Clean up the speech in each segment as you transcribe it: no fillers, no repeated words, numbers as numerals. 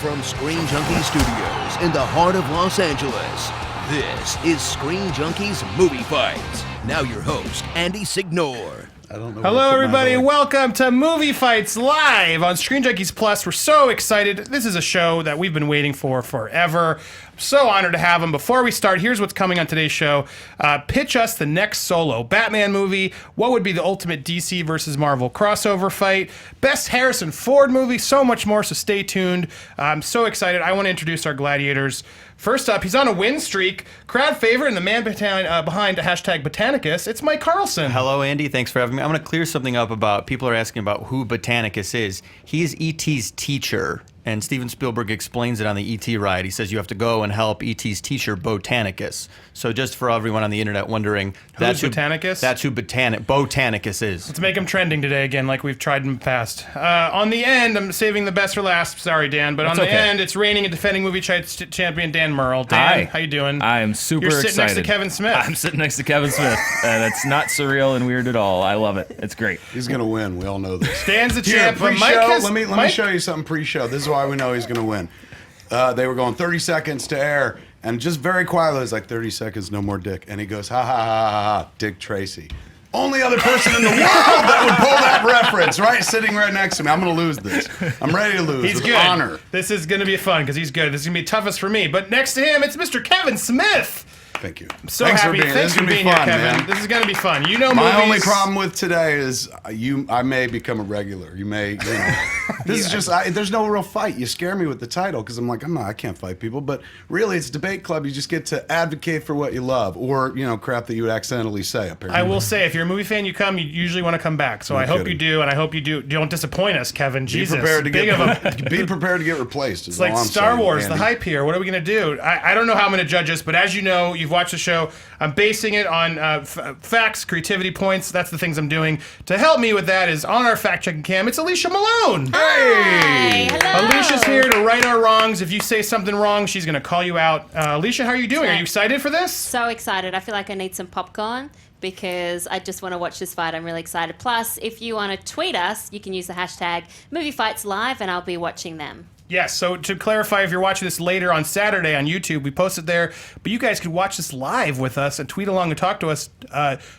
From Screen Junkies Studios in the heart of Los Angeles, this is Screen Junkies Movie Fights. Now your host, Andy Signore. Hello, everybody. Welcome to Movie Fights Live on Screen Junkies Plus. We're so excited. This is a show that we've been waiting for forever. I'm so honored to have him. Before we start, here's what's coming on today's show. Pitch us the next solo Batman movie. What would be the ultimate DC versus Marvel crossover fight? Best Harrison Ford movie. So much more, so stay tuned. I'm so excited. I want to introduce our gladiators. First up, he's on a win streak. Crowd favorite and the man behind hashtag Botanicus. It's Mike Carlson. Hello, Andy. Thanks for having me. I'm going to clear something up about people are asking about who Botanicus is. He's E.T.'s teacher, and Steven Spielberg explains it on the E.T. ride. He says you have to go and help E.T.'s teacher, Botanicus. So just for everyone on the internet wondering, Who's Botanicus? That's who Botanicus is. Let's make him trending today again, like we've tried in the past. On the end, I'm saving the best for last. Sorry, Dan, but That's on the okay. end, it's reigning and defending movie champion Dan Murrell. Dan, Hi. how you doing? I am super excited. You're sitting next to Kevin Smith. I'm sitting next to Kevin Smith, and it's not surreal and weird at all. I love it. It's great. He's going to win. We all know this. Dan's the Here, champ, but pre-show, Mike has... let me show you something pre-show. This is why we know he's going to win. They were going 30 seconds to air, and just very quietly, it's like 30 seconds, no more dick. And he goes, ha, ha, ha, ha, ha, Dick Tracy. Only other person in the world that would pull that reference, right? Sitting right next to me. I'm going to lose this. I'm ready to lose He's with good. honor. This is going to be fun because he's good. This is going to be toughest for me. But next to him, it's Mr. Kevin Smith. Thank you. I'm so happy. Thanks for being here, Kevin. Man. This is going to be fun. You know My movies. only problem with today is I may become a regular. You may, this is just, there's no real fight. You scare me with the title because I'm like, I can't fight people. But really, it's debate club. You just get to advocate for what you love or, crap that you would accidentally say, apparently. I will say, if you're a movie fan, you usually want to come back. So I hope you do, and I hope you don't disappoint us, Kevin. Jesus. Be prepared to get replaced. It's like Star Wars, the hype here. What are we going to do? I don't know how I'm going to judge this, but as you know, you've watched the show. I'm basing it on facts, creativity points. That's the things I'm doing. To help me with that is on our fact-checking cam, it's Alicia Malone. Hey! Hello. Alicia's here to right our wrongs. If you say something wrong, she's going to call you out. Alicia, how are you doing? Are you excited for this? So excited. I feel like I need some popcorn because I just want to watch this fight. I'm really excited. Plus, if you want to tweet us, you can use the hashtag MovieFightsLive and I'll be watching them. Yes, so to clarify, if you're watching this later on Saturday on YouTube, we post it there, but you guys could watch this live with us and tweet along and talk to us,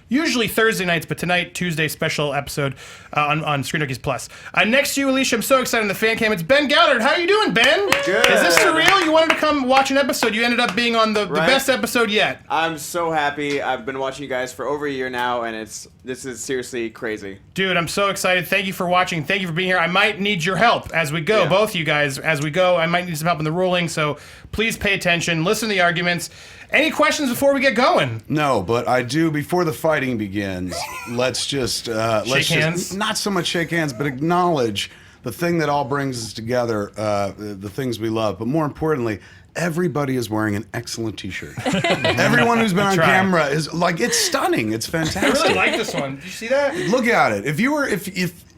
usually Thursday nights, but tonight, Tuesday, special episode on Screen Junkies Plus. Next to you, Alicia, I'm so excited in the fan cam, it's Ben Goddard. How are you doing, Ben? Good. Is this surreal? You wanted to come watch an episode. You ended up being on the best episode yet. I'm so happy. I've been watching you guys for over a year now, and this is seriously crazy. Dude, I'm so excited. Thank you for watching. Thank you for being here. I might need your help as we go, both you guys, as we go. I might need some help in the ruling, so please pay attention. Listen to the arguments. Any questions before we get going? No, but I do, before the fighting begins, let's just... Shake hands? Not so much shake hands, but acknowledge the thing that all brings us together, the things we love. But more importantly, everybody is wearing an excellent T-shirt. Everyone who's been on camera is like, it's stunning. It's fantastic. I really like this one. Did you see that? Look at it.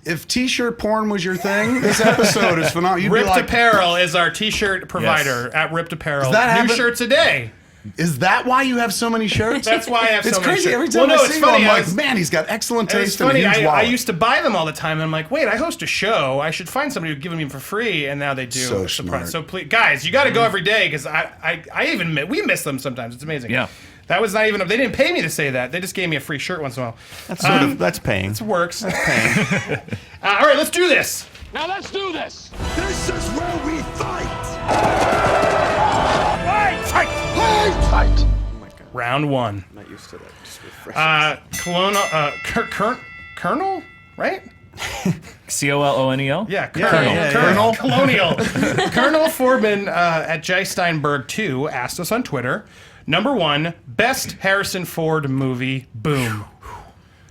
If T-shirt porn was your thing, this episode is phenomenal. You'd Ripped be like, Apparel is our T-shirt provider at Ripped Apparel. Does that New happen? shirts a day. Is that why you have so many shirts? That's why I have so it's many crazy. shirts. Every time I it's see funny, him, I'm like, man, he's got excellent It's taste and a funny. huge I wallet. used to buy them all the time, and I'm like, wait, I host a show. I should find somebody who'd give them for free, and now they do. So It's smart. So please, guys, you got to go every day because we miss them sometimes. It's amazing. Yeah. That was not even. They didn't pay me to say that. They just gave me a free shirt once in a while. That's paying. It works. That's paying. All right, let's do this. Now let's do this! This is where we fight! Fight! Fight! Fight! Oh my god. Round one. I'm not used to that. Just refreshing. Colonel, right? Colonel? Yeah, Colonel. Colonial. Colonel Foreman at Jay Steinberg 2 asked us on Twitter, number one, best Harrison Ford movie, boom.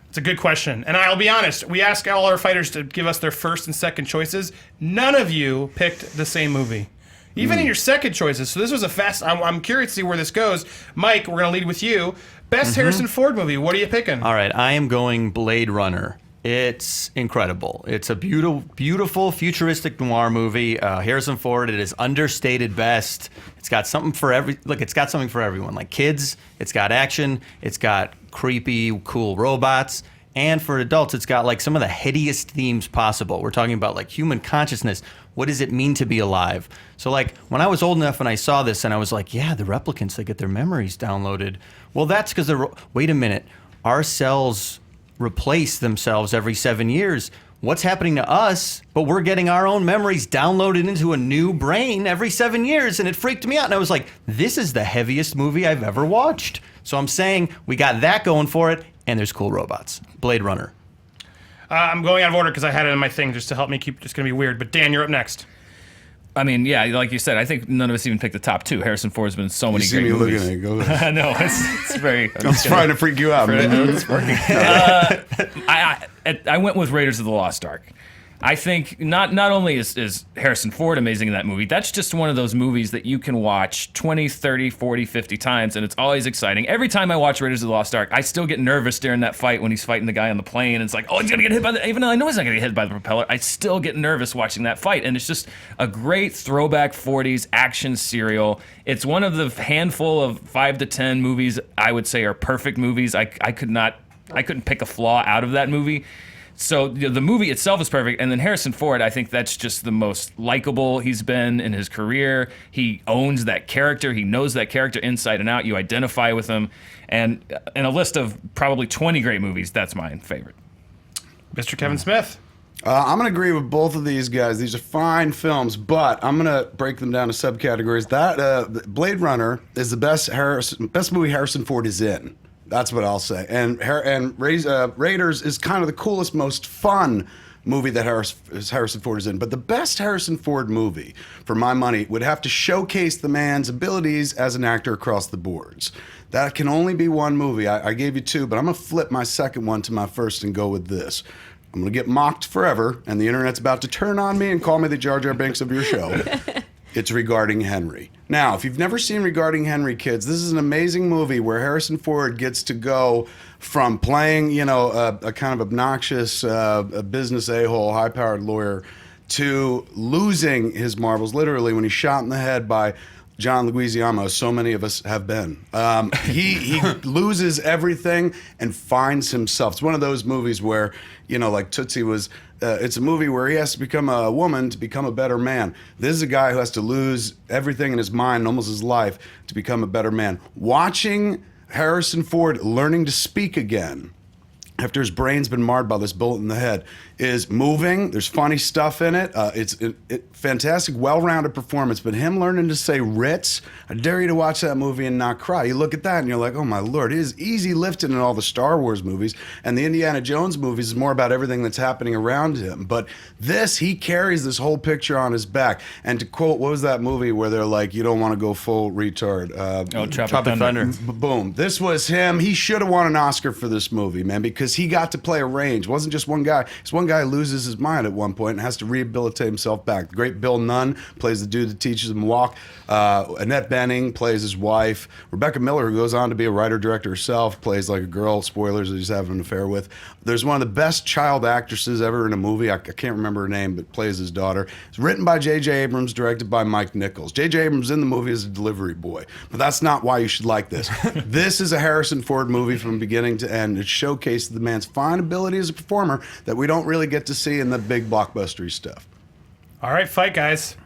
It's a good question. And I'll be honest, we asked all our fighters to give us their first and second choices. None of you picked the same movie. Even in your second choices. So this was a fast... I'm curious to see where this goes. Mike, we're going to lead with you. Best Harrison Ford movie. What are you picking? All right, I am going Blade Runner. It's incredible. It's a beautiful, futuristic noir movie. Harrison Ford, it is understated best. It's got something for it's got something for everyone. Like kids, it's got action, it's got creepy, cool robots, and for adults, it's got like some of the headiest themes possible. We're talking about like human consciousness. what does it mean to be alive? So like when I was old enough and I saw this and I was like, yeah, the replicants, they get their memories downloaded. Well, that's because wait a minute, our cells replace themselves every 7 years. What's happening to us? But we're getting our own memories downloaded into a new brain every 7 years, and it freaked me out. And I was like, this is the heaviest movie I've ever watched. So I'm saying we got that going for it, and there's cool robots. Blade Runner. I'm going out of order because I had it in my thing just to help me keep. It's going to be weird. But Dan, you're up next. I mean, yeah, like you said, I think none of us even picked the top two. Harrison Ford's been in so many great movies. Looking at it. Go ahead. I know it's very. I'm just trying to freak you out, man. It's working. I went with Raiders of the Lost Ark. I think not only is Harrison Ford amazing in that movie, that's just one of those movies that you can watch 20, 30, 40, 50 times, and it's always exciting. Every time I watch Raiders of the Lost Ark, I still get nervous during that fight when he's fighting the guy on the plane, and it's like, oh, he's going to get hit by even though I know he's not going to get hit by the propeller, I still get nervous watching that fight, and it's just a great throwback 40s action serial. It's one of the handful of 5 to 10 movies I would say are perfect movies. I couldn't pick a flaw out of that movie. So the movie itself is perfect, and then Harrison Ford, I think that's just the most likable he's been in his career. He owns that character. He knows that character inside and out. You identify with him. And in a list of probably 20 great movies, that's my favorite. Mr. Kevin Smith. I'm going to agree with both of these guys. These are fine films, but I'm going to break them down to subcategories. That Blade Runner is the best movie Harrison Ford is in. That's what I'll say. And Raiders is kind of the coolest, most fun movie that Harrison Ford is in. But the best Harrison Ford movie, for my money, would have to showcase the man's abilities as an actor across the boards. That can only be one movie. I gave you two, but I'm going to flip my second one to my first and go with this. I'm going to get mocked forever, and the internet's about to turn on me and call me the Jar Jar Binks of your show. It's Regarding Henry. Now, if you've never seen Regarding Henry, kids, this is an amazing movie where Harrison Ford gets to go from playing, a kind of obnoxious business a-hole, high-powered lawyer, to losing his marbles, literally, when he's shot in the head by John Leguizamo, as so many of us have been. He loses everything and finds himself. It's one of those movies where, like Tootsie was, it's a movie where he has to become a woman to become a better man. This is a guy who has to lose everything in his mind, almost his life, to become a better man. Watching Harrison Ford learning to speak again after his brain's been marred by this bullet in the head is moving. There's funny stuff in it. It's fantastic, well-rounded performance. But him learning to say Ritz, I dare you to watch that movie and not cry. You look at that and you're like, oh my Lord, it is easy lifting in all the Star Wars movies. And the Indiana Jones movies is more about everything that's happening around him. But this, he carries this whole picture on his back. And to quote, what was that movie where they're like, you don't want to go full retard? Tropic Thunder. Boom. This was him. He should have won an Oscar for this movie, man, because he got to play a range. It wasn't just one guy. It's one guy loses his mind at one point and has to rehabilitate himself back. The great Bill Nunn plays the dude that teaches him to walk. Annette Bening plays his wife. Rebecca Miller, who goes on to be a writer-director herself, plays like a girl, spoilers, that he's having an affair with. There's one of the best child actresses ever in a movie. I can't remember her name, but plays his daughter. It's written by J.J. Abrams, directed by Mike Nichols. J.J. Abrams in the movie is a delivery boy, but that's not why you should like this. This is a Harrison Ford movie from beginning to end. It showcases the man's fine ability as a performer that we don't really get to see in the big blockbustery stuff. All right, fight, guys.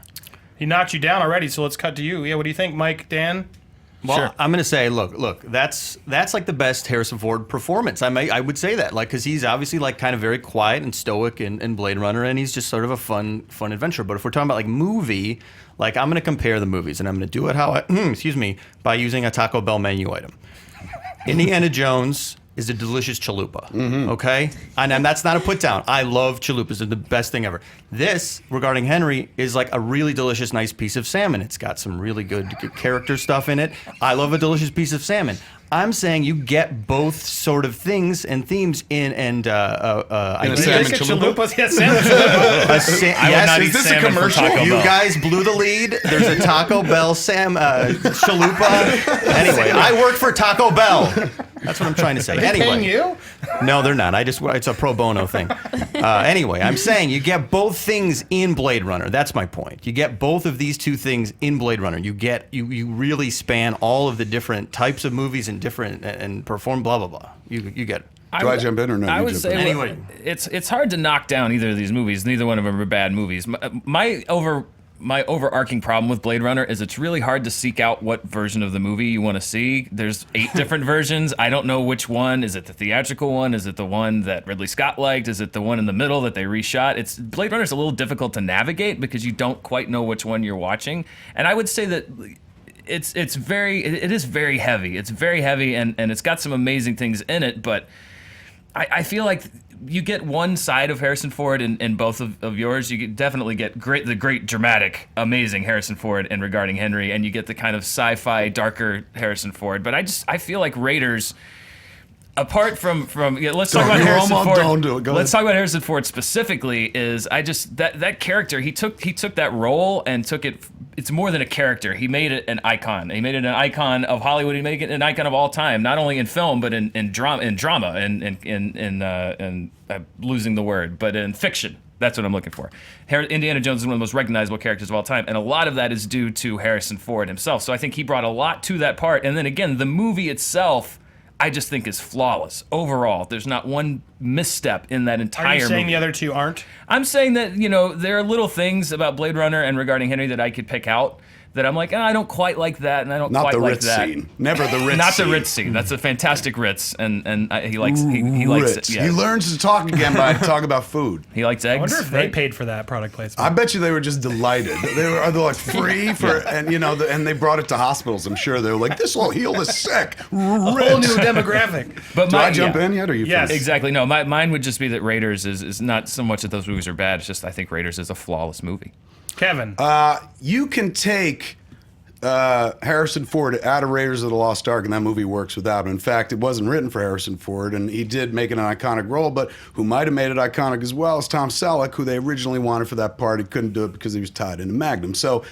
He knocked you down already, so let's cut to you. Yeah, what do you think, Mike, Dan? Well, Sure. I'm gonna say, look, that's like the best Harrison Ford performance. I would say that, like, because he's obviously like kind of very quiet and stoic in Blade Runner, and he's just sort of a fun adventure. But if we're talking about like movie, like I'm gonna compare the movies, and I'm gonna do it by using a Taco Bell menu item. Indiana Jones is a delicious chalupa, okay? And that's not a put down. I love chalupas. They're the best thing ever. This, Regarding Henry, is like a really delicious, nice piece of salmon. It's got some really good character stuff in it. I love a delicious piece of salmon. I'm saying you get both sort of things and themes in a salmon chalupas. Yeah, salmon chalupa. I would not is eat this a salmon from commercial? Taco You Bell. guys blew the lead. There's a Taco Bell chalupa. Anyway, I work for Taco Bell. That's what I'm trying to say. Anyway, Paying you? no, they're not. It's a pro bono thing. Anyway, I'm saying you get both things in Blade Runner. That's my point. You get both of these two things in Blade Runner. You really span all of the different types of movies and different and perform blah blah blah. You get it. Do I jump in or no? I You would jump say in. Anyway. it's hard to knock down either of these movies. Neither one of them are bad movies. My overarching problem with Blade Runner is it's really hard to seek out what version of the movie you want to see. There's 8 different versions. I don't know which one. Is it the theatrical one? Is it the one that Ridley Scott liked? Is it the one in the middle that they reshot? Blade Runner's a little difficult to navigate because you don't quite know which one you're watching. And I would say that it is very heavy. It's very heavy and it's got some amazing things in it, but I feel like you get one side of Harrison Ford in both of yours. You definitely get the great, dramatic, amazing Harrison Ford in Regarding Henry, and you get the kind of sci-fi, darker Harrison Ford. But I feel like Raiders, apart from let's talk about Harrison Ford. Don't do it. Let's talk about Harrison Ford specifically. Is that character he took that role and took it. It's more than a character. He made it an icon. He made it an icon of Hollywood. He made it an icon of all time, not only in film but in drama and losing the word, but in fiction. That's what I'm looking for. Indiana Jones is one of the most recognizable characters of all time, and a lot of that is due to Harrison Ford himself. So I think he brought a lot to that part. And then again, the movie itself, I just think is flawless overall. There's not one misstep in that entire movie. Are you saying the other two aren't? I'm saying that, there are little things about Blade Runner and Regarding Henry that I could pick out that I'm like, I don't quite like that, and I don't Not quite the like Ritz that. scene. Never the Ritz Not scene. the Ritz scene. That's a fantastic Ritz, and he likes it. Yeah. He learns to talk again by talking about food. He likes eggs. I wonder if they right? paid for that product placement. I bet you they were just delighted. They're like free for, and and they brought it to hospitals. I'm sure they were like, this will heal the sick. A whole new demographic. But Do I jump in yet, or you? Yes. first? Exactly. No, mine would just be that Raiders is not so much that those movies are bad. It's just I think Raiders is a flawless movie. Kevin. You can take Harrison Ford out of Raiders of the Lost Ark, and that movie works without him. In fact, it wasn't written for Harrison Ford, and he did make it an iconic role, but who might have made it iconic as well is Tom Selleck, who they originally wanted for that part. He couldn't do it because he was tied into Magnum. So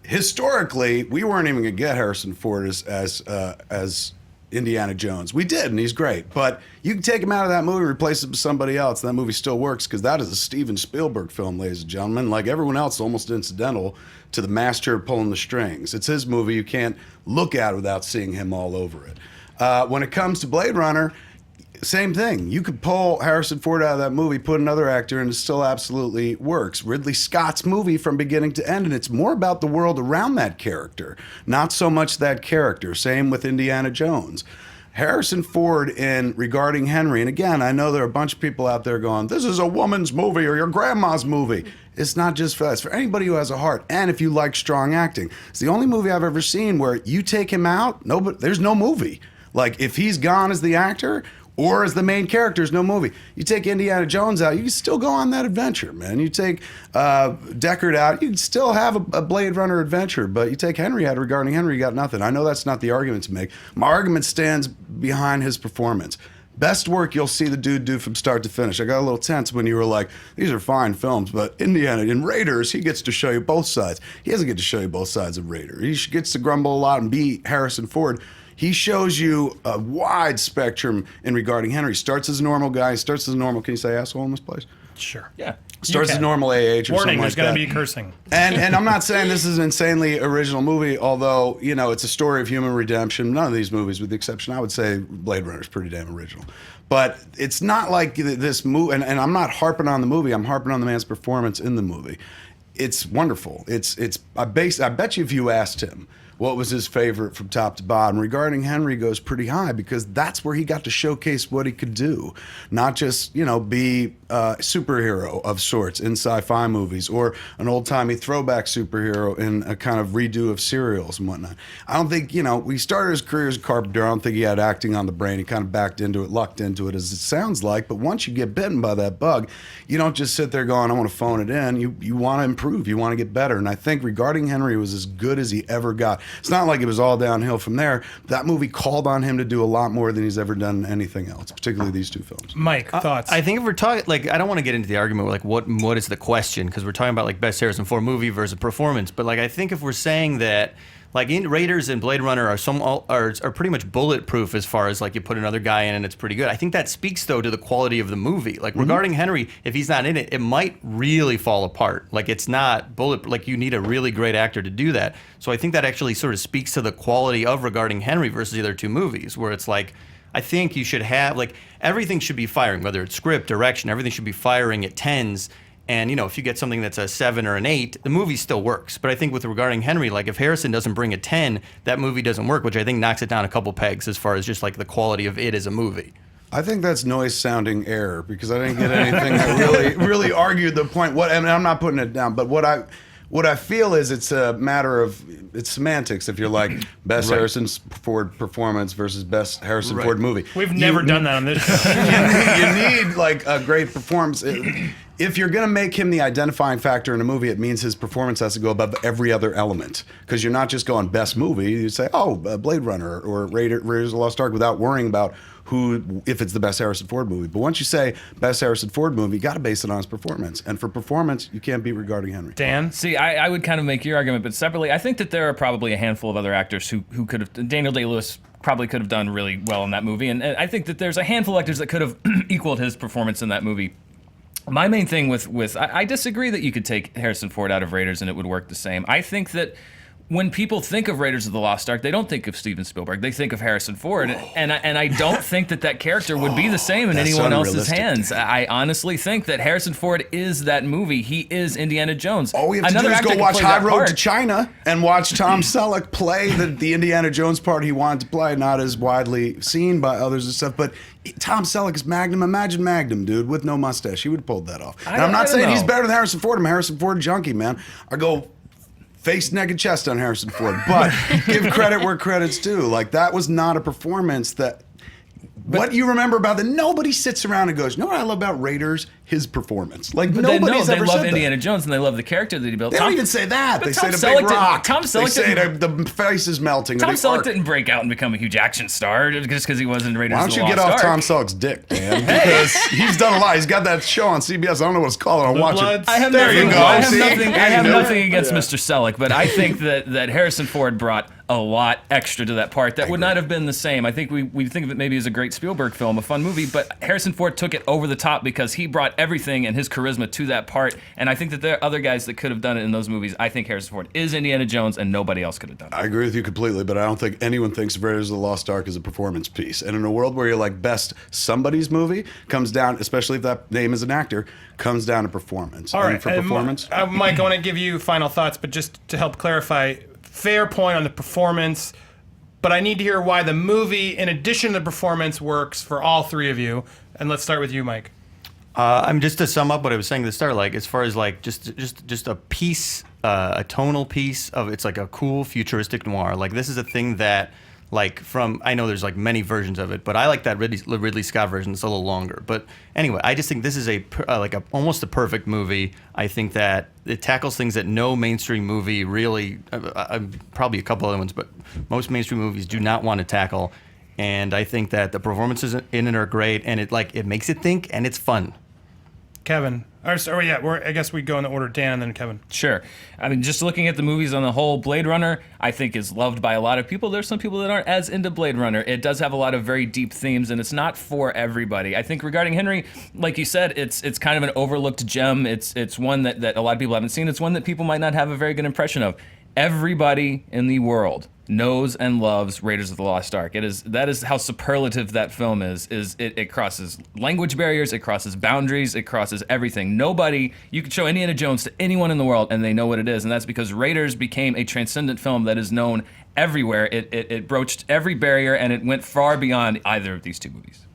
historically, we weren't even going to get Harrison Ford as Indiana Jones. We did, and he's great. But you can take him out of that movie, replace it with somebody else, and that movie still works because that is a Steven Spielberg film, ladies and gentlemen. Like everyone else, almost incidental to the master pulling the strings. It's his movie. You can't look at it without seeing him all over it. When it comes to Blade Runner, same thing. You could pull Harrison Ford out of that movie, put another actor, and it still absolutely works. Ridley Scott's movie from beginning to end, and it's more about the world around that character, not so much that character. Same with Indiana Jones. Harrison Ford in Regarding Henry, and again, I know there are a bunch of people out there going, this is a woman's movie or your grandma's movie. It's not just for that. It's for anybody who has a heart, and if you like strong acting. It's the only movie I've ever seen where you take him out, there's no movie. Like, if he's gone as the actor or as the main character, there's no movie. You take Indiana Jones out, you can still go on that adventure, man. You take Deckard out, you can still have a Blade Runner adventure, but you take Henry out, Regarding Henry, you got nothing. I know that's not the argument to make. My argument stands behind his performance. Best work you'll see the dude do from start to finish. I got a little tense when you were like, these are fine films, but Indiana, in Raiders, he gets to show you both sides. He doesn't get to show you both sides of Raider. He gets to grumble a lot and be Harrison Ford. He shows you a wide spectrum in Regarding Henry. Starts as a normal guy, starts as a normal, can you say asshole in this place? Sure. Yeah. Starts as normal AH or Warning, something there's like going that. to be cursing. And I'm not saying this is an insanely original movie, although, it's a story of human redemption. None of these movies, with the exception, I would say Blade Runner is pretty damn original. But it's not like this movie, and I'm not harping on the movie, I'm harping on the man's performance in the movie. It's wonderful. I bet you if you asked him what was his favorite from top to bottom, Regarding Henry goes pretty high because that's where he got to showcase what he could do. Not just, be a superhero of sorts in sci-fi movies or an old-timey throwback superhero in a kind of redo of serials and whatnot. I don't think, he started his career as a carpenter. I don't think he had acting on the brain. He kind of backed into it, lucked into it, as it sounds like. But once you get bitten by that bug, you don't just sit there going, I want to phone it in. You want to improve. You want to get better. And I think Regarding Henry was as good as he ever got. It's not like it was all downhill from there. That movie called on him to do a lot more than he's ever done anything else, particularly these two films. Mike, thoughts? I think if we're talking, I don't want to get into the argument with what is the question, because we're talking about best Harrison Ford movie versus performance. But I think if we're saying that in Raiders and Blade Runner are pretty much bulletproof as far as you put another guy in and it's pretty good. I think that speaks though to the quality of the movie. Regarding Henry, if he's not in it, it might really fall apart. It's not bullet. You need a really great actor to do that. So I think that actually sort of speaks to the quality of Regarding Henry versus the other two movies, where it's I I think you should have, like, everything should be firing, whether it's script, direction, everything should be firing at 10s. And, you know, if you get something that's a 7 or an 8, the movie still works. But I think with regarding Henry, like, if Harrison doesn't bring a 10, that movie doesn't work, which I think knocks it down a couple pegs as far as just, like, the quality of it as a movie. I think that's noise-sounding error because I didn't get anything that really argued the point. And I'm not putting it down, but what I feel is it's a matter of it's semantics. If you're like best Harrison Ford performance versus best Harrison Ford movie, We've never done that on this show. you need like a great performance. If you're going to make him the identifying factor in a movie, it means his performance has to go above every other element. Because you're not just going best movie. You say, Blade Runner or Raiders of the Lost Ark without worrying about if it's the best Harrison Ford movie. But once you say best Harrison Ford movie, you got to base it on his performance. And for performance, you can't beat Regarding Henry. Dan? See, I would kind of make your argument, but separately, I think that there are probably a handful of other actors who could have. Daniel Day-Lewis probably could have done really well in that movie. And I think that there's a handful of actors that could have equaled his performance in that movie. My main thing with I disagree that you could take Harrison Ford out of Raiders and it would work the same. I think that when people think of Raiders of the Lost Ark, they don't think of Steven Spielberg. They think of Harrison Ford, and I don't think that character would be the same in anyone else's hands. I honestly think that Harrison Ford is that movie. He is Indiana Jones. All we have to do is go watch High Road to China and watch Tom Selleck play the Indiana Jones part he wanted to play, not as widely seen by others and stuff, but Tom Selleck is Magnum. Imagine Magnum, dude, with no mustache. He would have pulled that off. And I'm not saying he's better than Harrison Ford. I'm a Harrison Ford junkie, man. I go face, neck, and chest on Harrison Ford. But give credit where credit's due. Like, that was not a performance that... what you remember about that? Nobody sits around and goes, you know what I love about Raiders? His performance. Like, nobody's ever said that. They love Indiana Jones and they love the character that he built. They don't even say that. They say the Selleck big rock. Tom Selleck they say the face is melting. Tom Selleck didn't break out and become a huge action star just because he wasn't in Raiders of the Lost Ark. Why don't you get off Tom Selleck's dick, Dan? Because he's done a lot. He's got that show on CBS. I don't know what it's called. I'll watch it. I have nothing against Mr. Selleck, but I think that Harrison Ford brought a lot extra to that part that would not have been the same. I think we think of it maybe as a great Spielberg film, a fun movie, but Harrison Ford took it over the top because he brought everything and his charisma to that part, and I think that there are other guys that could have done it in those movies. I think Harrison Ford is Indiana Jones, and nobody else could have done it. I agree with you completely, but I don't think anyone thinks of Raiders of the Lost Ark as a performance piece. And in a world where you're like best somebody's movie, comes down, especially if that name is an actor, comes down to performance. All right, for performance, Mike, I want to give you final thoughts, but just to help clarify, fair point on the performance, but I need to hear why the movie, in addition to the performance, works for all three of you. And let's start with you, Mike. I'm just to sum up what I was saying at the start, like as far as like just a piece, a tonal piece of it's like a cool futuristic noir. Like this is a thing that like I know there's like many versions of it, but I like that Ridley Scott version. It's a little longer, but anyway, I just think this is almost a perfect movie. I think that it tackles things that no mainstream movie really, probably a couple other ones, but most mainstream movies do not want to tackle. And I think that the performances in it are great, and it makes it think, and it's fun. Kevin. I guess we go in the order, Dan and then Kevin. Sure. I mean, just looking at the movies on the whole, Blade Runner, I think is loved by a lot of people. There's some people that aren't as into Blade Runner. It does have a lot of very deep themes, and it's not for everybody. I think regarding Henry, like you said, it's kind of an overlooked gem. It's one that a lot of people haven't seen. It's one that people might not have a very good impression of. Everybody in the world knows and loves Raiders of the Lost Ark. That is how superlative that film is. It crosses language barriers, it crosses boundaries, it crosses everything. You could show Indiana Jones to anyone in the world and they know what it is, and that's because Raiders became a transcendent film that is known everywhere. It broached every barrier and it went far beyond either of these two movies.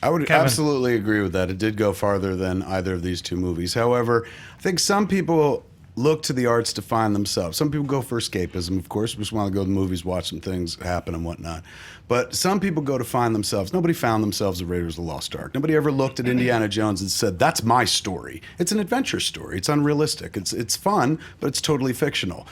I would absolutely agree with that. It did go farther than either of these two movies. However, I think some people look to the arts to find themselves. Some people go for escapism, of course. We just want to go to the movies, watch some things happen and whatnot. But some people go to find themselves. Nobody found themselves at Raiders of the Lost Ark. Nobody ever looked at Indiana Jones and said, that's my story. It's an adventure story. It's unrealistic. It's fun, but it's totally fictional.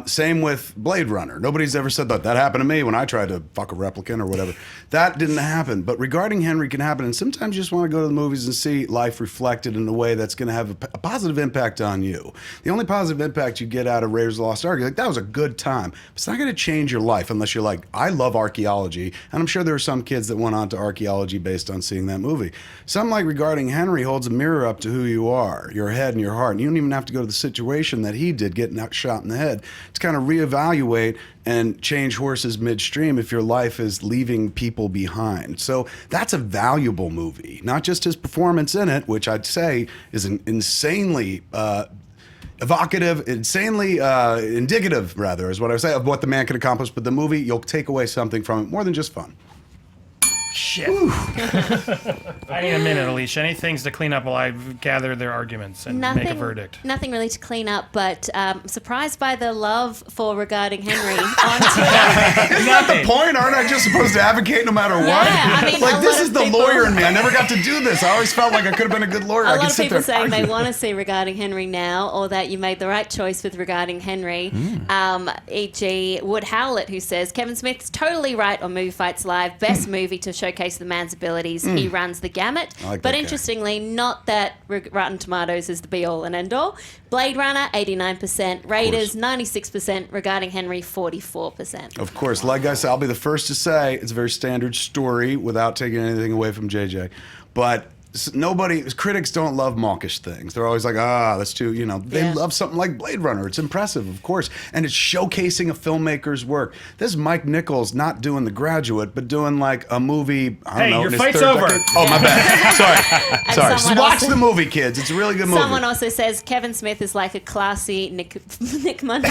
Same with Blade Runner. Nobody's ever said that happened to me when I tried to fuck a replicant or whatever. That didn't happen. But regarding Henry can happen, and sometimes you just want to go to the movies and see life reflected in a way that's going to have a positive impact on you. The only positive impact you get out of Raiders of the Lost Ark, you're like, that was a good time. But it's not going to change your life unless you're like, I love archaeology. And I'm sure there are some kids that went on to archaeology based on seeing that movie. Something like Regarding Henry holds a mirror up to who you are, your head and your heart. And you don't even have to go to the situation that he did, getting shot in the head, to kind of reevaluate and change horses midstream if your life is leaving people behind. So that's a valuable movie, not just his performance in it, which I'd say is an insanely evocative, insanely indicative, rather, is what I would say, of what the man can accomplish. But the movie, you'll take away something from it more than just fun. Shit. I need a minute, Alicia. Any things to clean up while I gather their arguments and make a verdict? Nothing really to clean up, but I'm surprised by the love for Regarding Henry on Twitter. Isn't that the point? Aren't I just supposed to advocate no matter what? Yeah, I mean, like, a this lot is of the people- lawyer in me. I never got to do this. I always felt like I could have been a good lawyer. A I lot could of sit there people and saying they argue. want to see Regarding Henry now, or that you made the right choice with Regarding Henry. E.g. Wood Howlett, who says, Kevin Smith's totally right on Movie Fights Live. Best movie to showcase the man's abilities. He runs the gamut. I like But that guy. interestingly, not that Rotten Tomatoes is the be-all and end-all. Blade Runner, 89%. Raiders, 96%. Regarding Henry, 44%. Of course, like I said, I'll be the first to say it's a very standard story without taking anything away from JJ. But critics don't love mawkish things. They're always like, that's too, they Yeah. love something like Blade Runner. It's impressive, of course. And it's showcasing a filmmaker's work. This is Mike Nichols not doing The Graduate, but doing like a movie, I don't Hey, know. your in his fight's third over. decade. Oh, my bad. Sorry. Just someone watch also- the movie, kids. It's a really good movie. Someone also says Kevin Smith is like a classy Nick Mundy.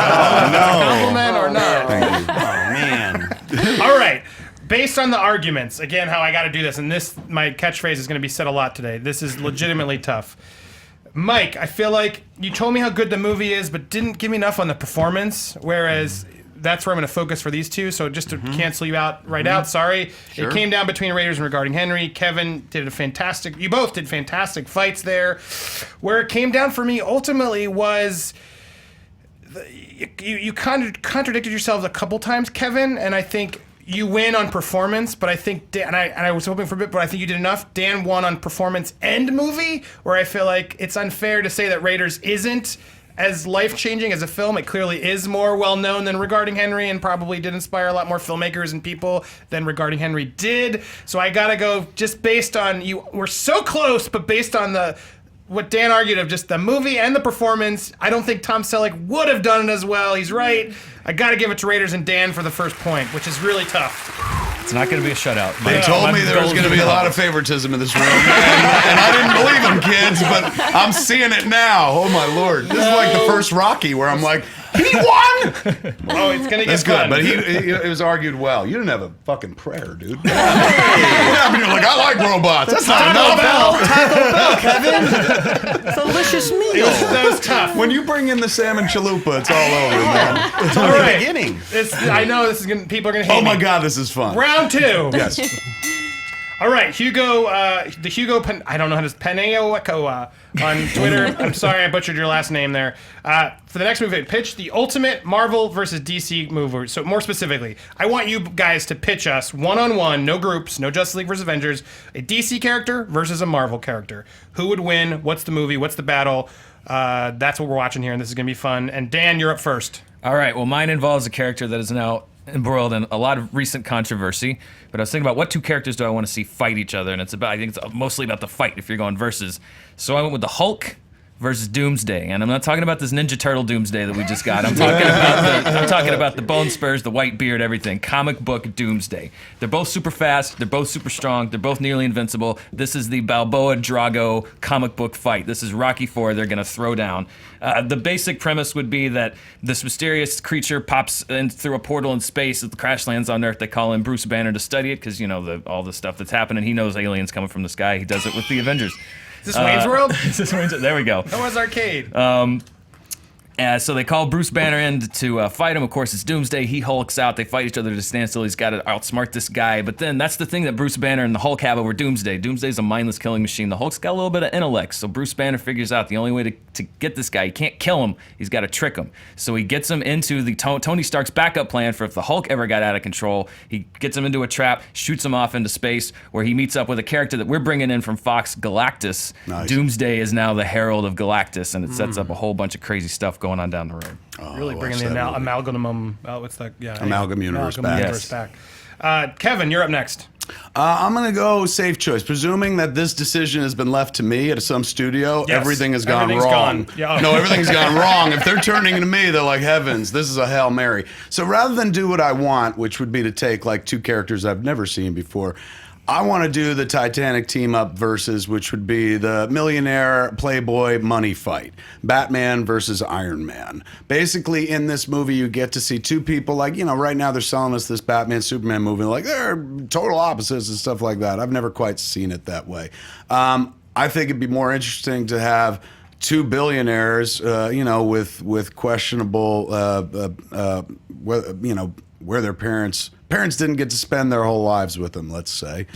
Compliment or not? Thank you. Oh, man. All right. Based on the arguments, again, how I got to do this, and my catchphrase is going to be said a lot today. This is legitimately tough. Mike, I feel like you told me how good the movie is, but didn't give me enough on the performance, whereas that's where I'm going to focus for these two. So just to cancel you out out, sorry. Sure. It came down between Raiders and Regarding Henry. Kevin did you both did fantastic fights there. Where it came down for me ultimately was you kind of contradicted yourselves a couple times, Kevin, and I think you win on performance, but I think Dan, and I was hoping for a bit, but I think you did enough. Dan won on performance and movie, where I feel like it's unfair to say that Raiders isn't as life-changing as a film. It clearly is more well-known than Regarding Henry, and probably did inspire a lot more filmmakers and people than Regarding Henry did. So I gotta go just based on we're so close, but based on what Dan argued of just the movie and the performance, I don't think Tom Selleck would have done it as well. He's right. I got to give it to Raiders and Dan for the first point, which is really tough. It's not going to be a shutout. They told me there was going to be a lot of favoritism in this room, and I didn't believe them, kids, but I'm seeing it now. Oh, my Lord. This is like the first Rocky where I'm like, he won! Oh, it's going to get That's fun. good, but it was argued well. You didn't have a fucking prayer, dude. What happened? You're like, I like robots. That's not enough. Delicious meal. That was tough. When you bring in the salmon chalupa, it's all over, man. It's All only the right. beginning. I know this is going people are going to hate Oh, my me. God, this is fun. Round two. Yes. All right, Hugo, I don't know how to Paneoekoa on Twitter. I'm sorry I butchered your last name there. For the next movie, pitch the ultimate Marvel versus DC movie. So more specifically, I want you guys to pitch us one-on-one, no groups, no Justice League versus Avengers, a DC character versus a Marvel character. Who would win? What's the movie? What's the battle? That's what we're watching here, and this is going to be fun. And Dan, you're up first. All right. Well, mine involves a character that is now embroiled in a lot of recent controversy. But I was thinking about what two characters do I want to see fight each other, and I think it's mostly about the fight if you're going versus. So I went with the Hulk versus Doomsday, and I'm not talking about this Ninja Turtle Doomsday that we just got. I'm talking about the bone spurs, the white beard, everything. Comic book Doomsday. They're both super fast. They're both super strong. They're both nearly invincible. This is the Balboa Drago comic book fight. This is Rocky IV. They're gonna throw down. The basic premise would be that this mysterious creature pops in through a portal in space. As the crash lands on Earth, they call in Bruce Banner to study it because all the stuff that's happening. He knows aliens coming from the sky. He does it with the Avengers. Is this Wayne's World? There we go. That was Arcade. So they call Bruce Banner in to fight him. Of course, it's Doomsday. He hulks out. They fight each other to stand still. He's got to outsmart this guy. But then that's the thing that Bruce Banner and the Hulk have over Doomsday. Doomsday's a mindless killing machine. The Hulk's got a little bit of intellect. So Bruce Banner figures out the only way to get this guy, he can't kill him. He's got to trick him. So he gets him into the Tony Stark's backup plan for if the Hulk ever got out of control. He gets him into a trap, shoots him off into space, where he meets up with a character that we're bringing in from Fox, Galactus. Nice. Doomsday is now the Herald of Galactus, and it sets up a whole bunch of crazy stuff going on down the road. Really bringing the amalgam. What's that? Yeah, Amalgam universe back. Kevin, you're up next. I'm going to go safe choice. Presuming that this decision has been left to me at some studio, Yes. everything has gone Everything's wrong. gone. Yeah. No, everything's gone wrong. If they're turning to me, they're like, heavens, this is a Hail Mary. So rather than do what I want, which would be to take like two characters I've never seen before, I want to do the Titanic team up versus, which would be the millionaire playboy money fight. Batman versus Iron Man. Basically, in this movie, you get to see two people like, right now they're selling us this Batman Superman movie. Like, they're total opposites and stuff like that. I've never quite seen it that way. I think it'd be more interesting to have two billionaires, with questionable, where their parents didn't get to spend their whole lives with them, let's say,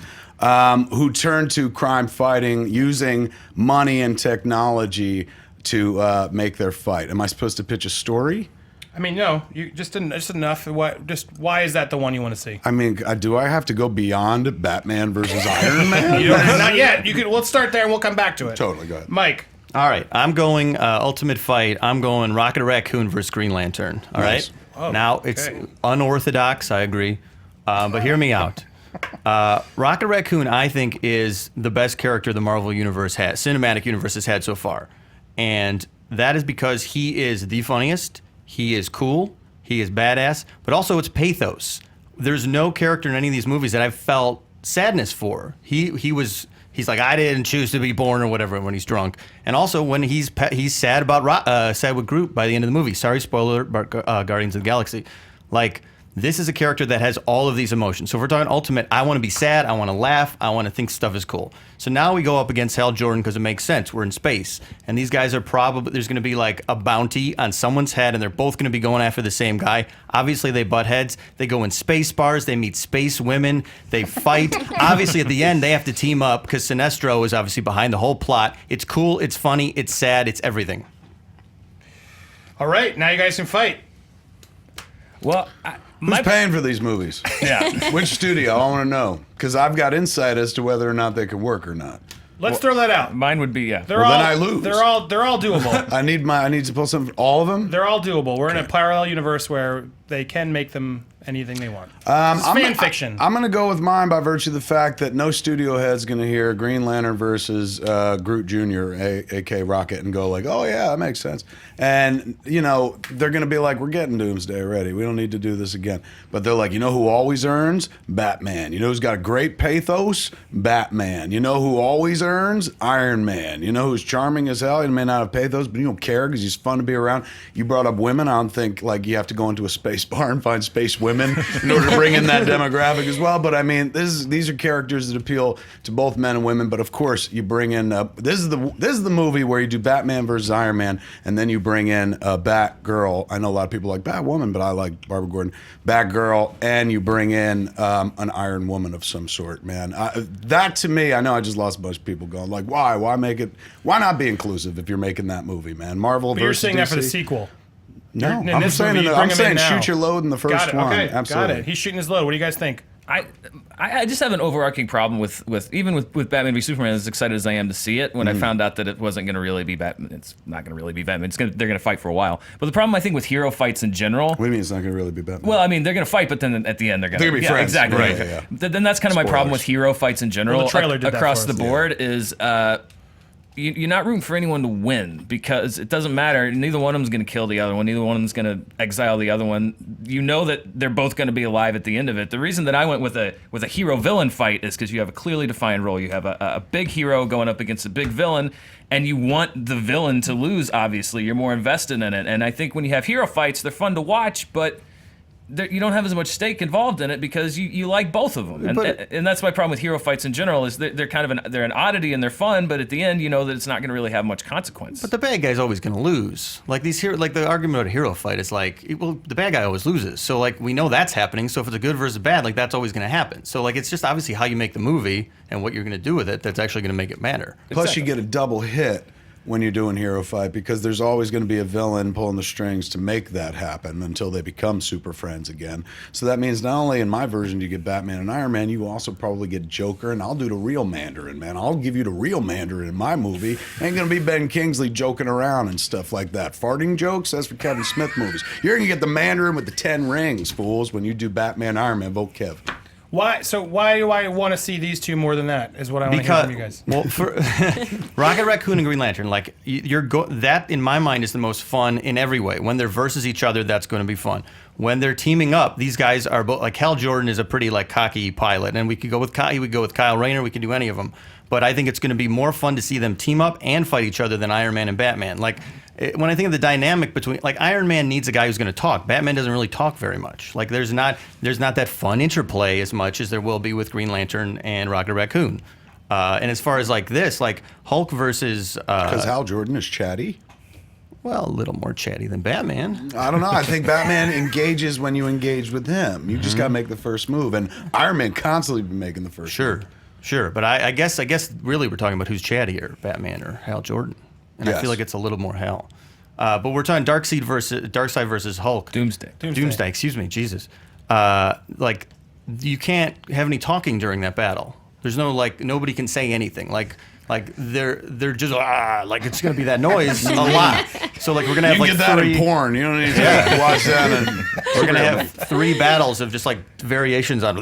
who turned to crime fighting using money and technology to make their fight. Am I supposed to pitch a story? I mean, no, you just enough. Why is that the one you want to see? I mean, do I have to go beyond Batman versus Iron Man? Not yet. Let's start there and we'll come back to it. Totally, go ahead. Mike. All right, I'm going Ultimate Fight. I'm going Rocket Raccoon versus Green Lantern. All Nice. right. Oh, now it's okay. unorthodox. I agree, but hear me out. Rocket Raccoon, I think, is the best character the Marvel cinematic universe has had so far, and that is because he is the funniest. He is cool. He is badass, but also it's pathos. There's no character in any of these movies that I've felt sadness for. He's like, I didn't choose to be born or whatever when he's drunk. And also when he's sad about sad with Groot by the end of the movie. Sorry, spoiler, but Guardians of the Galaxy. Like, this is a character that has all of these emotions. So if we're talking Ultimate, I want to be sad, I want to laugh, I want to think stuff is cool. So now we go up against Hal Jordan because it makes sense. We're in space. And these guys are there's going to be like a bounty on someone's head, and they're both going to be going after the same guy. Obviously, they butt heads. They go in space bars. They meet space women. They fight. Obviously, at the end, they have to team up because Sinestro is obviously behind the whole plot. It's cool. It's funny. It's sad. It's everything. All right, now you guys can fight. Well, Who's paying for these movies? yeah. Which studio? I want to know. Because I've got insight as to whether or not they could work or not. Let's throw that out. Mine would be, yeah. Then I lose. They're all doable. I need to pull all of them? They're all doable. We're in a parallel universe where they can make them anything they want. It's fan fiction. I'm going to go with mine by virtue of the fact that no studio head's going to hear Green Lantern versus Groot Jr., a.k.a. Rocket, and go like, oh, yeah, that makes sense. And, they're going to be like, we're getting Doomsday already. We don't need to do this again. But they're like, you know who always earns? Batman. You know who's got a great pathos? Batman. You know who always earns? Iron Man. You know who's charming as hell? He may not have pathos, but you don't care because he's fun to be around. You brought up women. I don't think like you have to go into a space bar and find space women in order to bring in that demographic as well. But I mean, these are characters that appeal to both men and women. But of course, you bring in this is the movie where you do Batman versus Iron Man, and then you bring in Batgirl. I know a lot of people like Batwoman, but I like Barbara Gordon. Batgirl, and you bring in an Iron Woman of some sort. Man, that to me, I know I just lost a bunch of people going like, why make it? Why not be inclusive if you're making that movie, man? Marvel But versus you're saying DC. that for the sequel. No, In I'm this saying, movie, you I'm bring him saying in now. shoot your load in the first Got it. one. Okay, Absolutely. got it. He's shooting his load. What do you guys think? I just have an overarching problem with Batman v Superman. As excited as I am to see it, when I found out that it wasn't going to really be Batman, it's not going to really be Batman. They're going to fight for a while. But the problem I think with hero fights in general. What do you mean it's not going to really be Batman? Well, I mean they're going to fight, but then at the end they're going to be friends. Exactly. Right, yeah. Then that's kind of my problem with hero fights in general. Well, the trailer did that across for the us. board is. You're not rooting for anyone to win because it doesn't matter. Neither one of them's going to kill the other one. Neither one of them's going to exile the other one. You know that they're both going to be alive at the end of it. The reason that I went with a hero-villain fight is because you have a clearly defined role. You have a big hero going up against a big villain, and you want the villain to lose, obviously. You're more invested in it. And I think when you have hero fights, they're fun to watch, but you don't have as much stake involved in it because you like both of them, and that's my problem with hero fights in general. Is they're kind of they're an oddity and they're fun, but at the end, you know that it's not going to really have much consequence. But the bad guy's always going to lose. Like the argument about a hero fight is like, well, the bad guy always loses. So like we know that's happening. So if it's a good versus bad, like that's always going to happen. So like it's just obviously how you make the movie and what you're going to do with it that's actually going to make it matter. Plus, you get a double hit when you're doing hero fight because there's always going to be a villain pulling the strings to make that happen until they become super friends again. So that means not only in my version do you get Batman and Iron Man, you also probably get Joker, and I'll do the real Mandarin, man. I'll give you the real Mandarin in my movie. Ain't going to be Ben Kingsley joking around and stuff like that. Farting jokes, that's for Kevin Smith movies. You're going to get the Mandarin with the 10 rings, fools, when you do Batman, Iron Man. Vote Kev. Why do I want to see these two more than that? Is what I want to hear from you guys. Well, for Rocket Raccoon and Green Lantern, like that in my mind is the most fun in every way. When they're versus each other, that's going to be fun. When they're teaming up, these guys are both like Hal Jordan is a pretty like cocky pilot, and we could go with Kyle Rayner. We could do any of them, but I think it's going to be more fun to see them team up and fight each other than Iron Man and Batman. Like when I think of the dynamic between, like Iron Man needs a guy who's going to talk. Batman doesn't really talk very much. Like there's not that fun interplay as much as there will be with Green Lantern and Rocket Raccoon. And as far as like this, like Hulk versus because Hal Jordan is chatty. Well, a little more chatty than Batman. I don't know. I think Batman engages when you engage with him. You just got to make the first move, and Iron Man constantly be making the first. move. Sure. But I guess really we're talking about who's chattier, Batman or Hal Jordan. And I feel like it's a little more Hal. But we're talking Darkseid versus Hulk. Doomsday. Excuse me. Jesus. Like you can't have any talking during that battle. There's no like nobody can say anything. Like they're just like it's gonna be that noise a lot. So like we're gonna have you can like get that three, in porn. You don't need to watch that. And we're gonna have 3 battles of just like variations on.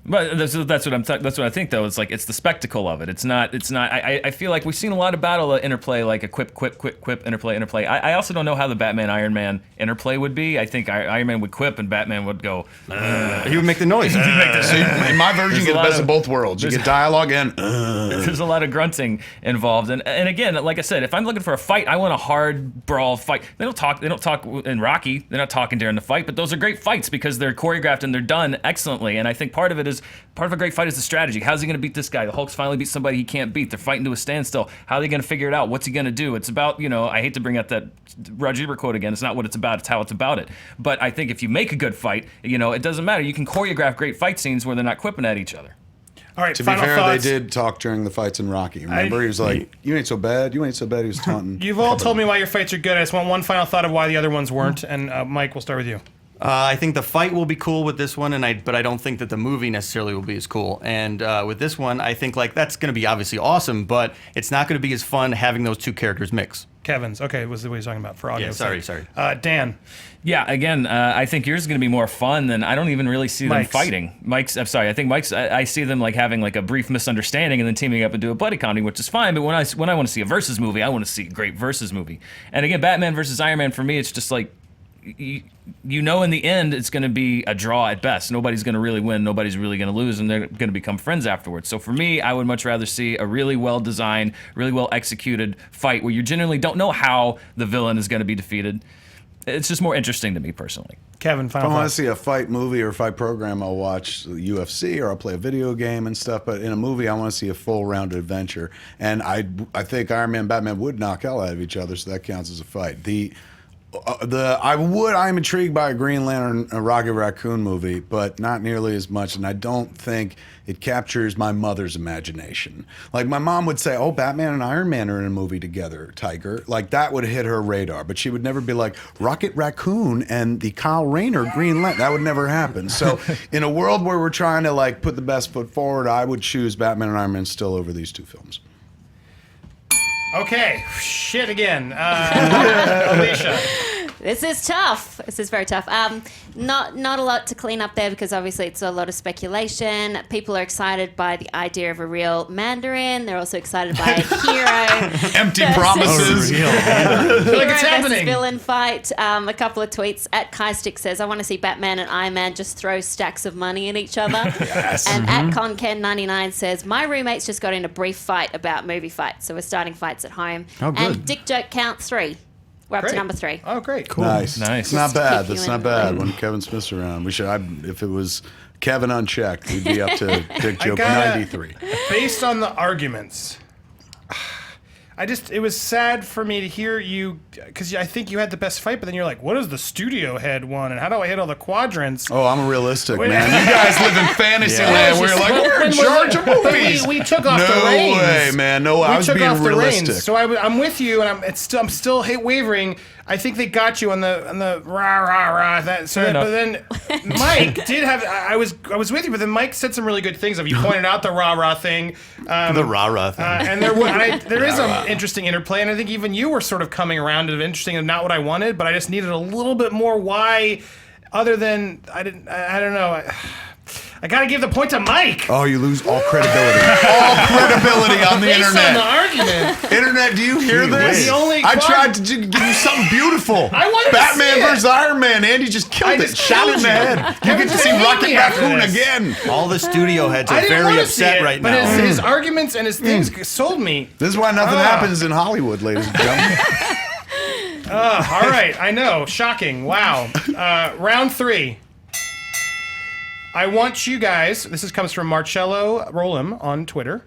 But that's what I think though. It's like it's the spectacle of it. It's not. I feel like we've seen a lot of battle interplay, like a quip, interplay. I also don't know how the Batman Iron Man interplay would be. I think Iron Man would quip and Batman would go. He would make the noise. So in my version, you get the best of both worlds. You get dialogue and. There's a lot of grunting involved, and again, like I said, if I'm looking for a fight, I want a hard brawl fight. They don't talk in Rocky. They're not talking during the fight, but those are great fights because they're choreographed and they're done excellently. And I think part of a great fight is the strategy. How's he going to beat this guy? The Hulk's finally beat somebody he can't beat. They're fighting to a standstill. How are they going to figure it out? What's he going to do? It's about, I hate to bring up that Roger Ebert quote again. It's not what it's about. It's how it's about it. But I think if you make a good fight, it doesn't matter. You can choreograph great fight scenes where they're not quipping at each other. All right, to be final fair, thoughts. they did talk during the fights in Rocky. Remember, he was like, "You ain't so bad. You ain't so bad." He was taunting. You've all told me why your fights are good. I just want one final thought of why the other ones weren't. And Mike, we'll start with you. I think the fight will be cool with this one, but I don't think that the movie necessarily will be as cool. And with this one, I think like that's going to be obviously awesome, but it's not going to be as fun having those two characters mix. Kevin's was the way he's talking about for audio. Yeah, sorry. Dan. Yeah, again, I think yours is going to be more fun than I don't even really see them fighting. I'm sorry. I think Mike's. I see them like having like a brief misunderstanding and then teaming up and do a buddy comedy, which is fine. But when I want to see a versus movie, I want to see a great versus movie. And again, Batman versus Iron Man for me, it's just like. In the end, it's going to be a draw at best. Nobody's going to really win. Nobody's really going to lose, and they're going to become friends afterwards. So for me, I would much rather see a really well-designed, really well-executed fight where you genuinely don't know how the villain is going to be defeated. It's just more interesting to me personally. Kevin, final If I want to thoughts. see a fight movie or a fight program, I'll watch UFC or I'll play a video game and stuff. But in a movie, I want to see a full-rounded adventure. And I think Iron Man and Batman would knock hell out of each other, so that counts as a fight. I'm intrigued by a Green Lantern, a Rocket Raccoon movie, but not nearly as much, and I don't think it captures my mother's imagination. Like my mom would say, "Oh, Batman and Iron Man are in a movie together, Tiger." Like that would hit her radar, but she would never be like Rocket Raccoon and the Kyle Rayner Green Lantern. That would never happen. So, in a world where we're trying to like put the best foot forward, I would choose Batman and Iron Man still over these two films. Okay, shit again. Alicia. This is tough. This is very tough. Not a lot to clean up there because obviously it's a lot of speculation. People are excited by the idea of a real Mandarin. They're also excited by a hero. Empty promises. Hero it's versus happening. villain fight. A couple of tweets. At Kaistick says, "I want to see Batman and Iron Man just throw stacks of money at each other." Yes. And at ConKen99 says, "My roommates just got in a brief fight about movie fights, so we're starting fights at home." Oh, good. And dick joke count 3. We're up to Great. number 3. Oh, great. Cool. Nice. Nice. It's not Just to bad. keep you That's in not the bad. loop. When Kevin Smith's around, if it was Kevin unchecked, we'd be up to Dick Joke gotta- 93. Based on the arguments, it was sad for me to hear you, because I think you had the best fight, but then you're like, what does the studio head want, and how do I hit all the quadrants? Oh, I'm realistic, Wait. man. You guys live in fantasy Yeah. land. It's We're just- like, when we're in was charge it? of But movies. we took off no the reins. way, man. No, I was took being off the realistic. reins, so I'm with you, and I'm still wavering. I think they got you on the rah rah rah. But then Mike did have. I was with you, but then Mike said some really good things. You pointed out the rah rah thing. The rah-rah thing. And there is some interesting interplay, and I think even you were sort of coming around to interesting and not what I wanted, but I just needed a little bit more why, other than I don't know. I gotta give the point to Mike. Oh, you lose all credibility. All credibility on the Based on the internet. argument. Internet, do you hear this? The only I quad- tried to give you something beautiful. I wanted to Batman see it. versus Iron Man. Andy just killed I it. just Shot it in killed the you. head. You Kevin get to see hated Rocket me after Raccoon this. again. All the studio heads I are didn't very want to see upset it, right but now. his arguments and his things sold me. This is why nothing happens in Hollywood, ladies and gentlemen. All right, I know. Shocking. Wow. Round 3. I want you guys, comes from Marcello Rolim on Twitter,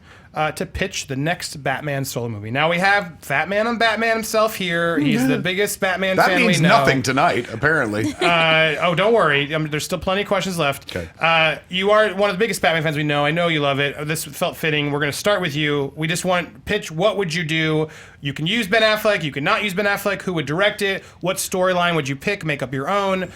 to pitch the next Batman solo movie. Now we have FatMan on Batman himself here. He's the biggest Batman That fan we means know. nothing tonight, apparently. Don't worry. There's still plenty of questions left. Okay. You are one of the biggest Batman fans we know. I know you love it. This felt fitting. We're going to start with you. We just want to pitch, what would you do? You can use Ben Affleck. You can not use Ben Affleck. Who would direct it? What storyline would you pick? Make up your own.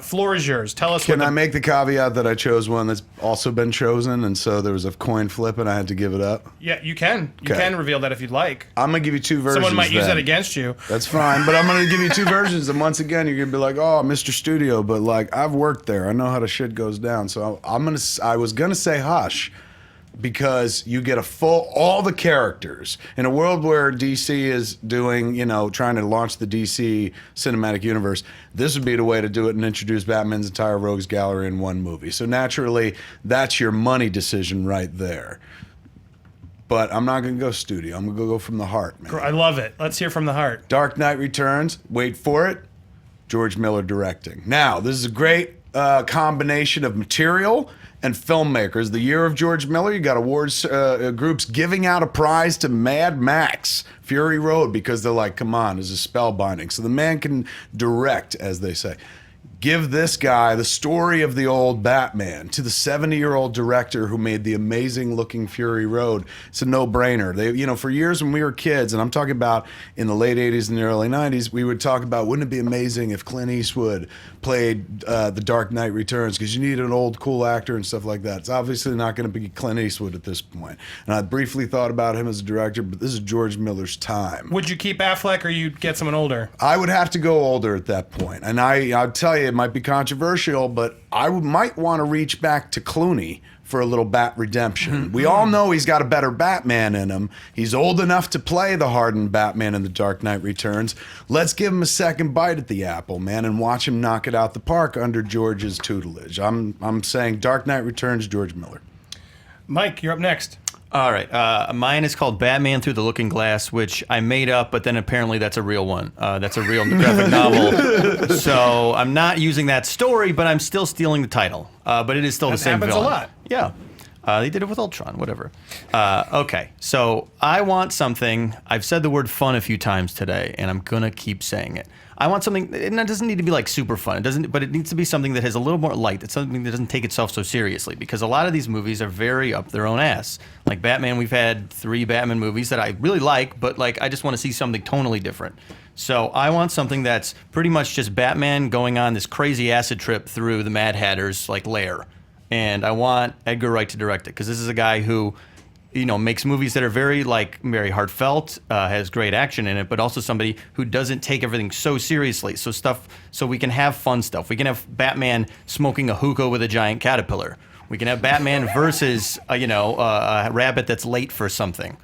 Floor is yours. Tell us. Can I make the caveat that I chose one that's also been chosen, and so there was a coin flip and I had to give it up? Yeah, you can. You Okay. can reveal that if you'd like. I'm going to give you 2 versions. Someone might use then. that against you. That's fine, but I'm going to give you 2 versions, and once again, you're going to be like, "Oh, Mr. Studio," but like I've worked there, I know how the shit goes down. So I was going to say Hush, because you get all the characters in a world where DC is doing, trying to launch the DC cinematic universe. This would be the way to do it and introduce Batman's entire rogues gallery in one movie. So naturally, that's your money decision right there. But I'm not going to go studio. I'm going to go from the heart, man. I love it. Let's hear from the heart. Dark Knight Returns, wait for it, George Miller directing. Now, this is a great combination of material and filmmakers. The year of George Miller, you got awards groups giving out a prize to Mad Max Fury Road because they're like, come on, this is spellbinding. So the man can direct, as they say. Give this guy the story of the old Batman to the 70-year-old director who made the amazing-looking Fury Road. It's a no-brainer. They, for years when we were kids, and I'm talking about in the late 80s and the early 90s, we would talk about, wouldn't it be amazing if Clint Eastwood played The Dark Knight Returns, because you need an old, cool actor and stuff like that. It's obviously not going to be Clint Eastwood at this point. And I briefly thought about him as a director, but this is George Miller's time. Would you keep Affleck or you'd get someone older? I would have to go older at that point. And I'll tell you, it might be controversial, but might want to reach back to Clooney for a little Bat redemption. We all know he's got a better Batman in him. He's old enough to play the hardened Batman in The Dark Knight Returns. Let's give him a second bite at the apple, man, and watch him knock it out the park under George's tutelage. I'm saying Dark Knight Returns, George Miller. Mike, you're up next. All right. Mine is called Batman Through the Looking Glass, which I made up, but then apparently that's a real one. That's a real graphic novel. So I'm not using that story, but I'm still stealing the title. But it is still the same happens a villain. lot. Yeah. They did it with Ultron, whatever. Okay. So I want something. I've said the word fun a few times today, and I'm going to keep saying it. I want something, and it doesn't need to be like super fun. But it needs to be something that has a little more light. It's something that doesn't take itself so seriously, because a lot of these movies are very up their own ass. Like Batman, we've had 3 Batman movies that I really like, but I just want to see something tonally different. So I want something that's pretty much just Batman going on this crazy acid trip through the Mad Hatter's lair. And I want Edgar Wright to direct it, because this is a guy who, makes movies that are very very heartfelt, has great action in it, but also somebody who doesn't take everything so seriously. So we can have fun stuff. We can have Batman smoking a hookah with a giant caterpillar. We can have Batman versus a rabbit that's late for something.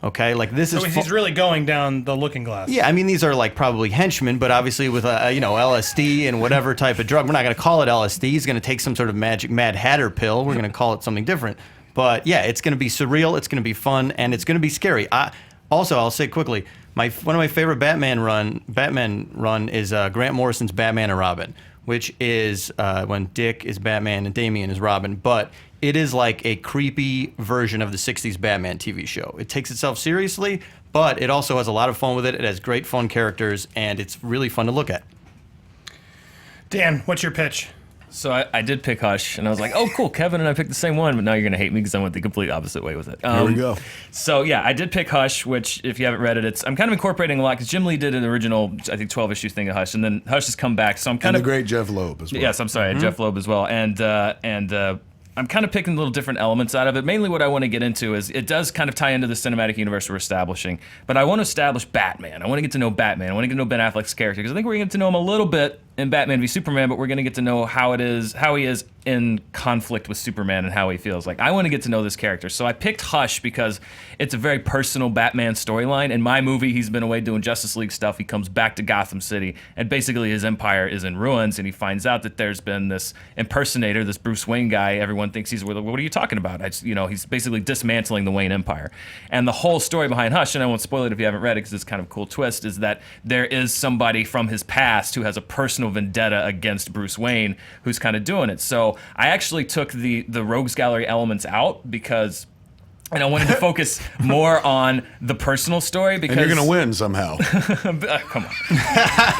Okay, this is. So he's really going down the Looking Glass. Yeah, I mean, these are probably henchmen, but obviously with LSD and whatever type of drug. We're not going to call it LSD. He's going to take some sort of magic Mad Hatter pill. We're going to call it something different. But yeah, it's going to be surreal. It's going to be fun, and it's going to be scary. Also, I'll say quickly, one of my favorite Batman run is Grant Morrison's Batman and Robin, which is when Dick is Batman and Damian is Robin, but it is like a creepy version of the 60s Batman TV show. It takes itself seriously, but it also has a lot of fun with it. It has great fun characters, and it's really fun to look at. Dan, what's your pitch? So I did pick Hush, and I was like, oh, cool, Kevin and I picked the same one, but now you're going to hate me because I went the complete opposite way with it. Here we go. So, yeah, I did pick Hush, which, if you haven't read it, I'm kind of incorporating a lot, because Jim Lee did an original, I think, 12-issue thing of Hush, and then Hush has come back, so I'm kind And of... the great Jeff Loeb as well. Yes, I'm sorry, Jeff Loeb as well, and I'm kind of picking little different elements out of it. Mainly what I want to get into is it does kind of tie into the cinematic universe we're establishing, but I want to establish Batman. I want to get to know Batman. I want to get to know Ben Affleck's character, because I think we're going to get to know him a little bit in Batman v Superman, but we're going to get to know how he is in conflict with Superman and how he feels. Like, I want to get to know this character. So I picked Hush because it's a very personal Batman storyline. In my movie, he's been away doing Justice League stuff. He comes back to Gotham City, and basically his empire is in ruins, and he finds out that there's been this impersonator, this Bruce Wayne guy. Everyone thinks he's, what are you talking about? He's basically dismantling the Wayne Empire. And the whole story behind Hush, and I won't spoil it if you haven't read it because it's kind of a cool twist, is that there is somebody from his past who has a personal vendetta against Bruce Wayne who's kind of doing it. So I actually took the Rogues Gallery elements out because... And I wanted to focus more on the personal story because... And you're going to win somehow. Come on.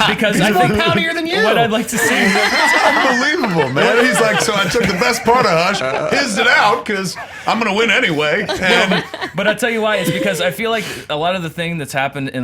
Because I think... Poutier than you. What I'd like to see... Unbelievable, man. He's like, so I took the best part of Hush, hissed it out, because I'm going to win anyway. And But I'll tell you why. It's because I feel like a lot of the thing that's happened in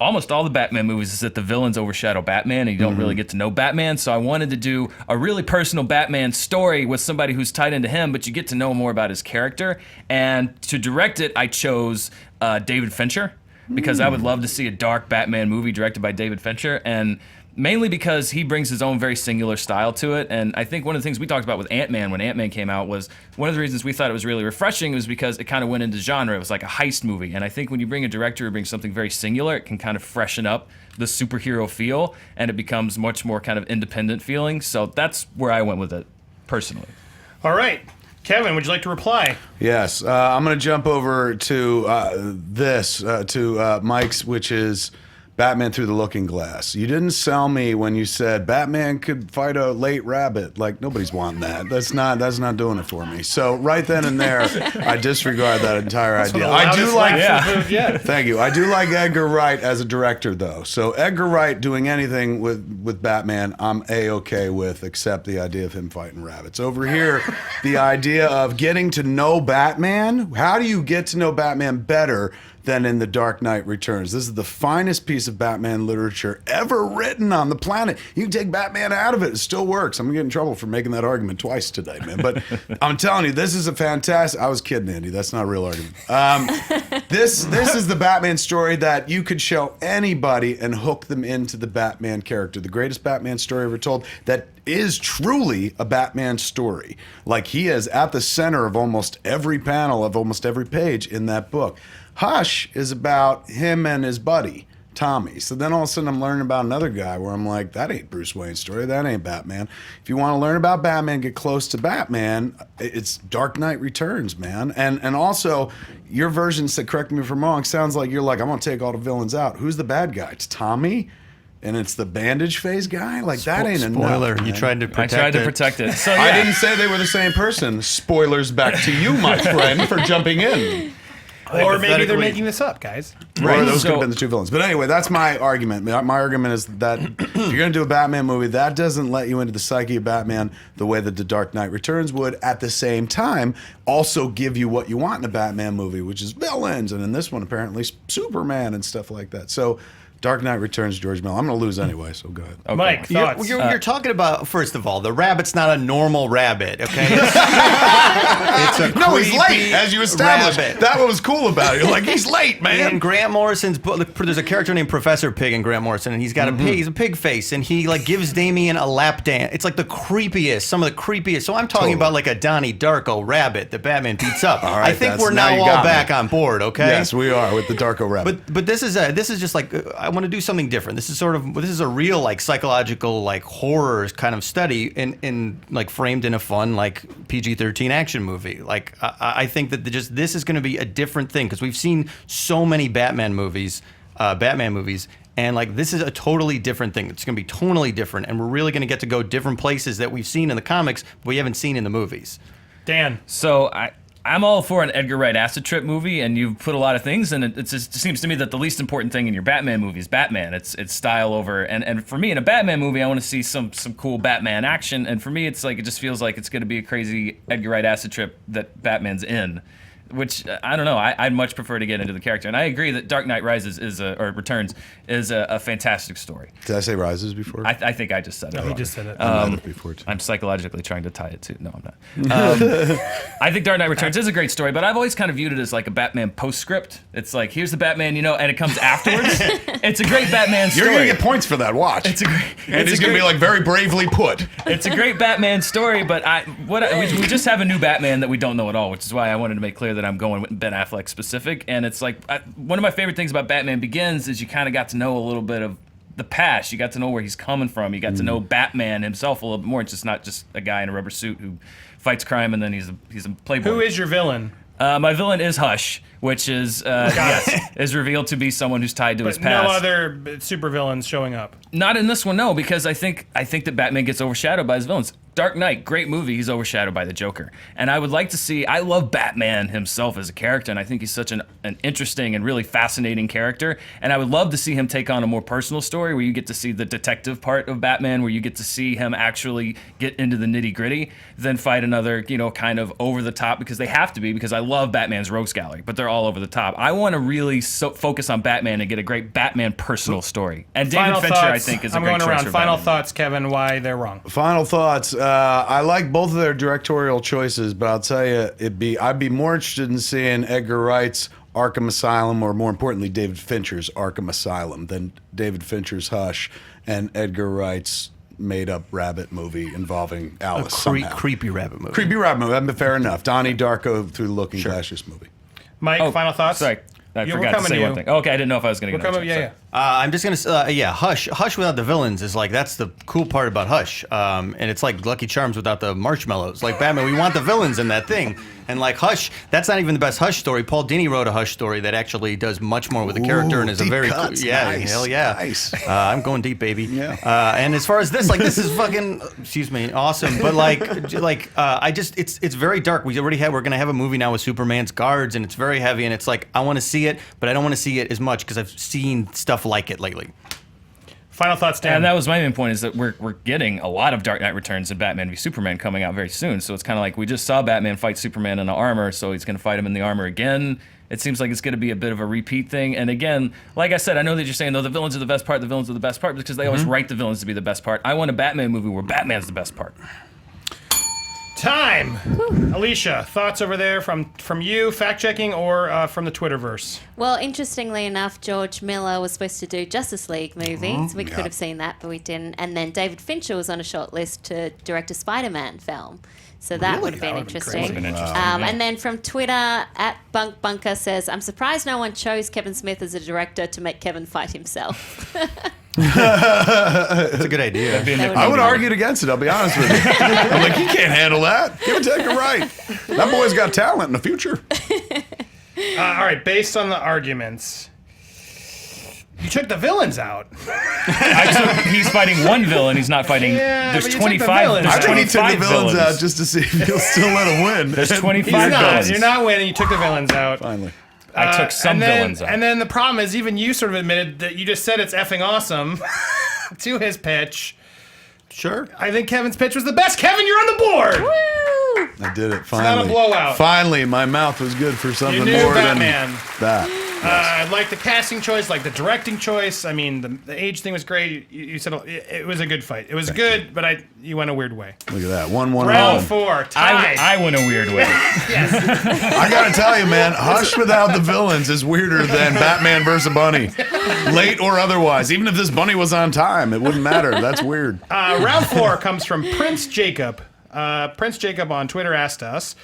almost all the Batman movies is that the villains overshadow Batman and you don't really get to know Batman. So I wanted to do a really personal Batman story with somebody who's tied into him, but you get to know more about his character. And to direct it, I chose David Fincher, because I would love to see a dark Batman movie directed by David Fincher. And mainly because he brings his own very singular style to it. And I think one of the things we talked about with Ant-Man when Ant-Man came out was one of the reasons we thought it was really refreshing was because it kind of went into genre. It was like a heist movie. And I think when you bring a director who brings something very singular, it can kind of freshen up the superhero feel and it becomes much more kind of independent feeling. So that's where I went with it personally. All right. Kevin, would you like to reply? yes, I'm going to jump over to Mike's, which is Batman Through the Looking Glass. You didn't sell me when you said Batman could fight a late rabbit. Like, nobody's wanting that. That's not doing it for me. So right then and there, I disregard that entire idea. I do like Thank you. I do like Edgar Wright as a director, though. So Edgar Wright doing anything with Batman, I'm A-okay with, except the idea of him fighting rabbits. Over here, the idea of getting to know Batman. How do you get to know Batman better than in The Dark Knight Returns? This is the finest piece of Batman literature ever written on the planet. You can take Batman out of it, it still works. I'm gonna get in trouble for making that argument twice today, man. But I'm telling you, this is a fantastic... I was kidding, Andy. That's not a real argument. This is the Batman story that you could show anybody and hook them into the Batman character. The greatest Batman story ever told that is truly a Batman story. Like, he is at the center of almost every panel, of almost every page in that book. Hush is about him and his buddy, Tommy. So then all of a sudden I'm learning about another guy where I'm like, that ain't Bruce Wayne's story. That ain't Batman. If you want to learn about Batman, get close to Batman, it's Dark Knight Returns, man. And also, your version, correct me if I'm wrong, sounds like you're like, I'm going to take all the villains out. Who's the bad guy? It's Tommy? And it's the bandage face guy? Like, that ain't Spoiler, enough. you tried to protect it. I tried to protect it. So, yeah. I didn't say they were the same person. Spoilers back to you, my friend, for jumping in. Or maybe they're making this up, guys. Right, those could have been the two villains. But anyway, that's my argument. My argument is that if you're going to do a Batman movie, that doesn't let you into the psyche of Batman the way that The Dark Knight Returns would. At the same time, also give you what you want in a Batman movie, which is villains. And in this one, apparently, Superman and stuff like that. So, Dark Knight Returns, George Miller. I'm going to lose anyway, so go ahead. Okay. Mike, thoughts? You're talking about, first of all, the rabbit's not a normal rabbit, okay? It's a No, he's late, as you established. rabbit. That was cool about it. You're like, he's late, man. In Grant Morrison's book, there's a character named Professor Pig in Grant Morrison, and he's got a pig. He's a pig face, and he like gives Damien a lap dance. It's like the creepiest, some of the creepiest. So I'm talking about like a Donnie Darko rabbit that Batman beats up. All right, I think that's- we're now now you all got me. back on board, okay? Yes, we are with the Darko rabbit. But this is just like want to do something different. This is a real like psychological like horror kind of study in like framed in a fun like PG-13 action movie. Like I think that this is going to be a different thing because we've seen so many Batman movies, and like this is a totally different thing. It's going to be totally different, and we're really going to get to go different places that we've seen in the comics, but we haven't seen in the movies. Dan. So I'm all for an Edgar Wright acid trip movie, and you've put a lot of things, and it just seems to me that the least important thing in your Batman movie is Batman. It's style over, and for me, in a Batman movie, I want to see some cool Batman action, and for me, it's like it just feels like it's going to be a crazy Edgar Wright acid trip that Batman's in. Which I don't know. I'd much prefer to get into the character, and I agree that Dark Knight Rises Returns is a fantastic story. Did I say Rises before? I think I just said it. No, wrong. he just said it. I read it before too. I'm psychologically trying to tie it to. No, I'm not. I think Dark Knight Returns is a great story, but I've always kind of viewed it as like a Batman postscript. It's like here's the Batman, and it comes afterwards. It's a great Batman story. You're gonna get points for that. Watch. It's a great. And he's gonna be like very bravely put. It's a great Batman story, but we just have a new Batman that we don't know at all, which is why I wanted to make clear that I'm going with Ben Affleck specific. And it's like one of my favorite things about Batman Begins is you kind of got to know a little bit of the past. You got to know where he's coming from. You got to know Batman himself a little bit more. It's just not just a guy in a rubber suit who fights crime and then he's a playboy. Who is your villain? My villain is Hush, which is is revealed to be someone who's tied to his past. No other supervillains showing up. Not in this one, no, because I think that Batman gets overshadowed by his villains. Dark Knight, great movie. He's overshadowed by the Joker. And I would like to see, I love Batman himself as a character, and I think he's such an interesting and really fascinating character. And I would love to see him take on a more personal story where you get to see the detective part of Batman, where you get to see him actually get into the nitty gritty, then fight another, kind of over the top, because they have to be, because I love Batman's rogues gallery, but they're all over the top. I want to really focus on Batman and get a great Batman personal story. And David Fincher, I think, is a great choice. I'm going around. Final Batman. thoughts, Kevin, why they're wrong. Final thoughts. I like both of their directorial choices, but I'll tell you, I'd be more interested in seeing Edgar Wright's Arkham Asylum, or more importantly, David Fincher's Arkham Asylum, than David Fincher's Hush and Edgar Wright's made-up rabbit movie involving Alice. Creepy rabbit movie. Creepy rabbit movie. That'd be fair enough. Donnie Darko through the Looking Glasses movie. Mike, final thoughts? Sorry. I forgot to say one thing. Okay, I didn't know if I was going to get into it. I'm just gonna say, Hush without the villains is like, that's the cool part about Hush, and it's like Lucky Charms without the marshmallows. Like Batman, we want the villains in that thing, and like Hush, that's not even the best Hush story. Paul Dini wrote a Hush story that actually does much more with the character and is a very cuts. nice. Hell yeah, nice. I'm going deep, baby. Yeah. And as far as this, like, this is fucking, awesome. But it's very dark. We're gonna have a movie now with Superman's guards, and it's very heavy, and it's like I want to see it, but I don't want to see it as much because I've seen stuff like it lately. Final thoughts, Dan. And that was my main point, is that we're getting a lot of Dark Knight Returns and Batman v Superman coming out very soon. So it's kind of like we just saw Batman fight Superman in the armor, so he's going to fight him in the armor again. It seems like it's going to be a bit of a repeat thing. And again, like I said, I know that you're saying, the villains are the best part, because they always write the villains to be the best part. I want a Batman movie where Batman's the best part. Time. Alicia, thoughts over there from you, fact-checking, or from the Twitterverse? Well, interestingly enough, George Miller was supposed to do Justice League movie, so we could have seen that, but we didn't. And then David Fincher was on a short list to direct a Spider-Man film. So that would have been interesting. And then from Twitter, @BunkBunker says, I'm surprised no one chose Kevin Smith as a director to make Kevin fight himself. That's a good idea. I would have argued against it, I'll be honest with you. I'm like, he can't handle that. Give it to Edgar Wright. That boy's got talent in the future. All right, based on the arguments, you took the villains out. He's fighting one villain. He's not fighting. There's 25. I think he took the villains out just to see if he'll still let him win. There's 25 villains. You're not winning. You took the villains out. Finally. I took some villains out. And then the problem is, even you sort of admitted that you just said it's effing awesome to his pitch. Sure. I think Kevin's pitch was the best. Kevin, you're on the board. Woo! I did it, It's finally. not a blowout. Finally, my mouth was good for something You knew more Batman. than that. I like the casting choice, like the directing choice. I mean, the age thing was great. You said it was a good fight. It was good, but you went a weird way. Look at that. 1-1. Round 4, tied. I went a weird way. I gotta tell you, man, Hush without the villains is weirder than Batman versus Bunny. Late or otherwise. Even if this bunny was on time, it wouldn't matter. That's weird. Round 4 comes from Prince Jacob. Prince Jacob on Twitter asked us,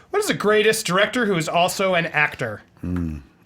what is the greatest director who is also an actor?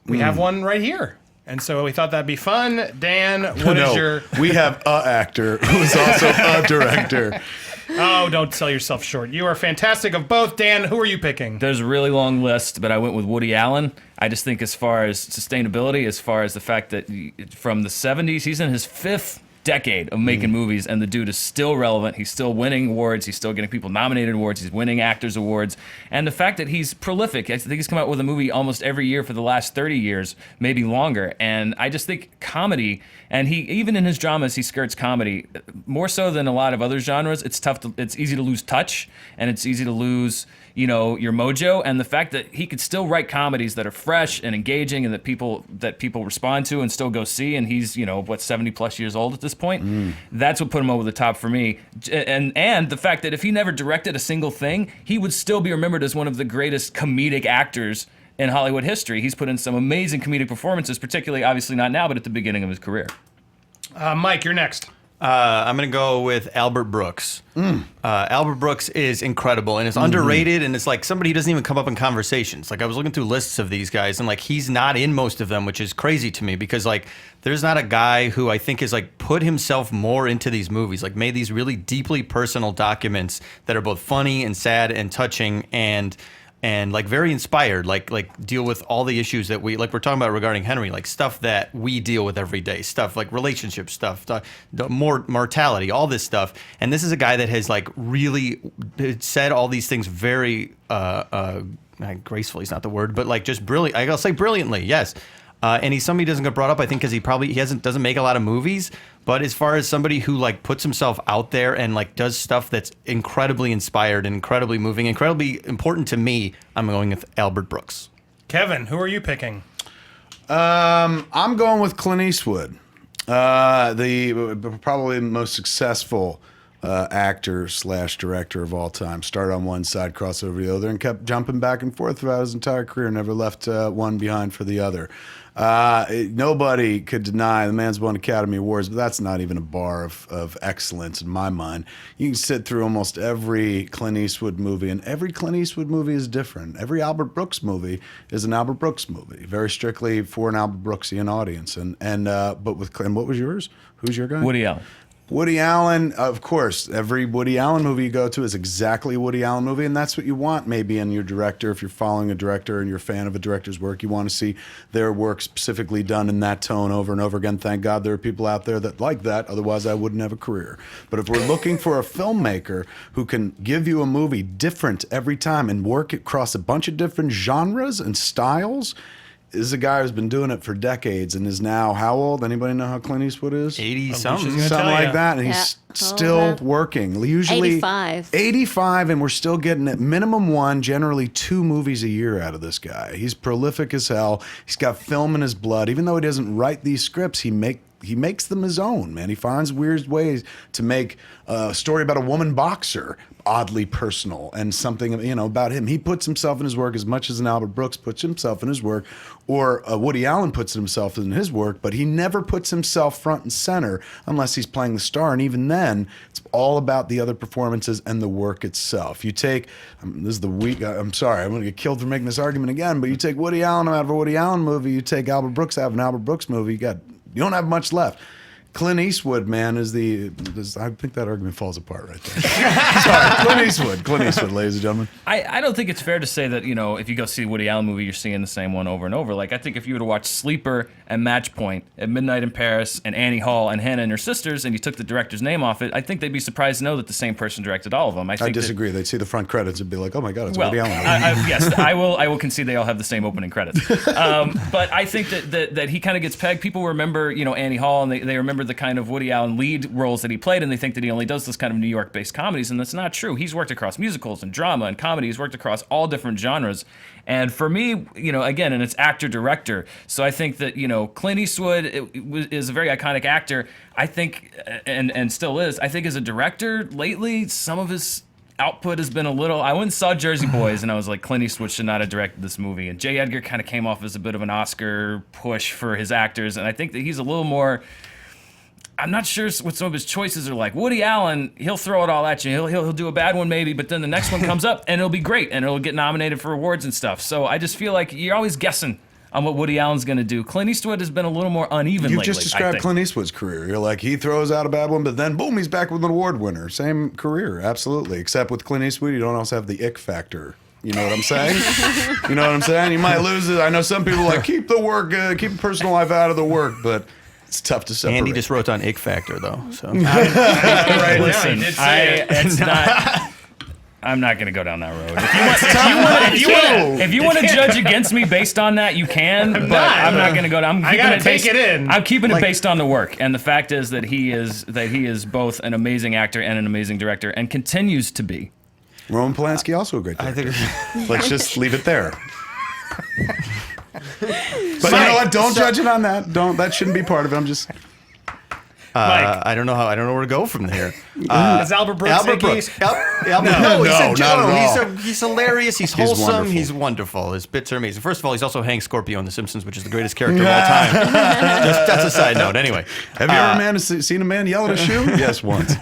We have one right here. And so we thought that'd be fun. Dan, what is your... We have a actor who is also a director. Oh, don't sell yourself short. You are fantastic of both. Dan, who are you picking? There's a really long list, but I went with Woody Allen. I just think as far as sustainability, as far as the fact that from the 70s, he's in his 5th decade of making movies, and the dude is still relevant. He's still winning awards. He's still getting people nominated awards. He's winning actors awards. And the fact that he's prolific. I think he's come out with a movie almost every year for the last 30 years, maybe longer. And I just think comedy, and he even in his dramas, he skirts comedy more so than a lot of other genres. It's tough to, it's easy to lose touch, and it's easy to lose, you know, your mojo. And the fact that he could still write comedies that are fresh and engaging and that people respond to and still go see, and he's, you know, what, 70 plus years old at this point, that's what put him over the top for me. And the fact that if he never directed a single thing, he would still be remembered as one of the greatest comedic actors in Hollywood history. He's put in some amazing comedic performances, particularly, obviously not now, but at the beginning of his career. Mike, you're next. I'm going to go with Albert Brooks. Albert Brooks is incredible and is underrated, and it's like somebody who doesn't even come up in conversations. Like, I was looking through lists of these guys, and like he's not in most of them, which is crazy to me because like there's not a guy who I think has like put himself more into these movies, like made these really deeply personal documents that are both funny and sad and touching and like very inspired, like deal with all the issues that we're talking about regarding Henry, like stuff that we deal with every day, stuff like relationship stuff, the mortality, all this stuff. And this is a guy that has like really said all these things very gracefully is not the word, but like just brilliant. I'll say brilliantly, yes. And he's somebody who doesn't get brought up, I think, because he doesn't make a lot of movies. But as far as somebody who like puts himself out there and like does stuff that's incredibly inspired and incredibly moving, incredibly important to me, I'm going with Albert Brooks. Kevin, who are you picking? I'm going with Clint Eastwood, the probably most successful actor / director of all time. Started on one side, crossed over the other, and kept jumping back and forth throughout his entire career. Never left one behind for the other. Nobody could deny the man's won Academy Awards, but that's not even a bar of excellence in my mind. You can sit through almost every Clint Eastwood movie, and every Clint Eastwood movie is different. Every Albert Brooks movie is an Albert Brooks movie, very strictly for an Albert Brooksian audience. But with Clint, what was yours? Who's your guy? Woody Allen. Woody Allen, of course, every Woody Allen movie you go to is exactly a Woody Allen movie, and that's what you want maybe in your director. If you're following a director and you're a fan of a director's work, you want to see their work specifically done in that tone over and over again. Thank God there are people out there that like that, otherwise I wouldn't have a career. But if we're looking for a filmmaker who can give you a movie different every time and work across a bunch of different genres and styles, is a guy who's been doing it for decades and is now how old? Anybody know how Clint Eastwood is? 80-something. Something like that. And he's still working. Usually 85. 85, and we're still getting at minimum one, generally 2 movies a year out of this guy. He's prolific as hell. He's got film in his blood. Even though he doesn't write these scripts, he makes them his own, man. He finds weird ways to make a story about a woman boxer oddly personal and something, you know, about him. He puts himself in his work as much as an Albert Brooks puts himself in his work, or Woody Allen puts himself in his work, but he never puts himself front and center unless he's playing the star. And even then, it's all about the other performances and the work itself. You take, this is the week, I'm sorry, I'm going to get killed for making this argument again, but you take Woody Allen out of a Woody Allen movie, you take Albert Brooks out of an Albert Brooks movie, you don't have much left. Clint Eastwood, man, I think that argument falls apart right there. Sorry, Clint Eastwood, ladies and gentlemen. I don't think it's fair to say that, you know, if you go see a Woody Allen movie, you're seeing the same one over and over. Like, I think if you were to watch Sleeper and Match Point and Midnight in Paris and Annie Hall and Hannah and Her Sisters, and you took the director's name off it, I think they'd be surprised to know that the same person directed all of them. I disagree. They'd see the front credits and be like, oh my God, it's Woody Allen. Yes, I will concede they all have the same opening credits. But I think that he kind of gets pegged. People remember, you know, Annie Hall, and they remember the kind of Woody Allen lead roles that he played, and they think that he only does this kind of New York-based comedies, and that's not true. He's worked across musicals and drama and comedy. He's worked across all different genres. And for me, you know, again, and it's actor-director, so I think that, you know, Clint Eastwood is a very iconic actor. I think, and still is, I think as a director, lately, some of his output has been a little... I went and saw Jersey Boys, and I was like, Clint Eastwood should not have directed this movie. And J. Edgar kind of came off as a bit of an Oscar push for his actors, and I think that he's a little more... I'm not sure what some of his choices are like. Woody Allen, he'll throw it all at you. He'll do a bad one maybe, but then the next one comes up and it'll be great and it'll get nominated for awards and stuff. So I just feel like you're always guessing on what Woody Allen's going to do. Clint Eastwood has been a little more uneven You lately. just described Clint Eastwood's career. You're like, he throws out a bad one, but then boom, he's back with an award winner. Same career, absolutely. Except with Clint Eastwood, you don't also have the ick factor. You know what I'm saying? You know what I'm saying? You might lose it. I know some people like keep the work, keep the personal life out of the work, but it's tough to separate. Andy just wrote on ick factor though. So Right now, Listen, he did say it. it's not. I'm not going to go down that road. If you want to judge against me based on that, you can. But I'm not going to go down. I gotta take it in. I'm keeping it based on the work, and the fact is that he is both an amazing actor and an amazing director, and continues to be. Roman Polanski also a great director. Let's just leave it there. But you know what? Don't judge it on that. That shouldn't be part of it. I'm just. I don't know where to go from there. Is Albert Brooks Albert icky? Brooks. No, No, he's not at all. he's hilarious. He's wholesome. wonderful. He's wonderful. His bits are amazing. First of all, he's also Hank Scorpio in The Simpsons, which is the greatest character of all time. That's a side note. Anyway, Have you ever seen a man yell at a shoe? Yes, once.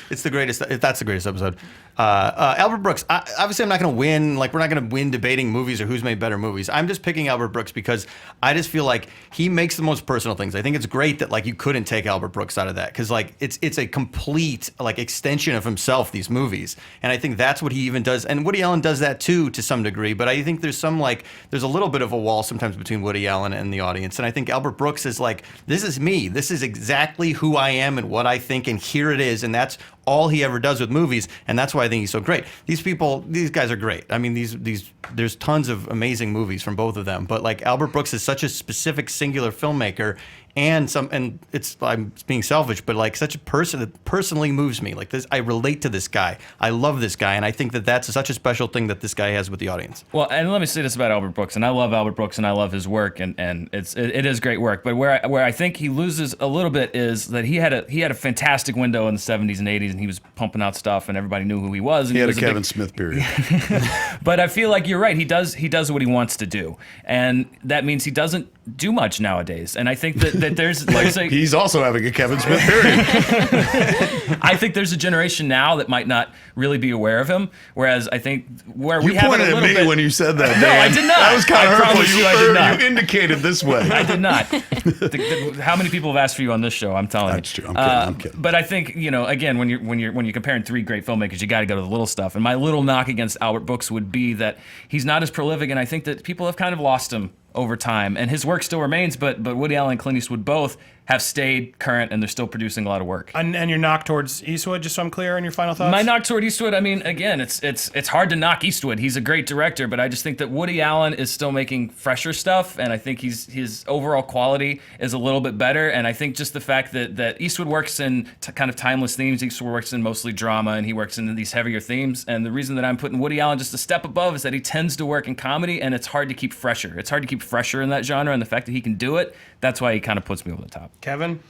it's the greatest. That's the greatest episode. Albert Brooks. Obviously, I'm not going to win. Like, we're not going to win debating movies or who's made better movies. I'm just picking Albert Brooks because I just feel like he makes the most personal things. I think it's great that like you couldn't take Albert Brooks out of that because like it's a complete like extension of himself. These movies, and I think that's what he even does. And Woody Allen does that too to some degree. But I think there's a little bit of a wall sometimes between Woody Allen and the audience. And I think Albert Brooks is like, this is me. This is exactly who I am and what I think, and here it is. And that's all he ever does with movies, and that's why I think he's so great. These guys are great. I mean, there's tons of amazing movies from both of them, but like Albert Brooks is such a specific, singular filmmaker, and I'm being selfish, but like such a person that personally moves me. Like this, I relate to this guy. I love this guy, and I think that that's such a special thing that this guy has with the audience. Well, and let me say this about Albert Brooks, and I love Albert Brooks, and I love his work, and it is great work. But where I think he loses a little bit is that he had a fantastic window in the 70s and 80s, and he was pumping out stuff, and everybody knew who he was. And He had was a Kevin Smith period. But I feel like you're right. He does what he wants to do, and that means he doesn't do much nowadays. And I think that there's He's also having a Kevin Smith period. I think there's a generation now that might not really be aware of him, whereas I think where we You have it pointed a at little me bit. when you said that. No, Dan. I did not. That was kind I of hurtful. promise you I did not. You indicated this way. I did not. How many people have asked for you on this show? I'm telling you. That's true. I'm kidding. But I think again, when you're comparing three great filmmakers, you got to go to the little stuff. And my little knock against Albert Brooks would be that he's not as prolific, and I think that people have kind of lost him over time. And his work still remains, but Woody Allen and Clint Eastwood both have stayed current, and they're still producing a lot of work. And your knock towards Eastwood, just so I'm clear on your final thoughts? My knock toward Eastwood, I mean, again, it's hard to knock Eastwood. He's a great director, but I just think that Woody Allen is still making fresher stuff, and I think his overall quality is a little bit better. And I think just the fact that Eastwood works in kind of timeless themes, Eastwood works in mostly drama, and he works in these heavier themes. And the reason that I'm putting Woody Allen just a step above is that he tends to work in comedy, and it's hard to keep fresher. It's hard to keep fresher in that genre, and the fact that he can do it, that's why he kind of puts me over the top. Kevin?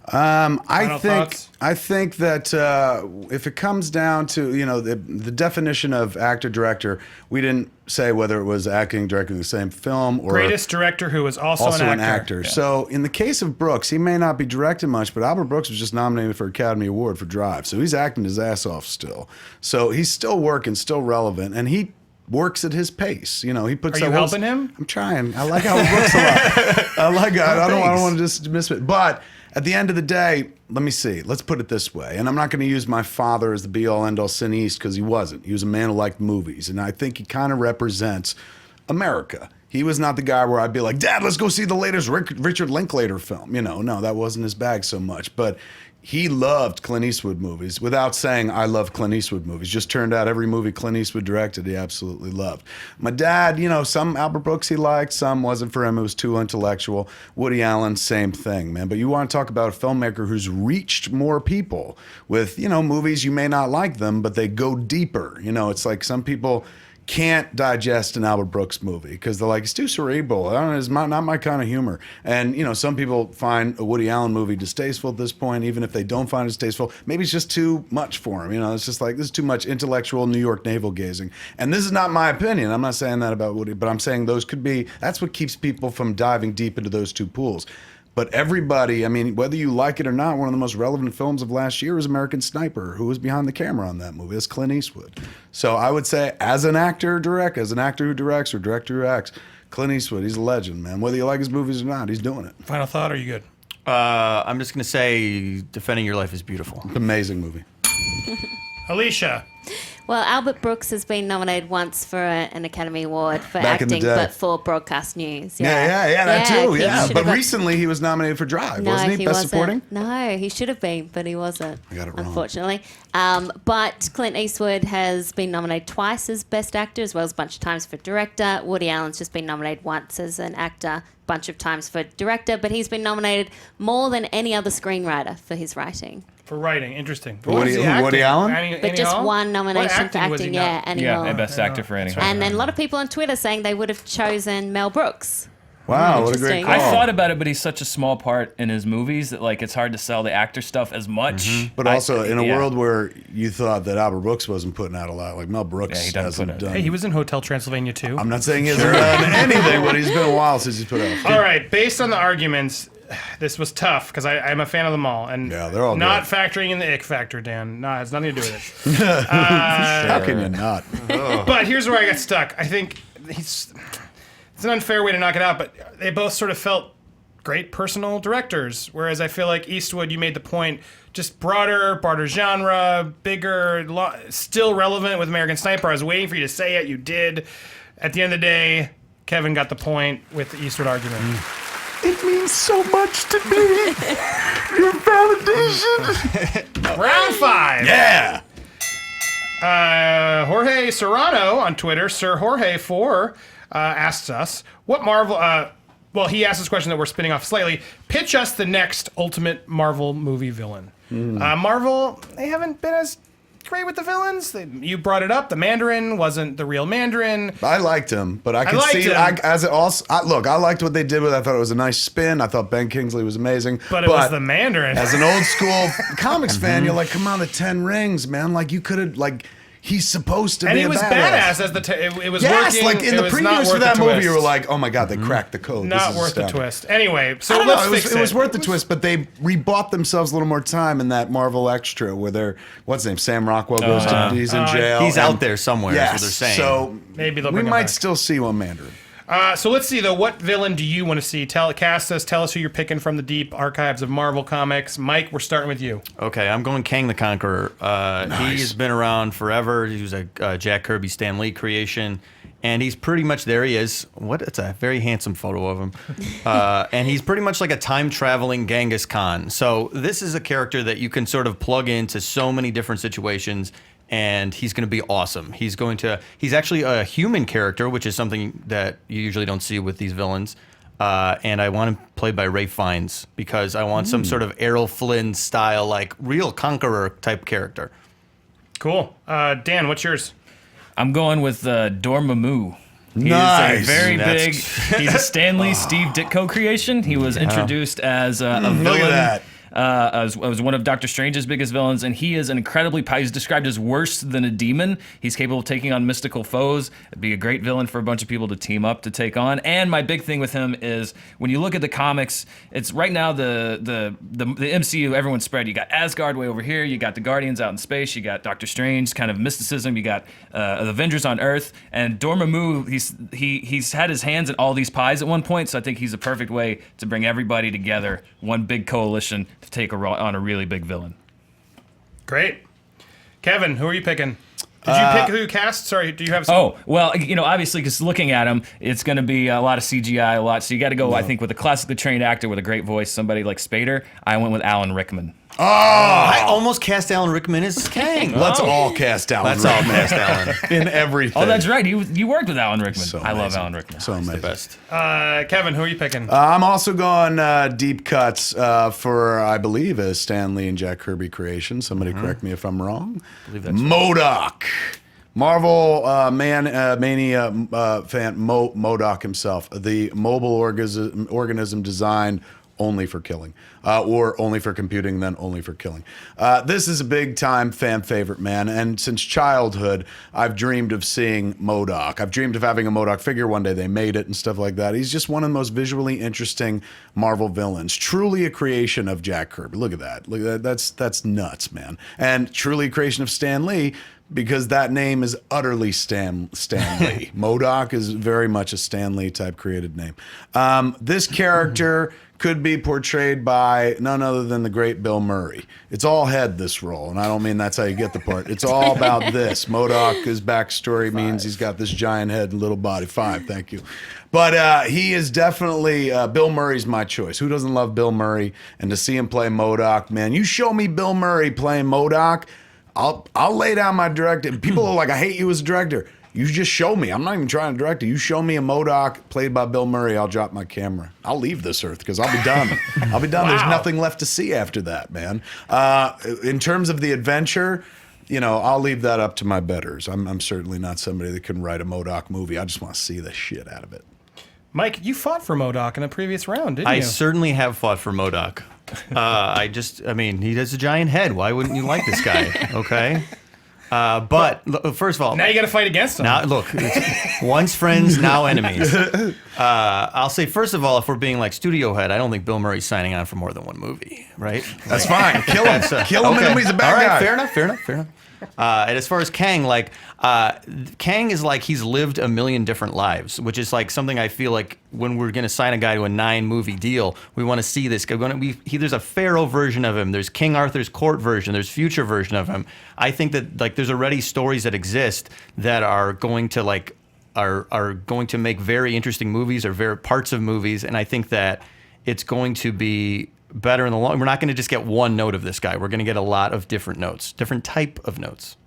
I thoughts? think that if it comes down to the definition of actor director, we didn't say whether it was acting directing the same film or Greatest director who was also an actor. Yeah. So in the case of Brooks, he may not be directing much, but Albert Brooks was just nominated for Academy Award for Drive, so he's acting his ass off still. So he's still working, still relevant, and he works at his pace. He puts. Are you helping him? I'm trying. I like Albert Brooks a lot. I don't want to dismiss it, but. At the end of the day, let me see. Let's put it this way. And I'm not going to use my father as the be-all, end-all Sin East because he wasn't. He was a man who liked movies. And I think he kind of represents America. He was not the guy where I'd be like, Dad, let's go see the latest Richard Linklater film. No, that wasn't his bag so much. But he loved Clint Eastwood movies without saying, I love Clint Eastwood movies. Just turned out every movie Clint Eastwood directed, he absolutely loved. My dad, some Albert Brooks he liked, some wasn't for him. It was too intellectual. Woody Allen, same thing, man. But you want to talk about a filmmaker who's reached more people with, movies, you may not like them, but they go deeper. It's like some people can't digest an Albert Brooks movie because they're like, it's too cerebral. I don't know, it's not my kind of humor. And, some people find a Woody Allen movie distasteful at this point, even if they don't find it distasteful. Maybe it's just too much for him. It's just like, this is too much intellectual New York navel gazing. And this is not my opinion. I'm not saying that about Woody, but I'm saying that's what keeps people from diving deep into those two pools. But everybody, whether you like it or not, one of the most relevant films of last year is American Sniper. Who was behind the camera on that movie? It's Clint Eastwood. So I would say, as an actor who directs or director who acts, Clint Eastwood, he's a legend, man. Whether you like his movies or not, he's doing it. Final thought? Are you good? I'm just gonna say, Defending Your Life is beautiful. Amazing movie. Alicia. Well, Albert Brooks has been nominated once for an Academy Award for Back in the acting, day. but for broadcast news. Yeah, that too. he Yeah, should but have got- recently he was nominated for Drive, No, wasn't he? Best wasn't. Supporting. No, he should have been, but he wasn't. I got it wrong. Unfortunately. But Clint Eastwood has been nominated twice as Best Actor, as well as a bunch of times for Director. Woody Allen's just been nominated once as an actor, bunch of times for Director, but he's been nominated more than any other screenwriter for his writing. For writing, interesting. Woody- What was he who, Woody acting? Allen? But just Hall? one What nomination for was he acting, not- yeah, Annie Yeah, Hall. and best actor for Annie Hall. And then a lot of people on Twitter saying they would have chosen Mel Brooks. Wow, what a great Interesting. call. I thought about it, but he's such a small part in his movies that like it's hard to sell the actor stuff as much. But also, in a yeah. world where you thought that Albert Brooks wasn't putting out a lot, like Mel Brooks Yeah, he doesn't hasn't put it. done. Hey, he was in Hotel Transylvania too. I'm not saying he hasn't done anything, but it's been a while since he's put out. All right, based on the arguments, this was tough because I'm a fan of them all, and Yeah, they're all not good. factoring in the ick factor, Dan. No, it has nothing to do with it. How can you not? But here's where I got stuck. I think it's an unfair way to knock it out, but they both sort of felt great personal directors. Whereas I feel like Eastwood, you made the point, just broader genre, bigger, still relevant with American Sniper. I was waiting for you to say it. You did. At the end of the day, Kevin got the point with the Eastwood argument. It means so much to me. Your validation. Round 5. Yeah. Jorge Serrano on Twitter, Sir Jorge 4, asks us, what Marvel... well, he asked this question that we're spinning off slightly. Pitch us the next ultimate Marvel movie villain. Marvel, they haven't been as great with the villains. You brought it up. The Mandarin wasn't the real Mandarin. I liked him, but I could liked see him. I liked what they did with it. I thought it was a nice spin. I thought Ben Kingsley was amazing. But it was the Mandarin. As an old school comics fan, you're like, come on, the 10 Rings, man. Like, you could have, like, he's supposed to and be he a was badass as it was Yes, working. like in it the was not previews worth for that the movie, twist. you were like, oh my God, they cracked the code. Not This is worth the astounding. twist. Anyway, so I don't know, let's fix it. it was worth the twist, but they rebought themselves a little more time in that Marvel Extra where they're, what's his name, Sam Rockwell goes to, he's in jail. He's and- out there somewhere, is what they're saying. So Maybe they'll we bring him might back. still see one Mandarin. So let's see, though. What villain do you want to see? Cast us. Tell us who you're picking from the deep archives of Marvel Comics. Mike, we're starting with you. Okay, I'm going Kang the Conqueror. He's been around forever. He was a Jack Kirby Stan Lee creation, and he's pretty much there. He is. It's a very handsome photo of him, and he's pretty much like a time traveling Genghis Khan. So this is a character that you can sort of plug into so many different situations. And he's going to be awesome. He's actually a human character, which is something that you usually don't see with these villains. And I want him played by Ralph Fiennes because I want some sort of Errol Flynn style, like real conqueror type character. Cool. Dan, what's yours? I'm going with Dormammu. He's Nice. a very big. That's- He's a Stan Lee, Steve Ditko creation. He was introduced as a villain. Look at that. As one of Doctor Strange's biggest villains, and he is an incredibly. He's described as worse than a demon. He's capable of taking on mystical foes. It'd be a great villain for a bunch of people to team up to take on. And my big thing with him is when you look at the comics, it's right now the MCU. Everyone's spread. You got Asgard way over here. You got the Guardians out in space. You got Doctor Strange, kind of mysticism. You got the Avengers on Earth, and Dormammu. He's had his hands in all these pies at one point. So I think he's a perfect way to bring everybody together, one big coalition to take on a really big villain. Great. Kevin, who are you picking? Did you pick who cast? Sorry, do you have some? Oh, well, obviously, because looking at him, it's going to be a lot of CGI, so you got to go, I think, with a classically trained actor with a great voice, somebody like Spader. I went with Alan Rickman. I almost cast Alan Rickman as Kang. Let's all cast Alan Let's all Rickman cast Alan. in everything. Oh, that's right. You worked with Alan Rickman. So I love amazing. Alan Rickman. So amazing. Best. Kevin, who are you picking? I'm also going deep cuts for, I believe, a Stan Lee and Jack Kirby creation. Somebody correct me if I'm wrong. I believe that's MODOK. Marvel Mania fan MODOK himself. The mobile organism designed only for killing. Or only for computing, then only for killing. This is a big-time fan favorite, man. And since childhood, I've dreamed of seeing MODOK. I've dreamed of having a MODOK figure. One day they made it and stuff like that. He's just one of the most visually interesting Marvel villains. Truly a creation of Jack Kirby. Look at that. Look at that. That's nuts, man. And truly a creation of Stan Lee. because that name is utterly Stan Lee. MODOK is very much a Stan Lee type created name. This character could be portrayed by none other than the great Bill Murray. It's all head, this role, and I don't mean that's how you get the part. It's all about this. MODOK, his backstory means he's got this giant head and little body. 5, thank you. But he is definitely, Bill Murray's my choice. Who doesn't love Bill Murray? And to see him play MODOK, man, you show me Bill Murray playing MODOK, I'll lay down my director. People are like, I hate you as a director. You just show me. I'm not even trying to direct it. You show me a MODOK played by Bill Murray, I'll drop my camera. I'll leave this earth because I'll be done. I'll be done. Wow. There's nothing left to see after that, man. In terms of the adventure, you know, I'll leave that up to my betters. I'm certainly not somebody that can write a MODOK movie. I just want to see the shit out of it. Mike, you fought for MODOK in a previous round, didn't you? I certainly have fought for MODOK. I mean, he has a giant head. Why wouldn't you like this guy? Okay. But first of all, now you got to fight against him. Now, look, it's once friends, now enemies. I'll say, first of all, if we're being like studio head, I don't think Bill Murray's signing on for more than one movie, right? That's fine. Kill him. Kill him and he's a bad all right, guy. Fair enough. And as far as Kang, like, Kang is like he's lived a million different lives, which is like something I feel like when we're going to sign a guy to a 9-movie deal, we want to see this guy. There's a Pharaoh version of him. There's King Arthur's court version. There's future version of him. I think that like there's already stories that exist that are going to like are going to make very interesting movies or very parts of movies, and I think that it's going to be better in the long. We're not going to just get one note of this guy. We're going to get a lot of different notes, different type of notes.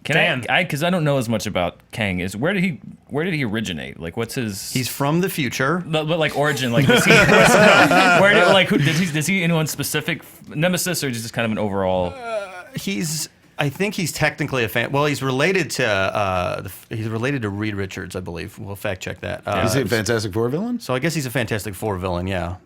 Can I? Because I don't know as much about Kang. Where did he originate? Like, what's his? He's from the future. But like origin, like does he? Does he anyone specific nemesis or just kind of an overall? I think he's technically a fan. Well, he's related to Reed Richards, I believe. We'll fact check that. Is he a Fantastic Four villain? So I guess he's a Fantastic Four villain. Yeah.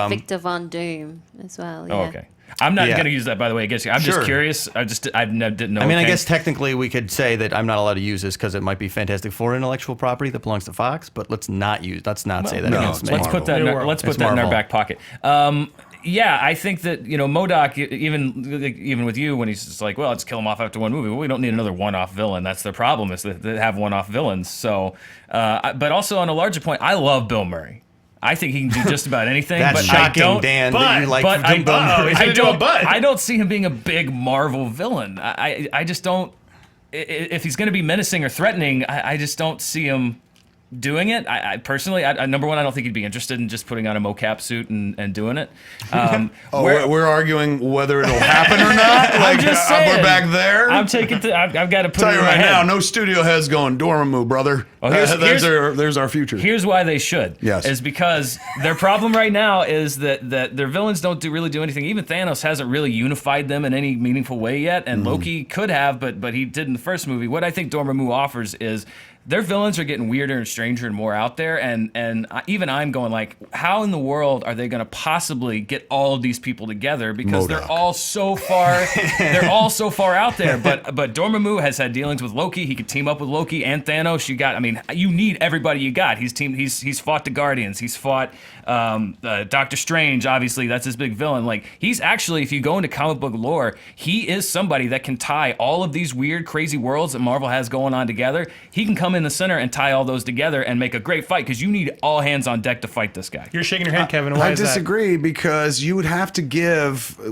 Victor Von Doom as well. Yeah. Oh, okay. I'm not going to use that, by the way. I'm just curious. I didn't know. I mean, I guess technically we could say that I'm not allowed to use this because it might be Fantastic Four intellectual property that belongs to Fox. But let's not say that. No, against me. Let's put that in our back pocket. Yeah, I think that MODOK, even with you, when he's just like, well, let's kill him off after one movie. Well, we don't need another one-off villain. That's the problem, is that they have one-off villains. So, but also on a larger point, I love Bill Murray. I think he can do just about anything. That's but shocking, I don't, Dan. But, that you like but Bill Murray. I don't see him being a big Marvel villain. I just don't. If he's going to be menacing or threatening, I just don't see him doing it. I personally, number one, I don't think he'd be interested in just putting on a mocap suit and doing it. We're arguing whether it'll happen or not. Like, I'm just saying, we're back there. I've got to put Tell it you in my right head. now, no studio head's going Dormammu, brother. Well, there's our future. Here's why they should. Yes. Is because their problem right now is that their villains don't really do anything. Even Thanos hasn't really unified them in any meaningful way yet, and Loki could have, but he did in the first movie. What I think Dormammu offers is their villains are getting weirder and stranger and more out there, and even I'm going like, how in the world are they going to possibly get all of these people together? Because they're all so far out there. But Dormammu has had dealings with Loki. He could team up with Loki and Thanos. You need everybody you got. He's fought the Guardians. He's fought Doctor Strange. Obviously, that's his big villain. Like, he's actually, if you go into comic book lore, he is somebody that can tie all of these weird, crazy worlds that Marvel has going on together. He can come in the center and tie all those together and make a great fight, because you need all hands on deck to fight this guy. You're shaking your head, Kevin. Why I is that? disagree, because you would have to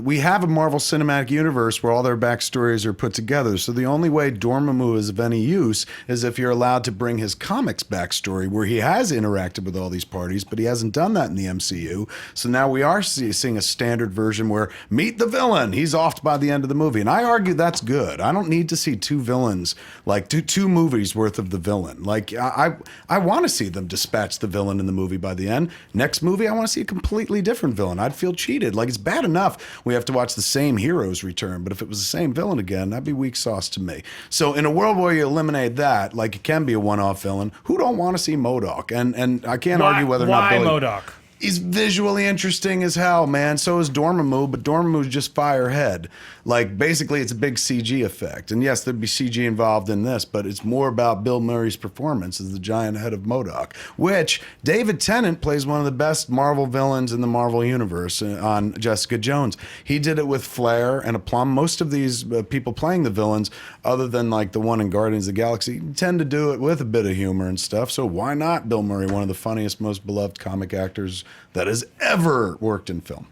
we have a Marvel Cinematic Universe where all their backstories are put together. So the only way Dormammu is of any use is if you're allowed to bring his comics backstory, where he has interacted with all these parties, but he hasn't done that in the MCU. So now we are seeing a standard version where meet the villain. He's off by the end of the movie. And I argue that's good. I don't need to see two villains, like two movies worth of the villain. Like, I want to see them dispatch the villain in the movie by the end. Next movie, I want to see a completely different villain. I'd feel cheated. Like, it's bad enough we have to watch the same heroes return, but if it was the same villain again, that'd be weak sauce to me. So in a world where you eliminate that, like, it can be a one-off villain, who don't want to see MODOK? And I can't argue whether or not Why Billy... MODOK? He's visually interesting as hell, man. So is Dormammu, but Dormammu's just firehead. Like, basically, it's a big CG effect. And yes, there'd be CG involved in this, but it's more about Bill Murray's performance as the giant head of MODOK, which David Tennant plays one of the best Marvel villains in the Marvel Universe on Jessica Jones. He did it with flair and aplomb. Most of these people playing the villains, other than like the one in Guardians of the Galaxy, tend to do it with a bit of humor and stuff. So why not Bill Murray, one of the funniest, most beloved comic actors that has ever worked in film?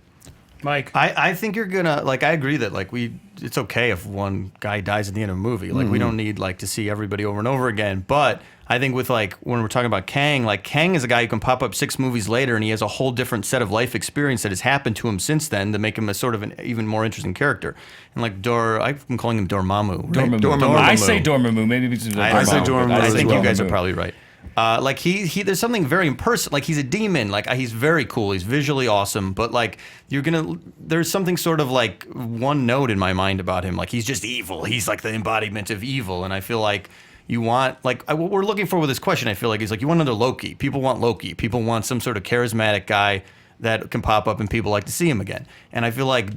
Mike. I think you're gonna like. I agree that like it's okay if one guy dies at the end of a movie. Like we don't need like to see everybody over and over again. But I think with like when we're talking about Kang, like Kang is a guy who can pop up 6 movies later and he has a whole different set of life experience that has happened to him since then to make him a sort of an even more interesting character. And like I'm calling him Dormammu. Right? Dormammu. I say Dormammu. Maybe because I say Dormammu. I think well. you guys are probably right. Like he there's something very impersonal. Like he's a demon. Like he's very cool. He's visually awesome. But like there's something sort of like one note in my mind about him. Like he's just evil. He's like the embodiment of evil. And I feel like you want what we're looking for with this question. I feel like is like you want another Loki. People want Loki. People want some sort of charismatic guy that can pop up and people like to see him again. And I feel like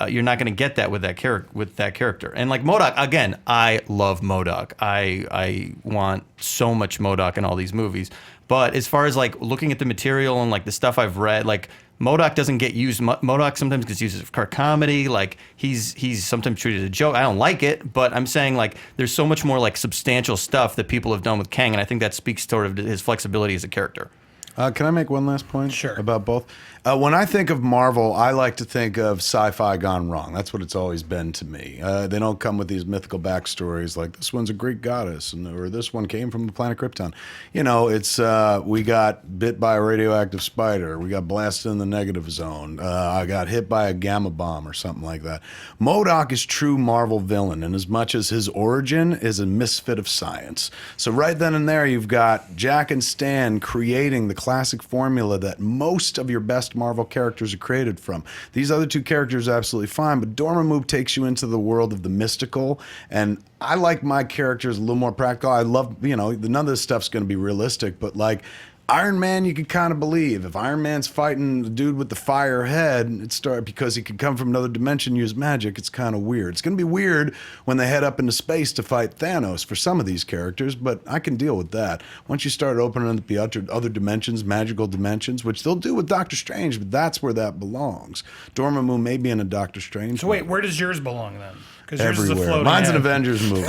you're not going to get that with that character. And like MODOK, again, I love MODOK. I want so much MODOK in all these movies. But as far as like looking at the material and like the stuff I've read, like MODOK doesn't get used. MODOK sometimes gets used for comedy. Like he's sometimes treated as a joke. I don't like it, but I'm saying like there's so much more like substantial stuff that people have done with Kang, and I think that speaks sort of to his flexibility as a character. Can I make one last point? Sure. About both? When I think of Marvel, I like to think of sci-fi gone wrong. That's what it's always been to me. They don't come with these mythical backstories like this one's a Greek goddess or this one came from the planet Krypton. You know, it's we got bit by a radioactive spider. We got blasted in the negative zone. I got hit by a gamma bomb or something like that. MODOK is true Marvel villain in as much as his origin is a misfit of science. So right then and there, you've got Jack and Stan creating the classic formula that most of your best Marvel characters are created from. These other two characters are absolutely fine, but Dormammu takes you into the world of the mystical, and I like my characters a little more practical. I love, none of this stuff's going to be realistic, but like Iron Man, you can kind of believe. If Iron Man's fighting the dude with the fire head, because he could come from another dimension, use magic, it's kind of weird. It's going to be weird when they head up into space to fight Thanos for some of these characters, but I can deal with that. Once you start opening up the other dimensions, magical dimensions, which they'll do with Doctor Strange, but that's where that belongs. Dormammu may be in a Doctor Strange. So wait, where does yours belong then? Because yours is a everywhere. floating Mine's an head. Avengers movie.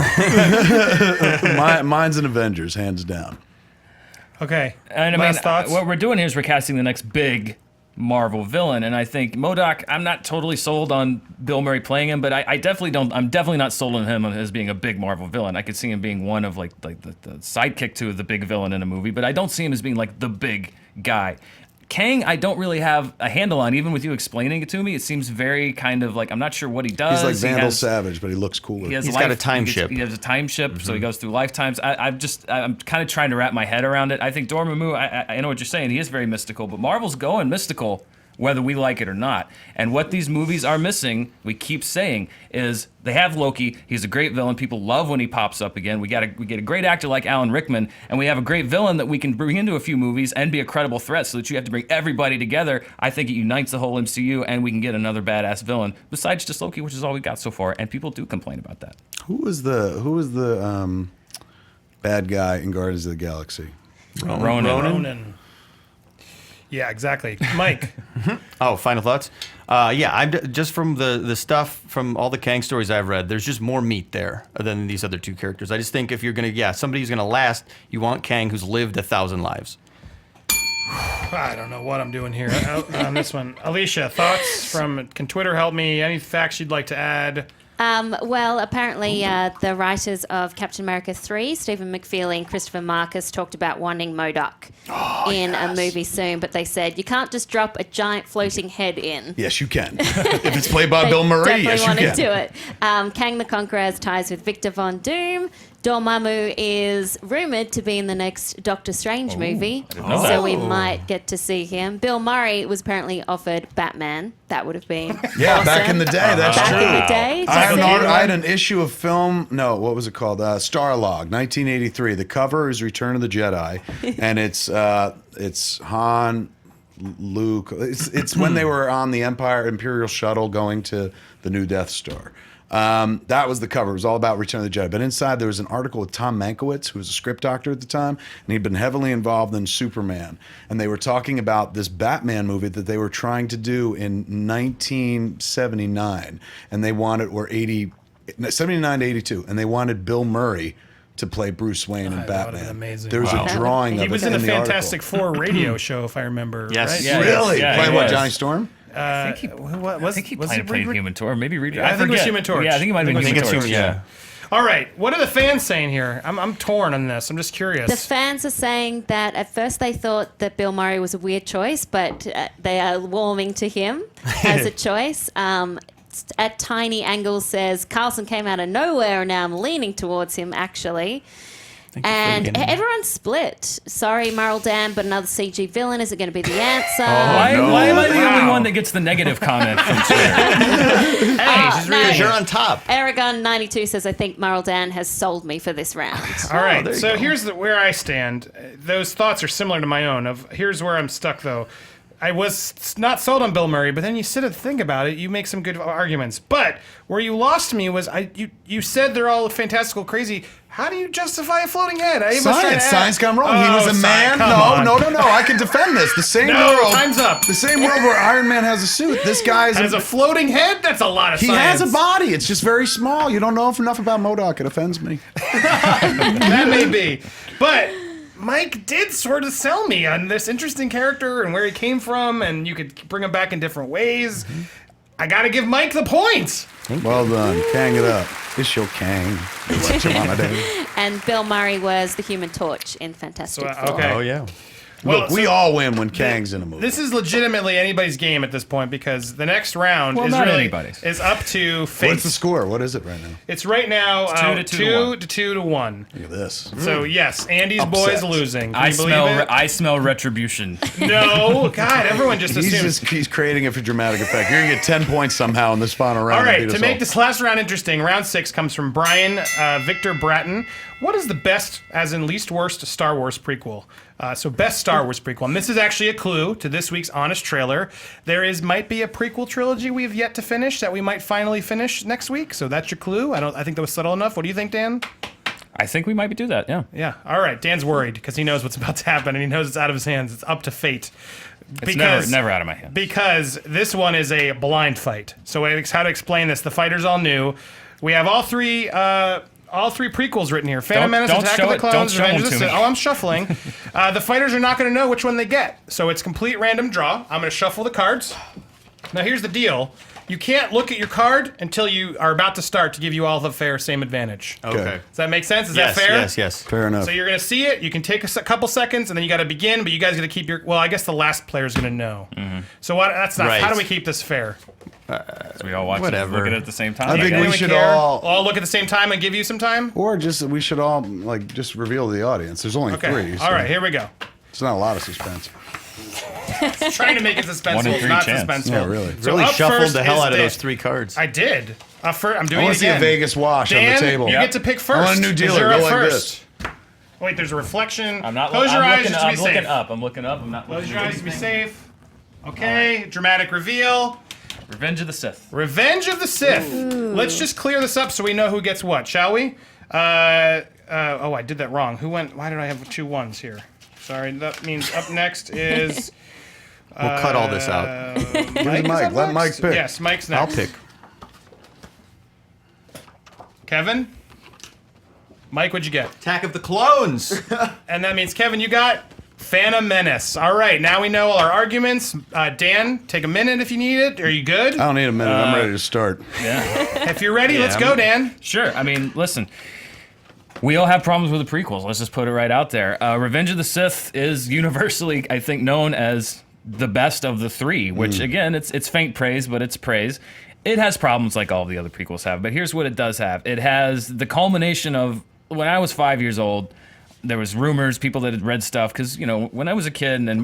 Mine's an Avengers, hands down. Okay. And I Last mean, thoughts? what we're doing here is we're casting the next big Marvel villain, and I think MODOK. I'm not totally sold on Bill Murray playing him, but I definitely don't. I'm definitely not sold on him as being a big Marvel villain. I could see him being one of like the sidekick to the big villain in a movie, but I don't see him as being like the big guy. Kang, I don't really have a handle on. Even with you explaining it to me, it seems very kind of like I'm not sure what he does. He's like Vandal Savage, but he looks cooler. He's got a time ship. He has a time ship, so he goes through lifetimes. I'm kind of trying to wrap my head around it. I think Dormammu, I know what you're saying. He is very mystical, but Marvel's going mystical whether we like it or not. And what these movies are missing, we keep saying, is they have Loki. He's a great villain. People love when he pops up again. We get a great actor like Alan Rickman, and we have a great villain that we can bring into a few movies and be a credible threat so that you have to bring everybody together. I think it unites the whole MCU, and we can get another badass villain besides just Loki, which is all we got so far, and people do complain about that. Who was the bad guy in Guardians of the Galaxy? Ronan. Yeah, exactly. Mike. Oh, final thoughts? I'm just from the stuff from all the Kang stories I've read. There's just more meat there than these other two characters. I just think if you're somebody who's gonna last, you want Kang who's lived 1,000 lives. I don't know what I'm doing here on this one. Alicia, thoughts from? Can Twitter help me? Any facts you'd like to add? Well, apparently the writers of Captain America 3, Stephen McFeely and Christopher Marcus, talked about wanting MODOK in a movie soon, but they said you can't just drop a giant floating head in. Yes, you can. If it's played by Bill Murray, yes, you can. Definitely want to do it. Kang the Conqueror has ties with Victor Von Doom. Dormammu is rumored to be in the next Doctor Strange movie, so we might get to see him. Bill Murray was apparently offered Batman. That would have been Yeah, awesome. back in the day, that's Back true. in the day, I had an issue of film. No, what was it called? Starlog, 1983. The cover is Return of the Jedi, and it's Han, Luke. It's when they were on the Imperial shuttle going to the new Death Star. That was the cover. It was all about Return of the Jedi. But inside there was an article with Tom Mankiewicz, who was a script doctor at the time, and he'd been heavily involved in Superman. And they were talking about this Batman movie that they were trying to do in 1979, and they wanted 79 to 82, and they wanted Bill Murray to play Bruce Wayne and that would've been Batman. amazing. There was a drawing of it. He was in the the Fantastic article. Four radio show, if I remember. Yes. Right? Yeah. Really? Yeah, Playing he what, was. Johnny Storm? I think he might have played Human Torch, maybe Reed. I think it was Human Torch. Yeah, I think he might have been Human Torch. Yeah. All right, what are the fans saying here? I'm torn on this. I'm just curious. The fans are saying that at first they thought that Bill Murray was a weird choice, but they are warming to him as a choice. At Tiny Angle says, Carlson came out of nowhere and now I'm leaning towards him, actually. And everyone's split. Sorry, Murrell Dan, but another CG villain isn't going to be the answer. Why am I the only one that gets the negative comment from Twitter? You're on top. Aragon92 says, I think Murrell Dan has sold me for this round. All right, there you so go. here's where I stand. Those thoughts are similar to my own. Here's where I'm stuck, though. I was not sold on Bill Murray, but then you sit and think about it. You make some good arguments. But where you lost me was you said they're all fantastical, crazy. How do you justify a floating head? Science gone wrong. He was a man. come No. on. I can defend this. The same No, world. time's up. The same world where Iron Man has a suit. This guy's Has a floating head? That's a lot of he science. has a body. It's just very small. You don't know enough about MODOK. It offends me. That may be. But Mike did sort of sell me on this interesting character and where he came from, and you could bring him back in different ways. I got to give Mike the points. Well done. Kang it up. It's your Kang. What your mama do. And Bill Murray was the Human Torch in Fantastic Four. Okay. Oh, yeah. Well, Look, we all win when Kang's in a movie. This is legitimately anybody's game at this point because the next round Well, is not really anybody's. is up to fate. What's the score? What is it right now? It's right now It's 2 to 2 to 1. Look at this. So yes, Andy's Upset. boys losing. Can I you believe it? smell retribution. No, God, everyone just assumes. He's creating it for dramatic effect. You're going to get 10 points somehow in this final round. All right, beat to us make all. this last round interesting, round 6 comes from Brian Victor Bratton. What is the best, as in least worst, Star Wars prequel? So best Star Wars prequel. And this is actually a clue to this week's Honest Trailer. Might be a prequel trilogy we have yet to finish that we might finally finish next week. So that's your clue. I think that was subtle enough. What do you think, Dan? I think we might do that, yeah. Yeah. All right. Dan's worried because he knows what's about to happen and he knows it's out of his hands. It's up to fate. It's never out of my hands. Because this one is a blind fight. So how to explain this? The fighters all new. We have all three prequels written here. Phantom Menace, don't Attack show of the it- Clones, don't show Revenge of them the to Sith. me. Oh, I'm shuffling. The fighters are not going to know which one they get. So it's complete random draw. I'm going to shuffle the cards. Now here's the deal. You can't look at your card until you are about to start to give you all the same advantage. Okay. Does that make sense? Is Yes, that fair? yes. Fair enough. So you're going to see it. You can take a couple seconds, and then you got to begin. But you guys got to keep your. Well, I guess the last player's going to know. So that's not. Right. How do we keep this fair? So we all watch Whatever. it, look at it at the same time. I think we Anyone should care? all- We'll all look at the same time and give you some time. Or we should all just reveal to the audience. There's only Okay. 3. So All right. Here we go. It's not a lot of suspense. Trying to make it suspenseful. 1 in It's 3 not chance. suspenseful. Yeah, really. So Really up shuffled first the hell is out of Dan. those 3 cards. I did. I'm I doing want it to see a again. Vegas wash on Dan, the table. you get to pick first. I want a new 'cause dealer. you're Go up like first. this. Wait, there's a reflection. I'm not Close your eyes looking, just to be I'm safe. looking up. I'm looking up. I'm not Close looking your eyes to be safe. Okay. Dramatic reveal. Revenge of the Sith. Revenge of the Sith. Let's just clear this up so we know who gets what, shall we? I did that wrong. Who went? Why did I have 2 1s here? Sorry, that means up next is. We'll cut all this out. Where's Mike? Let Mike pick. Yes, Mike's I'll next. pick. Kevin? Mike, what'd you get? Attack of the Clones. And that means, Kevin, you got Phantom Menace. All right, now we know all our arguments. Dan, take a minute if you need it. Are you good? I don't need a minute. I'm ready to start. If you're ready, let's go, Dan. Sure. I mean, listen. We all have problems with the prequels. Let's just put it right out there. Revenge of the Sith is universally, I think, known as the best of the 3, which, again, it's faint praise, but it's praise. It has problems like all the other prequels have, but here's what it does have. It has the culmination of, when I was 5 years old, there was rumors, people that had read stuff, because, when I was a kid, and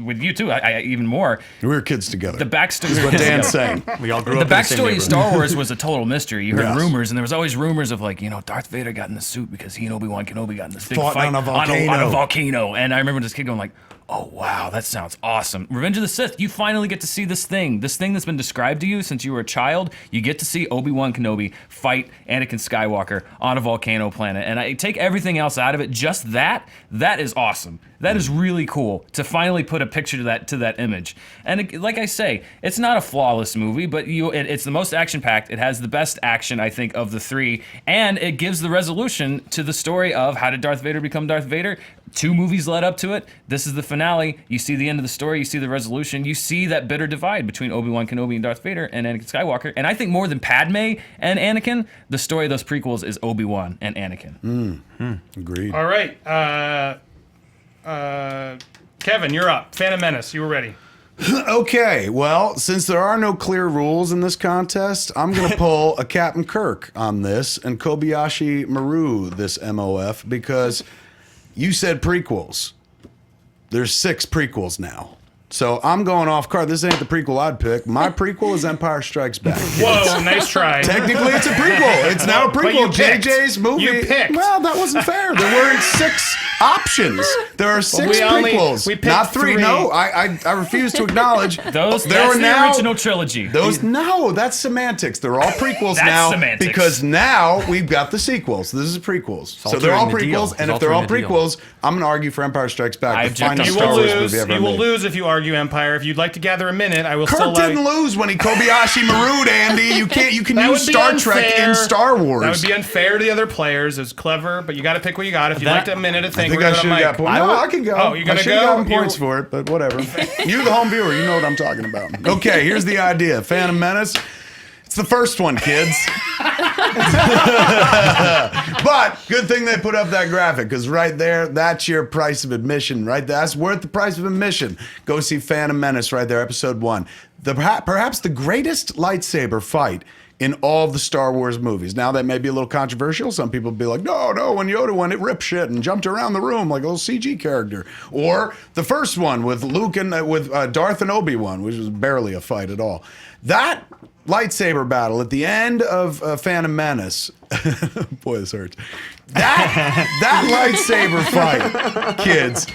with you too, I even more. We were kids together. The backstory. That's what Dan's saying. We all grew The up in the same backstory of neighborhood. Star Wars was a total mystery. You heard Yes. rumors, and there was always rumors of Darth Vader got in the suit because he and Obi-Wan Kenobi got in this big Fought fight on a volcano. on a volcano. And I remember this kid going like, oh wow, that sounds awesome. Revenge of the Sith, you finally get to see this thing that's been described to you since you were a child. You get to see Obi-Wan Kenobi fight Anakin Skywalker on a volcano planet. And I take everything else out of it, just that is awesome. That is really cool to finally put a picture to that image. And like I say, it's not a flawless movie, but it's the most action-packed. It has the best action, I think, of the three, and it gives the resolution to the story of how did Darth Vader become Darth Vader. 2 movies led up to it. This is the finale. You see the end of the story. You see the resolution. You see that bitter divide between Obi-Wan Kenobi and Darth Vader and Anakin Skywalker. And I think more than Padme and Anakin, the story of those prequels is Obi-Wan and Anakin. Agreed. All right. Kevin, you're up. Phantom Menace, you were ready. Okay, well, since there are no clear rules in this contest, I'm going to pull a Captain Kirk on this and Kobayashi Maru this MOF because you said prequels. There's 6 prequels now. So I'm going off card. This ain't the prequel I'd pick. My prequel is Empire Strikes Back. Whoa, nice try. Technically, it's a prequel. It's now a But you prequel. picked. JJ's movie. You picked. Well, that wasn't fair. There weren't 6 options. There are 6 prequels, we picked not 3. 3. No, I refuse to acknowledge That's there are the now original trilogy. No, that's semantics. They're all prequels That's now semantics. because now we've got the sequels. This is prequels, so they're all altering the deal. prequels. And It's if they're all altering the deal. prequels, I'm going to argue for Empire Strikes Back, I the object finest on You Star will Wars lose. movie ever You will made. lose if you argue Empire. If you'd like to gather a minute, I will still Kirk allow didn't you. lose when he Kobayashi Maru'd, Andy. You can That use would be Star Trek unfair. in Star Wars. That would be unfair to the other players. It's clever, but you got to pick what you got. If you'd like a minute to I think, think we're I going to should have got points. No, I can go. Oh, you're going I to should have go? gotten points for it, but whatever. You're the home viewer. You know what I'm talking about. Okay, here's the idea. Phantom Menace. It's the first one, kids. But good thing they put up that graphic, because right there, that's your price of admission. Right, that's worth the price of admission. Go see Phantom Menace right there, episode 1. Perhaps the greatest lightsaber fight in all of the Star Wars movies. Now, that may be a little controversial. Some people be like, no, when Yoda won, it ripped shit and jumped around the room like a little CG character. Or the first one with Luke and with Darth and Obi-Wan, which was barely a fight at all. That lightsaber battle at the end of Phantom Menace, boy, this hurts. That lightsaber fight, kids,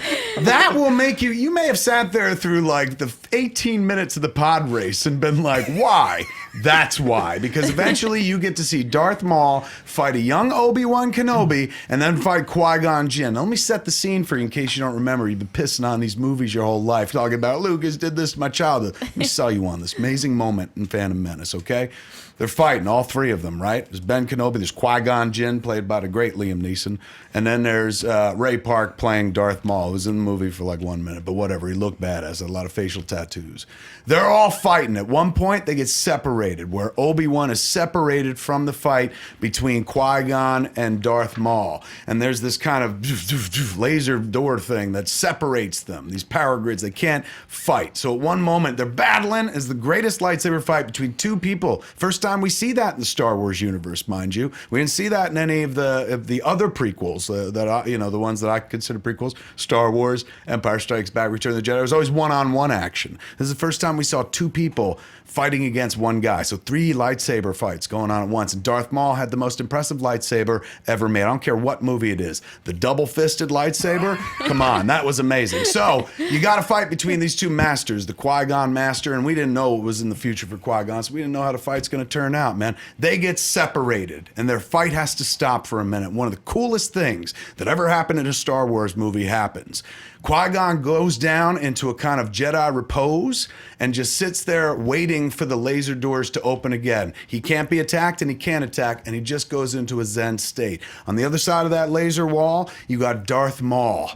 that will make you may have sat there through like the 18 minutes of the pod race and been like, why? That's why. Because eventually you get to see Darth Maul fight a young Obi-Wan Kenobi and then fight Qui-Gon Jinn. Now, let me set the scene for you in case you don't remember. You've been pissing on these movies your whole life, talking about Lucas did this to my childhood. Let me sell you on this amazing moment in Phantom Menace, okay? They're fighting, all 3 of them, right? There's Ben Kenobi, there's Qui-Gon Jinn, played by the great Liam Neeson, and then there's Ray Park playing Darth Maul, who was in the movie for like 1 minute, but whatever, he looked badass, had a lot of facial tattoos. They're all fighting. At one point, they get separated, where Obi-Wan is separated from the fight between Qui-Gon and Darth Maul, and there's this kind of laser door thing that separates them, these power grids, they can't fight. So at one moment, they're battling as the greatest lightsaber fight between 2 people. First time we see that in the Star Wars universe, mind you. We didn't see that in any of the other prequels that I, the ones that I consider prequels. Star Wars, Empire Strikes Back, Return of the Jedi. It was always one-on-one action. This is the first time we saw 2 people fighting against one guy. So 3 lightsaber fights going on at once. And Darth Maul had the most impressive lightsaber ever made. I don't care what movie it is. The double-fisted lightsaber, come on, that was amazing. So you got to fight between these 2 masters, the Qui-Gon master, and we didn't know what was in the future for Qui-Gon, so we didn't know how the fight's going to turn out, man. They get separated, and their fight has to stop for a minute. One of the coolest things that ever happened in a Star Wars movie happens. Qui-Gon goes down into a kind of Jedi repose and just sits there waiting for the laser doors to open again. He can't be attacked and he can't attack, and he just goes into a Zen state. On the other side of that laser wall, you got Darth Maul,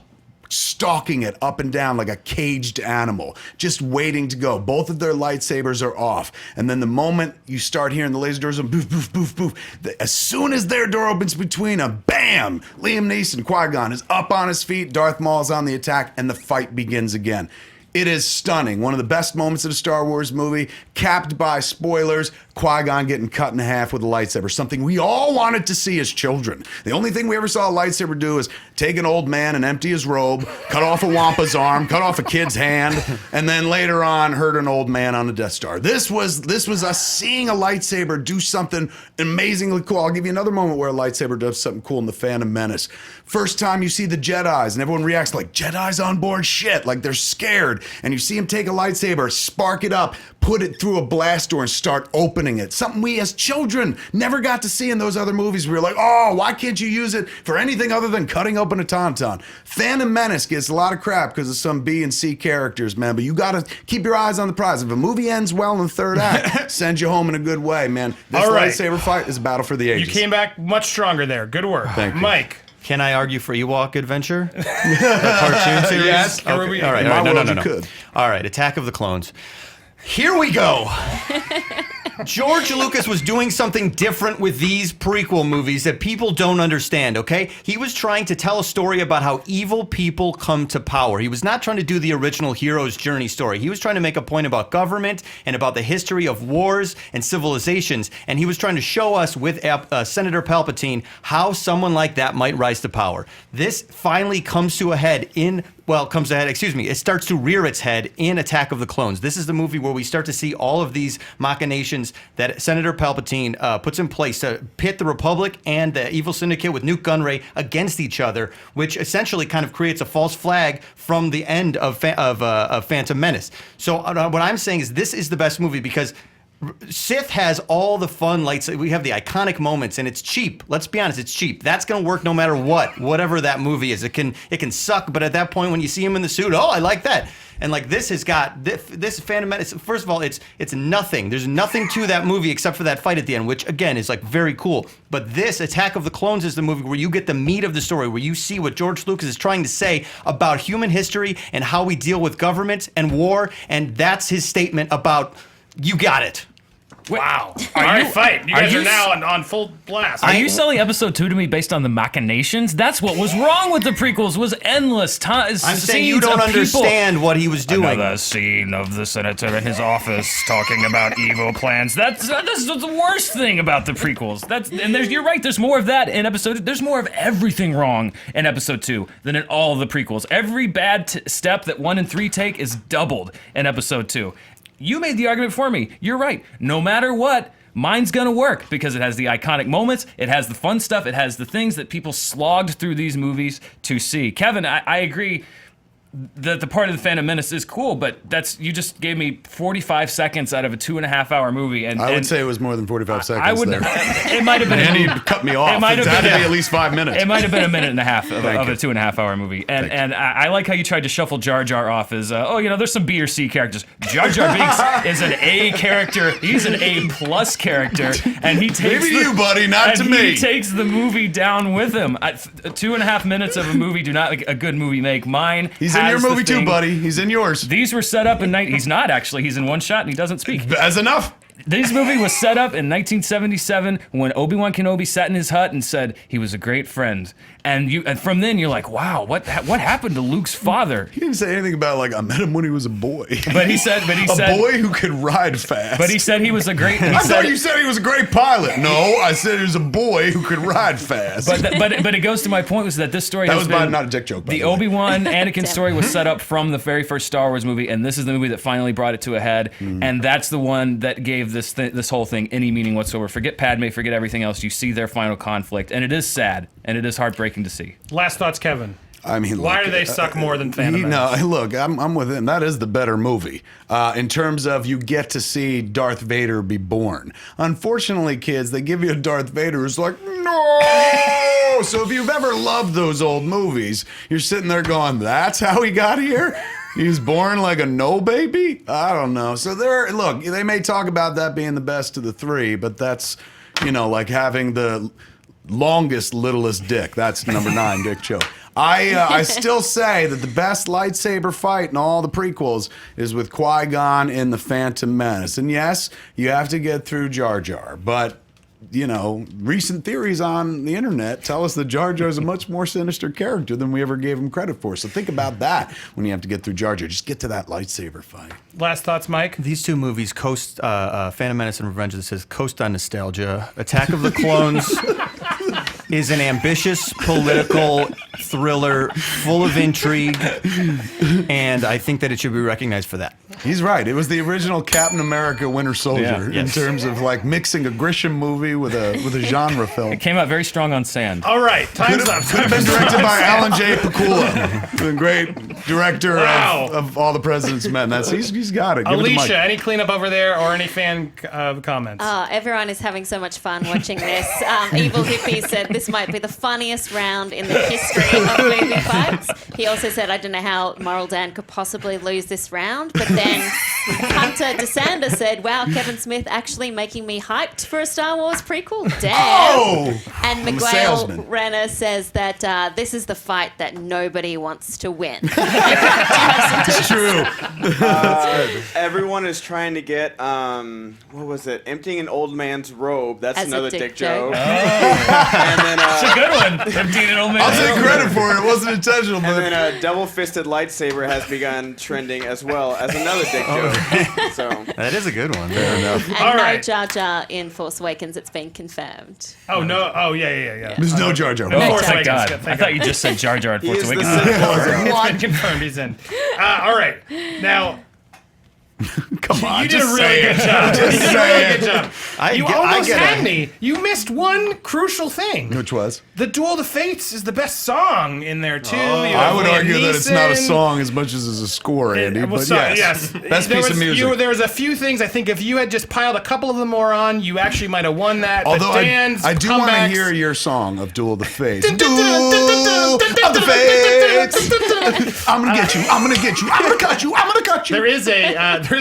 stalking it up and down like a caged animal, just waiting to go. Both of their lightsabers are off. And then the moment you start hearing the laser doors, boof, boof, boof, boof, as soon as their door opens between them, bam! Liam Neeson, Qui-Gon, is up on his feet, Darth Maul's on the attack, and the fight begins again. It is stunning. One of the best moments of a Star Wars movie, capped by spoilers. Qui-Gon getting cut in half with a lightsaber, something we all wanted to see as children. The only thing we ever saw a lightsaber do is take an old man and empty his robe, cut off a Wampa's arm, cut off a kid's hand, and then later on hurt an old man on the Death Star. This was us seeing a lightsaber do something amazingly cool. I'll give you another moment where a lightsaber does something cool in The Phantom Menace. First time you see the Jedis and everyone reacts like, Jedis on board, shit, like they're scared. And you see him take a lightsaber, spark it up, put it through a blast door and start opening it. Something we as children never got to see in those other movies. We were like, oh, why can't you use it for anything other than cutting open a tauntaun? Phantom Menace gets a lot of crap because of some B and C characters, man, but you got to keep your eyes on the prize. If a movie ends well in the third act, send you home in a good way, man. This lightsaber fight is a battle for the ages. You came back much stronger there. Good work. Thank you. Mike. Can I argue for Ewok Adventure? The cartoon series? Yes. Okay. All right. In my No. world, you could. All right. Attack of the Clones. Here we go. George Lucas was doing something different with these prequel movies that people don't understand, okay? He was trying to tell a story about how evil people come to power. He was not trying to do the original hero's journey story. He was trying to make a point about government and about the history of wars and civilizations, and he was trying to show us with Senator Palpatine how someone like that might rise to power. This finally comes to a head it starts to rear its head in Attack of the Clones. This is the movie where we start to see all of these machinations that Senator Palpatine puts in place to pit the Republic and the evil syndicate with Newt Gunray against each other, which essentially kind of creates a false flag from the end of Phantom Menace. So what I'm saying is this is the best movie because Sith has all the fun lights. We have the iconic moments, and it's cheap. Let's be honest, it's cheap. That's going to work no matter whatever that movie is. It can suck, but at that point, when you see him in the suit, oh, I like that. And like this has got this Phantom Menace. First of all, it's nothing. There's nothing to that movie except for that fight at the end, which again is like very cool. But this Attack of the Clones is the movie where you get the meat of the story, where you see what George Lucas is trying to say about human history and how we deal with government and war, and that's his statement about. You got it. Wow. All right, fight. You guys are now on full blast. Are you selling episode 2 to me based on the machinations? That's what was wrong with the prequels, was endless time. I'm saying you don't understand what he was doing. Another scene of the senator in his office talking about evil plans. That's the worst thing about the prequels. You're right, there's more of that in episode 2. There's more of everything wrong in episode 2 than in all of the prequels. Every bad step that 1 and 3 take is doubled in episode 2. You made the argument for me. You're right. No matter what, mine's gonna work because it has the iconic moments, it has the fun stuff, it has the things that people slogged through these movies to see. Kevin, I agree that the part of the Phantom Menace is cool, but you just gave me 45 seconds out of a 2.5-hour movie. And I would say it was more than 45 seconds. I would. There. It might have been. Andy cut me off. It might have been at least 5 minutes. It might have been a minute and a half of a 2.5-hour movie. And I like how you tried to shuffle Jar Jar off as there's some B or C characters. Jar Jar Binks is an A character. He's an A+ character, and he takes maybe you, buddy, not to me. He takes the movie down with him. 2.5 minutes of a movie do not a good movie make. Mine. He's in your movie too, buddy. He's in yours. These were set up in He's not actually. He's in one shot and he doesn't speak. That's enough. This movie was set up in 1977 when Obi-Wan Kenobi sat in his hut and said he was a great friend. And from then you're like, wow, what happened to Luke's father? He didn't say anything about like I met him when he was a boy. But he said a boy who could ride fast. But he said he was a great. I thought you said he was a great pilot. No, I said he was a boy who could ride fast. But it goes to my point was that this story not a dick joke. The Obi-Wan Anakin story was set up from the very first Star Wars movie, and this is the movie that finally brought it to a head. And that's the one that gave this whole thing any meaning whatsoever. Forget Padme, forget everything else. You see their final conflict, and it is sad and it is heartbreaking to see. Last thoughts, Kevin. I mean, why do they suck more than Phantom Menace? No, look, I'm with him. That is the better movie in terms of you get to see Darth Vader be born. Unfortunately, kids, they give you a Darth Vader who's like, no. So if you've ever loved those old movies, you're sitting there going, that's how he got here? He was born like a no baby? I don't know. So they may talk about that being the best of the three, but that's, like having the longest, littlest dick. That's number 9 dick joke. I still say that the best lightsaber fight in all the prequels is with Qui-Gon in The Phantom Menace. And yes, you have to get through Jar Jar, but recent theories on the internet tell us that Jar Jar is a much more sinister character than we ever gave him credit for. So think about that when you have to get through Jar Jar. Just get to that lightsaber fight. Last thoughts, Mike? These two movies, Phantom Menace and Revenge of the Sith, coast on nostalgia. Attack of the Clones is an ambitious political thriller full of intrigue, and I think that it should be recognized for that. He's right. It was the original Captain America Winter Soldier in terms of like mixing a Grisham movie with a genre film. It came out very strong on sand. All right, time's up. Could have been directed by Alan J. Pakula, the great director of All the President's Men. He's got it. Give it to Mike. Alicia, any cleanup over there or any fan comments? Everyone is having so much fun watching this. Evil Hippie said this might be the funniest round in the history of movie fights. He also said, I don't know how Moral Dan could possibly lose this round. But then Hunter DeSander said, wow, Kevin Smith actually making me hyped for a Star Wars prequel. Damn. Oh! And Miguel Renner says that this is the fight that nobody wants to win. It's true. Everyone is trying to get, what was it? Emptying an old man's robe. That's As a another dick dick joke. joke. And then, It's a good one. Emptying an old man's I'll take robe. credit for it. It wasn't intentional, and but then a double-fisted lightsaber has begun trending as well as another dick joke. So That is a good one. Fair enough. And All no right. Jar Jar in Force Awakens. It's been confirmed. Oh, no. Oh, yeah. there's no Jar Jar. No. Oh, Force thank Awakens. God. Thank I thought you just said Jar Jar at he Force is the Awakens. Sith Lord. It's been confirmed he's in. All right. Now, Come on, you did a just really say good it. job. You Just did a say really it. good job. I You get- I almost get had it. me. You missed one crucial thing. Which was? The Duel of the Fates is the best song in there, too. You I have would Liam argue that it's not a Neeson. song as much as it's a score, Andy. Well, But so- yes, best piece of music. There was a few things. I think if you had just piled a couple of them more on, you actually might have won that. Although but Dan's I do want to comebacks- hear your song of Duel of the Fates. Duel of the Fates. I'm gonna get you. I'm gonna get you. I'm gonna cut you. I'm gonna cut you. There is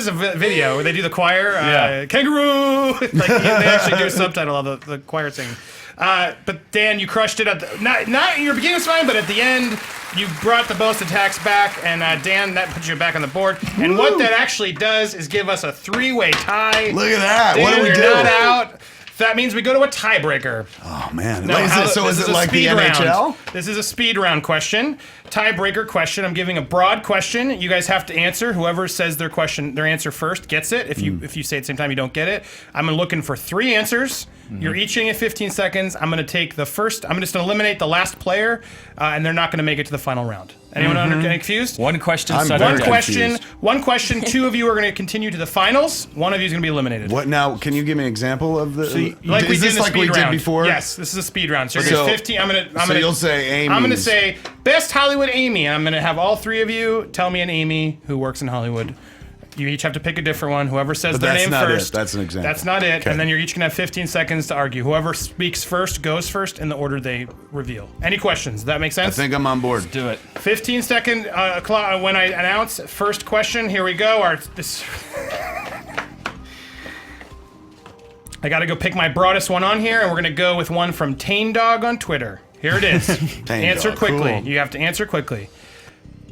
a video where they do the choir, Yeah. kangaroo. Like they actually do a subtitle of the choir singing. But Dan, you crushed it at not in your beginning was fine, but at the end you brought the most attacks back, and Dan, that puts you back on the board. And what that actually does is give us a 3-way tie. Look at that. Dan, What do we you're do? not out. That means we go to a tiebreaker. Oh man. No, Is it- so this is it a like the speed round. NHL? This is a speed round question. Tiebreaker question. I'm giving a broad question. You guys have to answer. Whoever says their answer first gets it. If you say at the same time you don't get it, I'm looking for 3 answers. You're each getting 15 seconds. I'm going to take the first. I'm just going to eliminate the last player, and they're not going to make it to the final round. Anyone getting confused? One question. I'm Sutter. very One question. confused. One question. 2 of you are going to continue to the finals. 1 of you is going to be eliminated. What now? Can you give me an example of the? Like we is did this in the like speed we did round. before? Yes, this is a speed round. So, So- you're 15. I'm So gonna. you'll say Amy. I'm gonna say best Hollywood Amy, and I'm gonna have all 3 of you tell me an Amy who works in Hollywood. You each have to pick a different one. Whoever says But their that's name not it. first. That's an example. That's not it. Okay. And then you're each gonna have 15 seconds to argue. Whoever speaks first goes first in the order they reveal. Any questions? Does that make I sense? think I'm on board. Do it. 15-second clock when I announce first question. Here we go. I got to go pick my broadest one on here, and we're going to go with one from Tane Dog on Twitter. Here it is. Tane Answer Dog, quickly. cool. You have to answer quickly.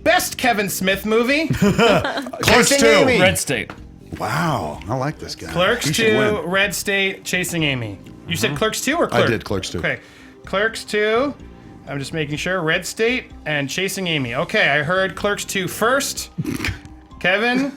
Best Kevin Smith movie? Clerks Chasing 2. Amy. Red State. Wow, I like this guy. Clerks He should 2, win. Red State, Chasing Amy. You said Clerks 2 or Clerks? I did Clerks 2. Okay. Clerks 2. I'm just making sure. Red State and Chasing Amy. Okay, I heard Clerks 2 first. Kevin?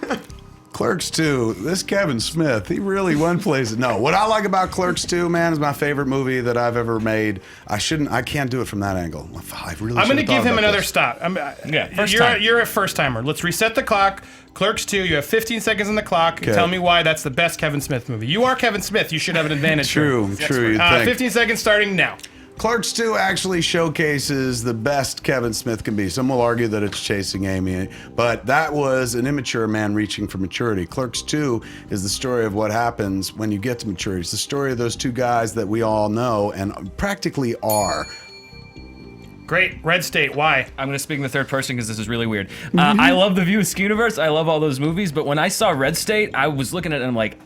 Clerks 2, this Kevin Smith, he really went places. No, what I like about Clerks 2, man, is my favorite movie that I've ever made. I can't do it from that angle. I really I'm going to should've give thought him about another this. stop. First you're, time. you're a first timer. Let's reset the clock. Clerks 2, you have 15 seconds on the clock. Okay. Tell me why that's the best Kevin Smith movie. You are Kevin Smith. You should have an advantage. True, here. true, you'd think. 15 seconds starting now. Clerks 2 actually showcases the best Kevin Smith can be. Some will argue that it's Chasing Amy, but that was an immature man reaching for maturity. Clerks 2 is the story of what happens when you get to maturity. It's the story of those 2 guys that we all know and practically are. Great. Red State, why? I'm going to speak in the third person because this is really weird. I love the View Askew-universe. I love all those movies. But when I saw Red State, I was looking at it and I'm like,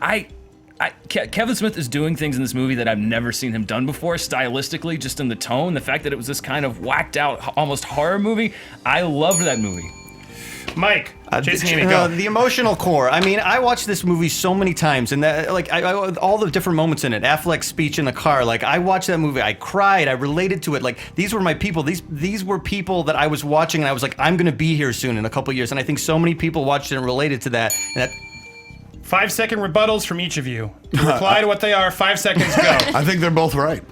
Kevin Smith is doing things in this movie that I've never seen him done before, stylistically, just in the tone. The fact that it was this kind of whacked out, almost horror movie. I loved that movie. Mike. Jason Amy, go. The emotional core. I mean, I watched this movie so many times, and that, like, all the different moments in it. Affleck's speech in the car. Like, I watched that movie. I cried. I related to it. Like, these were my people. These were people that I was watching, and I was like, I'm gonna be here soon in a couple years. And I think so many people watched it and related to that. And that 5-second rebuttals from each of you. To reply to what they are, 5 seconds, go. I think they're both right.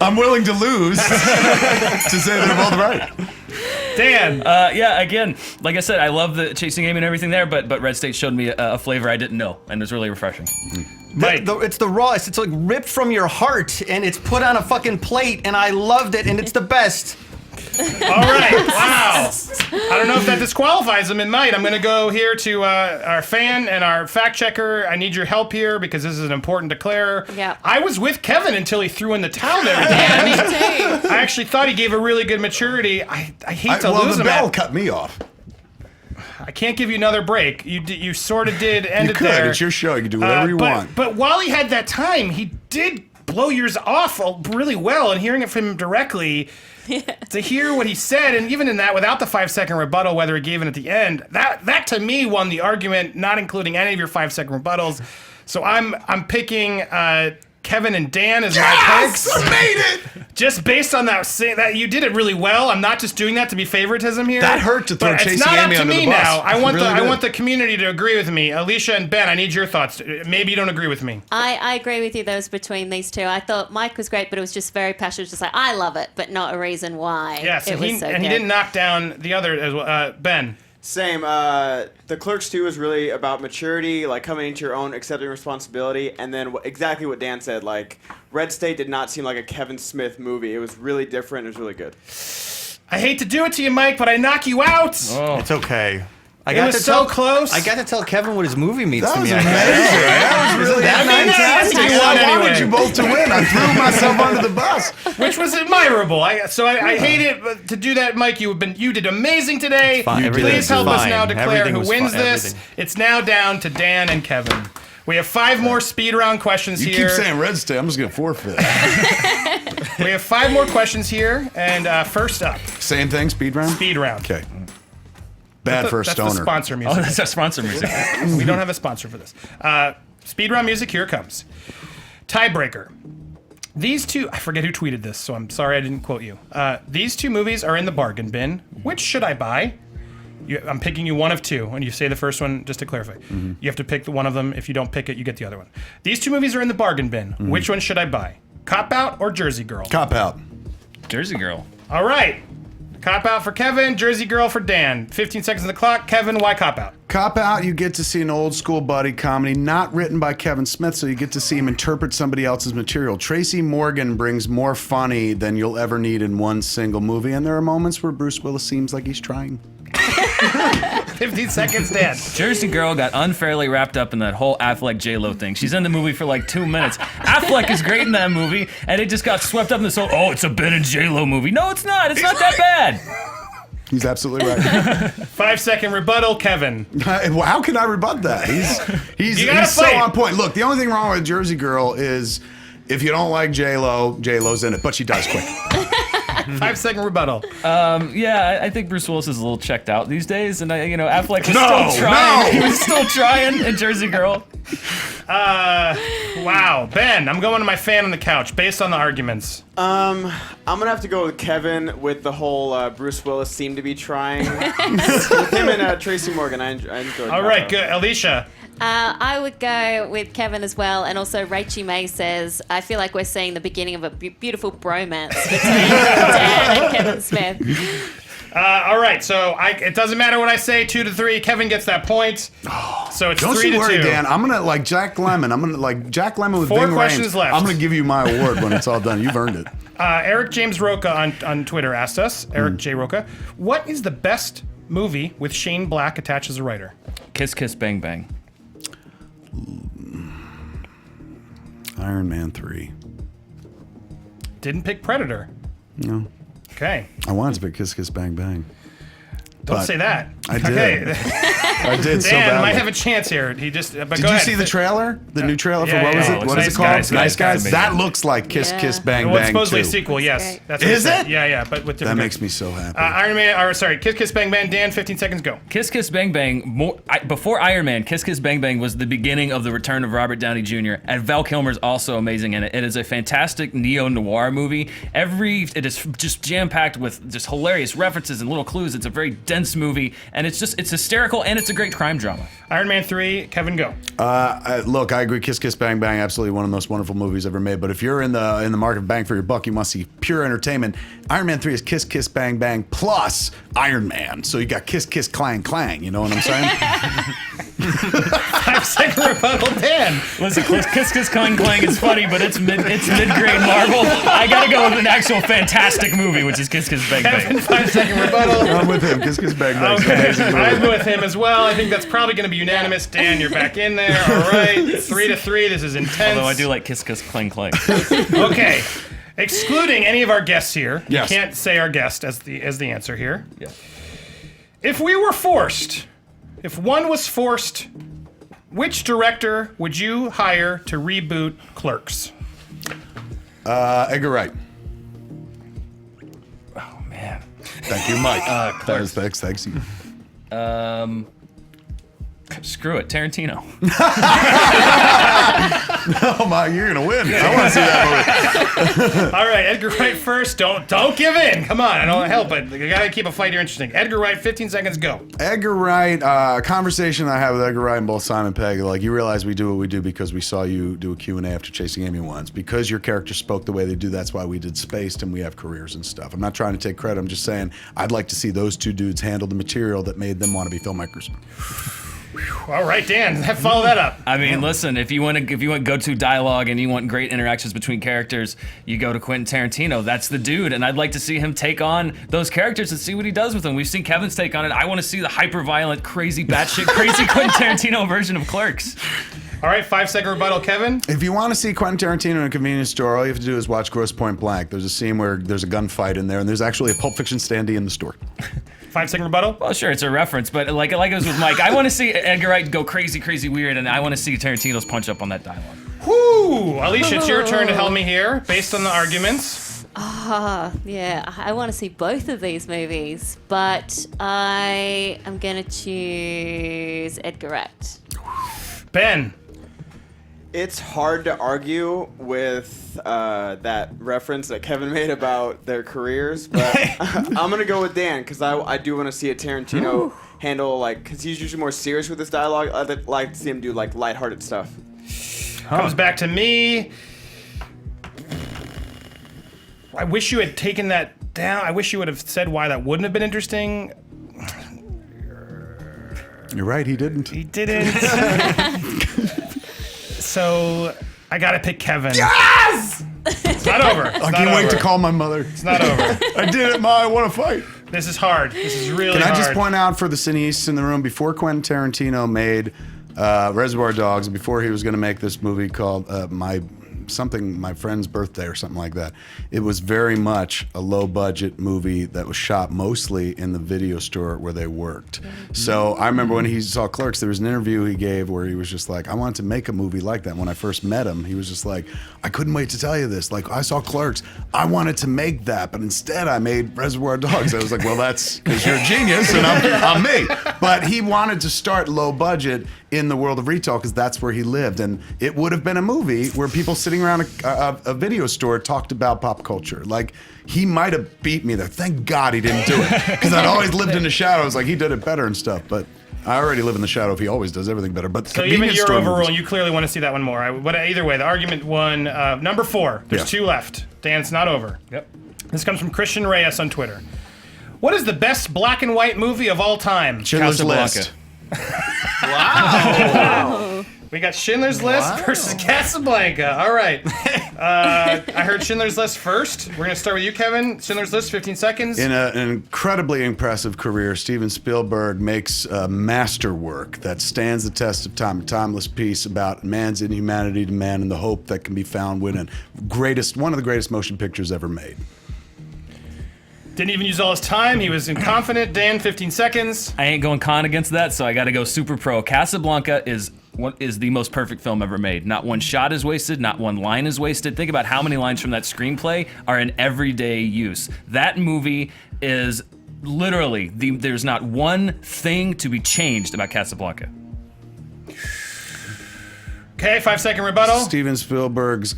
I'm willing to lose to say they're both right. Dan. Yeah, again, like I said, I love the Chasing Amy and everything there, but Red State showed me a flavor I didn't know, and it was really refreshing. Mike. It's the rawest. It's like ripped from your heart, and it's put on a fucking plate, and I loved it, and it's the best. All right. Wow. I don't know if that disqualifies him. It might. I'm going to go here to our fan and our fact checker. I need your help here because this is an important declare. Yeah. I was with Kevin until he threw in the towel there at the end. Me too. I actually thought he gave a really good maturity. I hate to lose the him. bell cut me off. I can't give you another break. You sort of did end You it could. there. It's your show. You can do whatever you want. But while he had that time, he did blow yours off really well. And hearing it from him directly, to hear what he said, and even in that, without the 5-second rebuttal, whether he gave it at the end, that to me won the argument, not including any of your 5-second rebuttals. So I'm picking Kevin and Dan as my picks. I made it! Just based on that you did it really well. I'm not just doing that to be favoritism here. That hurt to throw but Chasing it's not Amy up to under me the bus. now. I want It really I did. want the community to agree with me. Alicia and Ben, I need your thoughts. Maybe you don't agree with me. I agree with you. Those between these two, I thought Mike was great, but it was just very passionate. Just like I love it, but not a reason why. Yes, it and was he so and he good. didn't knock down the other as well. Ben. Same. The Clerks 2 is really about maturity, like coming into your own, accepting responsibility, and then exactly what Dan said. Like Red State did not seem like a Kevin Smith movie. It was really different. It was really good. I hate to do it to you, Mike, but I knock you out. Oh. It's okay. It was so close. I got to tell Kevin what his movie means That to was me. amazing. That was really fantastic. you And won I wanted anyway. you both to win. I threw myself under the bus. Which was admirable. I hate it but to do that, Mike. You did amazing today. Fine. Everything Please was help us fine. now declare Everything who was wins fine. this. Everything. It's now down to Dan and Kevin. We have 5 more speed round questions You here. keep saying Red State. I'm just going to forfeit. We have 5 more questions here, and first up, Same thing, speed round? speed round. Okay. Bad for a That's stoner. the sponsor Oh, music. that's our sponsor music. We don't have a sponsor for this. Speed round music. Here it comes. Tiebreaker. These two, I forget who tweeted this, so I'm sorry I didn't quote you. These 2 movies are in the bargain bin. Which should I buy? I'm picking you one of 2, and you say the first one just to clarify. Mm-hmm. You have to pick one of them. If you don't pick it, you get the other one. These 2 movies are in the bargain bin. Mm-hmm. Which one should I buy? Cop Out or Jersey Girl? Cop out. Jersey Girl. All right. Cop Out for Kevin, Jersey Girl for Dan. 15 seconds on the clock. Kevin, why Cop Out? Cop Out, you get to see an old school buddy comedy, not written by Kevin Smith, so you get to see him interpret somebody else's material. Tracy Morgan brings more funny than you'll ever need in one single movie, and there are moments where Bruce Willis seems like he's trying. 15 seconds, Dan. Jersey Girl got unfairly wrapped up in that whole Affleck J-Lo thing. She's in the movie for like 2 minutes. Affleck is great in that movie, and it just got swept up in this whole, oh, it's a Ben and J-Lo movie. No, it's not. It's not that bad. He's absolutely right. 5-second rebuttal, Kevin. Well, how can I rebut that? He's You gotta so fight. on point. Look, the only thing wrong with Jersey Girl is if you don't like J-Lo's in it, but she dies quick. 5-second rebuttal. Yeah, I think Bruce Willis is a little checked out these days, and Affleck was No, still trying. no. He was still trying in Jersey Girl. Wow. Ben, I'm going to my fan on the couch based on the arguments. I'm gonna have to go with Kevin with the whole Bruce Willis seemed to be trying. With him and Tracy Morgan, I enjoyed. All right, good. Alicia. I would go with Kevin as well, and also Rachie May says, I feel like we're seeing the beginning of a beautiful bromance between Dan and Kevin Smith. All right, so it doesn't matter what I say, 2-3. Kevin gets that point. So it's Don't 3-2. you worry, Dan. I'm gonna like Jack Lemmon. I'm gonna like Jack Lemmon with 4 Ving questions Rhames. left. I'm gonna give you my award when it's all done. You've earned it. Eric James Roca on Twitter asked us, Eric J. Roca, what is the best movie with Shane Black attached as a writer? Kiss Kiss Bang Bang. Iron Man 3. Didn't pick Predator. No, Okay. I wanted to pick Kiss Kiss Bang Bang. Don't But say that. I did. Okay. I did so Dan badly. might have a chance here. He just. But Did go you ahead. see the trailer? The new trailer for yeah, what yeah, was yeah. it? It's What is Nice it called? Guys, Nice Guys. Guys. That looks like Kiss Yeah. Kiss Bang Well, it's Bang supposedly a 2. sequel. Yes, That's that's what Is said. it? Yeah, but with different. That makes me so happy. Iron Man. Or sorry, Kiss Kiss Bang Bang. Dan, 15 seconds. Go. Kiss Kiss Bang Bang, before Iron Man, Kiss Kiss Bang Bang was the beginning of the return of Robert Downey Jr. and Val Kilmer's also amazing in it. It is a fantastic neo-noir movie. It is just jam-packed with just hilarious references and little clues. It's a very dense movie, and it's hysterical, and it's a great crime drama. Iron Man 3. Kevin, go. Look, I agree. Kiss Kiss Bang Bang, absolutely one of the most wonderful movies ever made. But if you're in the market of bang for your buck, you must see pure entertainment. Iron Man 3 is Kiss Kiss Bang Bang plus Iron Man. So you got Kiss Kiss Clang Clang. You know what I'm saying? 5-second rebuttal, Dan. Listen, Kiss Kiss Clang Clang is funny, but it's mid-grade Marvel. I gotta go with an actual fantastic movie, which is Kiss Kiss Bang Kevin, Bang. 5-second rebuttal. I'm with him. Kiss Kiss Bang Bang. Okay, I'm with him as well. I think that's probably going to be unanimous. Dan, you're back in there. All right, 3-3. This is intense. Although I do like Kiss Kiss Clang Clang. Okay, excluding any of our guests here. Yes. You can't say our guest as the answer here. Yeah. If we were forced, if one was forced, which director would you hire to reboot Clerks? Edgar Wright. Oh man. Thank you, Mike. Clerks. Thanks. Screw it, Tarantino. Oh my, you're gonna win. I want to see that movie. All right, Edgar Wright first. Don't give in. Come on, I don't help it. You gotta keep a fight here interesting. Edgar Wright, 15 seconds, go. Edgar Wright, a conversation I had with Edgar Wright and both Simon Pegg, like, you realize we do what we do because we saw you do a Q&A after Chasing Amy once. Because your characters spoke the way they do, that's why we did Spaced and we have careers and stuff. I'm not trying to take credit, I'm just saying I'd like to see those two dudes handle the material that made them want to be filmmakers. All right, Dan, follow that up. I mean, listen, if you want go-to dialogue and you want great interactions between characters, you go to Quentin Tarantino. That's the dude, and I'd like to see him take on those characters and see what he does with them. We've seen Kevin's take on it. I want to see the hyper-violent, crazy, batshit, crazy Quentin Tarantino version of Clerks. All right, 5-second rebuttal, Kevin. If you want to see Quentin Tarantino in a convenience store, all you have to do is watch Grosse Point Blank. There's a scene where there's a gunfight in there, and there's actually a Pulp Fiction standee in the store. 5-second rebuttal. Well, sure, it's a reference, but like it was with Mike, I want to see Edgar Wright go crazy, crazy weird, and I want to see Tarantino's punch up on that dialogue. Whoo! Alicia, it's your turn to help me here, based on the arguments. Yeah, I want to see both of these movies, but I am going to choose Edgar Wright. Ben. It's hard to argue with that reference that Kevin made about their careers, but I'm gonna go with Dan because I do want to see a Tarantino handle because he's usually more serious with his dialogue. I'd like to see him do lighthearted stuff. Comes back to me. I wish you had taken that down. I wish you would have said why that wouldn't have been interesting. You're right, he didn't. He didn't. So I gotta pick Kevin. Yes! It's not over. I can't wait to call my mother. It's not over. I did it, Ma. I want to fight. This is hard. This is really Can hard. I just point out for the cineasts in the room, before Quentin Tarantino made Reservoir Dogs, and before he was going to make this movie called My Friend's Birthday or something like that, it was very much a low-budget movie that was shot mostly in the video store where they worked. So I remember when he saw Clerks, there was an interview he gave where he was just like, I wanted to make a movie like that. When I first met him, he was just like, I couldn't wait to tell you this. Like, I saw Clerks. I wanted to make that, but instead I made Reservoir Dogs. I was like, well, that's because you're a genius and I'm me. But he wanted to start low budget in the world of retail because that's where he lived. And it would have been a movie where people sitting around a video store talked about pop culture. Like, he might have beat me there. Thank God he didn't do it, because I'd always lived in the shadows. Like, he did it better and stuff, but I already live in the shadow if he always does everything better. But so even you're overruling. You clearly want to see that one more. But either way, the argument won. Number 4. There's 2 left. Dan, it's not over. Yep. This comes from Christian Reyes on Twitter. What is the best black and white movie of all time? Schindler's List. Wow. We got Schindler's List versus Casablanca. All right. I heard Schindler's List first. We're going to start with you, Kevin. Schindler's List, 15 seconds. In an incredibly impressive career, Steven Spielberg makes a masterwork that stands the test of time, a timeless piece about man's inhumanity to man and the hope that can be found within one of the greatest motion pictures ever made. Didn't even use all his time. He was confident. Dan, 15 seconds. I ain't going con against that, so I got to go super pro. Casablanca is the most perfect film ever made. Not one shot is wasted. Not one line is wasted. Think about how many lines from that screenplay are in everyday use. That movie is literally, there's not one thing to be changed about Casablanca. Okay, 5-second rebuttal. Steven Spielberg's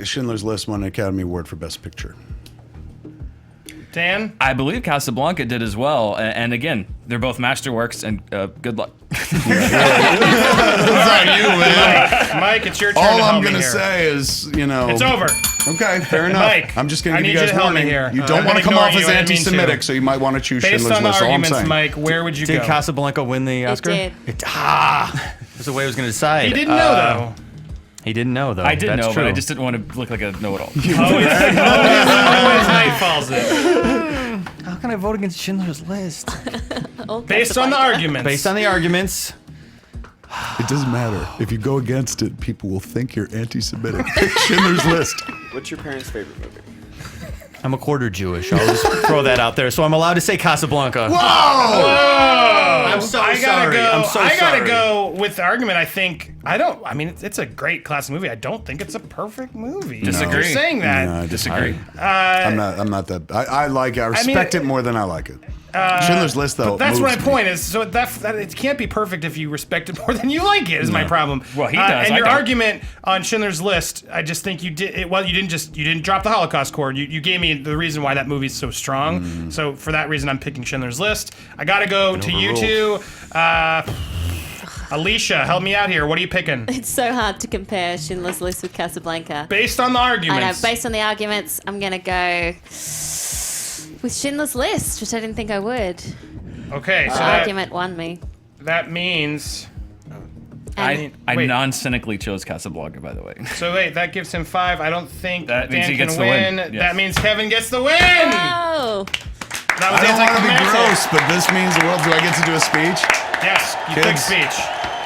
Schindler's List won an Academy Award for Best Picture. Dan? I believe Casablanca did as well. And again, they're both masterworks, and good luck. Mike, it's your turn. All to I'm help going me to here. say is, you know. It's over. Okay, fair enough. Mike, I'm just going I to give need you you guys to help me warning. here. You don't I'm want to gonna come off ignore as you, I didn't mean anti-Semitic, to. so you might want to choose Based Schindler's on the List. All I'm arguments, saying. Mike, where would you Did go? Casablanca win the Oscar? did. That's the way I was going to decide. He didn't know, though. He didn't know, though. I did That's know, true. but I just didn't want to look like a know-it-all. Always night falls in. How can I vote against Schindler's List? Based on the arguments. Based on the arguments, It doesn't matter. If you go against it, people will think you're anti-Semitic. Pick Schindler's List. What's your parents' favorite movie? I'm a quarter Jewish. I'll just throw that out there. So I'm allowed to say Casablanca. Whoa! I'm so I gotta sorry. go. I'm so I gotta sorry. go with the argument. I mean, it's a great classic movie. I don't think it's a perfect movie. Disagree. You're saying that. No, I Disagree. I'm not that. I like it. I respect it more than I like it. Schindler's List, though. That's moves my me. point. Is so that it can't be perfect if you respect it more than you like it. Is my problem. Well, he does, And I your don't. argument on Schindler's List, I just think you did. Well, you didn't drop the Holocaust chord. You gave me the reason why that movie's so strong. So for that reason, I'm picking Schindler's List. I gotta go to you two. Alicia, help me out here. What are you picking? It's so hard to compare Schindler's List with Casablanca. Based on the I know. arguments. Based on the arguments, I'm gonna go with Schindler's List, which I didn't think I would. Okay, so The argument won me. that means. And I Wait. non-cynically chose Casablanca, by the way. So wait, that gives him 5. I don't think That means Dan he can gets the win. win. Yes. That means Kevin gets the win. oh, That was I don't want to be anticlimactic. gross, but this means the world. Do I get to do a speech? Yes, you big Kids. speech.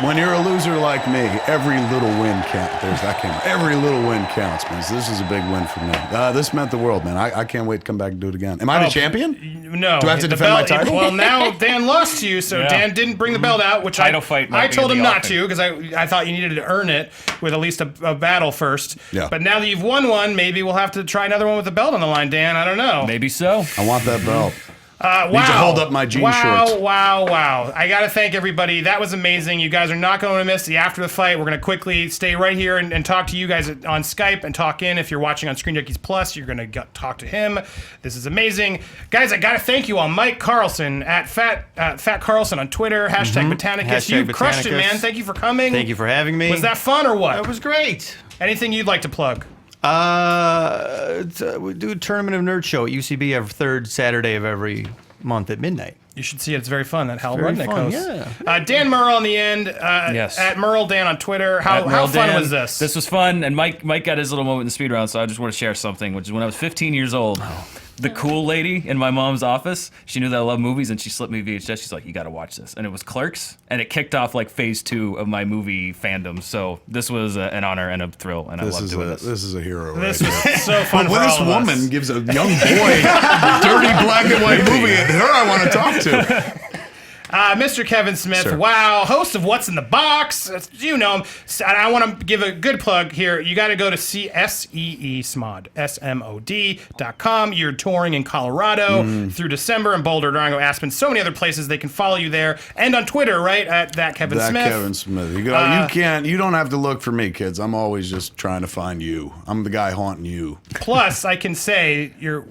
When you're a loser like me, every little win counts. There's that camera. Every little win counts, man. So this is a big win for me. This meant the world, man. I can't wait to come back and do it again. Am I the champion? No. Do I have to the defend my belt- title? Well, now Dan lost to you, so Yeah. Dan didn't bring the belt out, which Title fight might I be told him the not offense. to because I thought you needed to earn it with at least a battle first. Yeah. But now that you've won one, maybe we'll have to try another one with the belt on the line, Dan. I don't know. Maybe so. I want that belt. Wow. Need to hold up my jean wow, shorts. Wow. I got to thank everybody. That was amazing. You guys are not going to miss the after the fight. We're going to quickly stay right here and talk to you guys on Skype and talk in. If you're watching on Screen Junkies Plus, you're going to talk to him. This is amazing. Guys, I got to thank you all. Mike Carlson at Fat Carlson on Twitter, hashtag Botanicus. You crushed it, Botanicus. man. Thank you for coming. Thank you for having me. Was that fun or what? It was great. Anything you'd like to plug? We do a Tournament of Nerd show at UCB every third Saturday of every month at midnight. You should see it. It's very fun. That Hal very Rudnick fun, hosts. yeah. Dan Murrell in the end. Yes. At Murrell Dan on Twitter. How Admiral fun Dan, was this? This was fun, and Mike got his little moment in the speed round, so I just want to share something, which is when I was 15 years old. The cool lady in my mom's office, she knew that I love movies, and she slipped me VHS. She's like, "You got to watch this," and it was Clerks, and it kicked off like phase 2 of my movie fandom. So this was an honor and a thrill, and I love doing this. This is a hero. This right was here. so fun. But when for this all of us. woman gives a young boy a dirty black and white movie, and her I want to talk to. Mr. Kevin Smith, Sir. wow, host of What's in the Box. You know him. And I want to give a good plug here. You got to go to SMOD, SMOD.com. You're touring in Colorado through December in Boulder, Durango, Aspen, so many other places. They can follow you there. And on Twitter, right, at that Kevin That Smith. Kevin Smith. You don't have to look for me, kids. I'm always just trying to find you. I'm the guy haunting you. Plus, I can say you're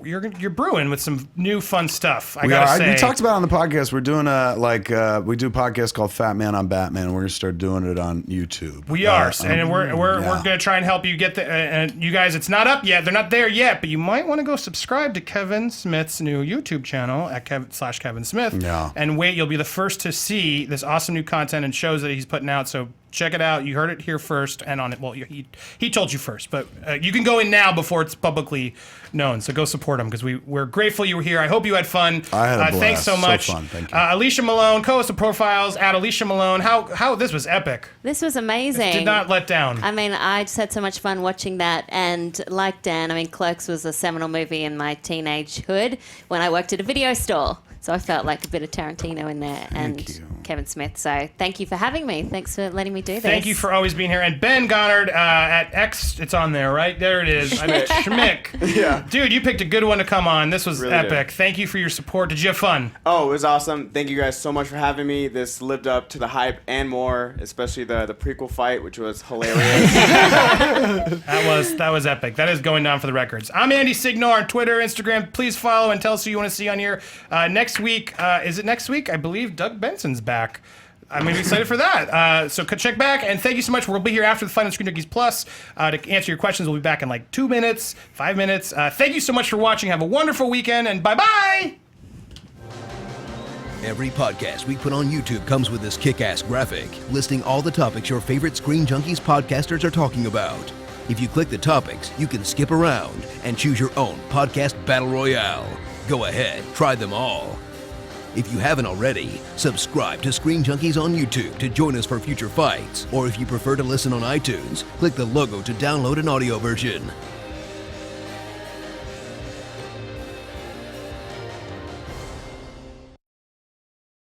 brewing with some new fun stuff. I We gotta are. say. We talked about it on the podcast. We're doing we do a podcast called FatMan on Batman, and we're gonna start doing it on YouTube. We are, and we're yeah. gonna try and help you get the. And you guys, it's not up yet. They're not there yet, but you might want to go subscribe to Kevin Smith's new YouTube channel at /Kevin Smith. Yeah. And wait, you'll be the first to see this awesome new content and shows that he's putting out. So check it out. You heard it here first, and on it. Well, he told you first, but you can go in now before it's publicly known. So go support him because we're grateful you were here. I hope you had fun. I had a blast. Thanks so much. So fun. Thank you. Alicia Malone, co-host of Profiles at Alicia Malone. How this was epic. This was amazing. Did not let down. I mean, I just had so much fun watching that, and like Dan, I mean, Clerks was a seminal movie in my teenagehood when I worked at a video store. So I felt like a bit of Tarantino in there and Kevin Smith. So thank you for having me. Thanks for letting me do this. Thank you for always being here. And Ben Goddard at X, it's on there, right? There it is. I mean, Schmick. Yeah. Dude, you picked a good one to come on. This was Really epic. did. Thank you for your support. Did you have fun? Oh, it was awesome. Thank you guys so much for having me. This lived up to the hype and more, especially the prequel fight, which was hilarious. That was epic. That is going down for the records. I'm Andy Signore on Twitter, Instagram. Please follow and tell us who you want to see on here. Next week, is it next week? I believe Doug Benson's back. I'm excited for that. So check back, and thank you so much. We'll be here after the fight on Screen Junkies Plus to answer your questions. We'll be back in like 2 minutes, 5 minutes. Thank you so much for watching. Have a wonderful weekend, and bye-bye! Every podcast we put on YouTube comes with this kick-ass graphic listing all the topics your favorite Screen Junkies podcasters are talking about. If you click the topics, you can skip around and choose your own podcast battle royale. Go ahead, try them all. If you haven't already, subscribe to Screen Junkies on YouTube to join us for future fights. Or if you prefer to listen on iTunes, click the logo to download an audio version.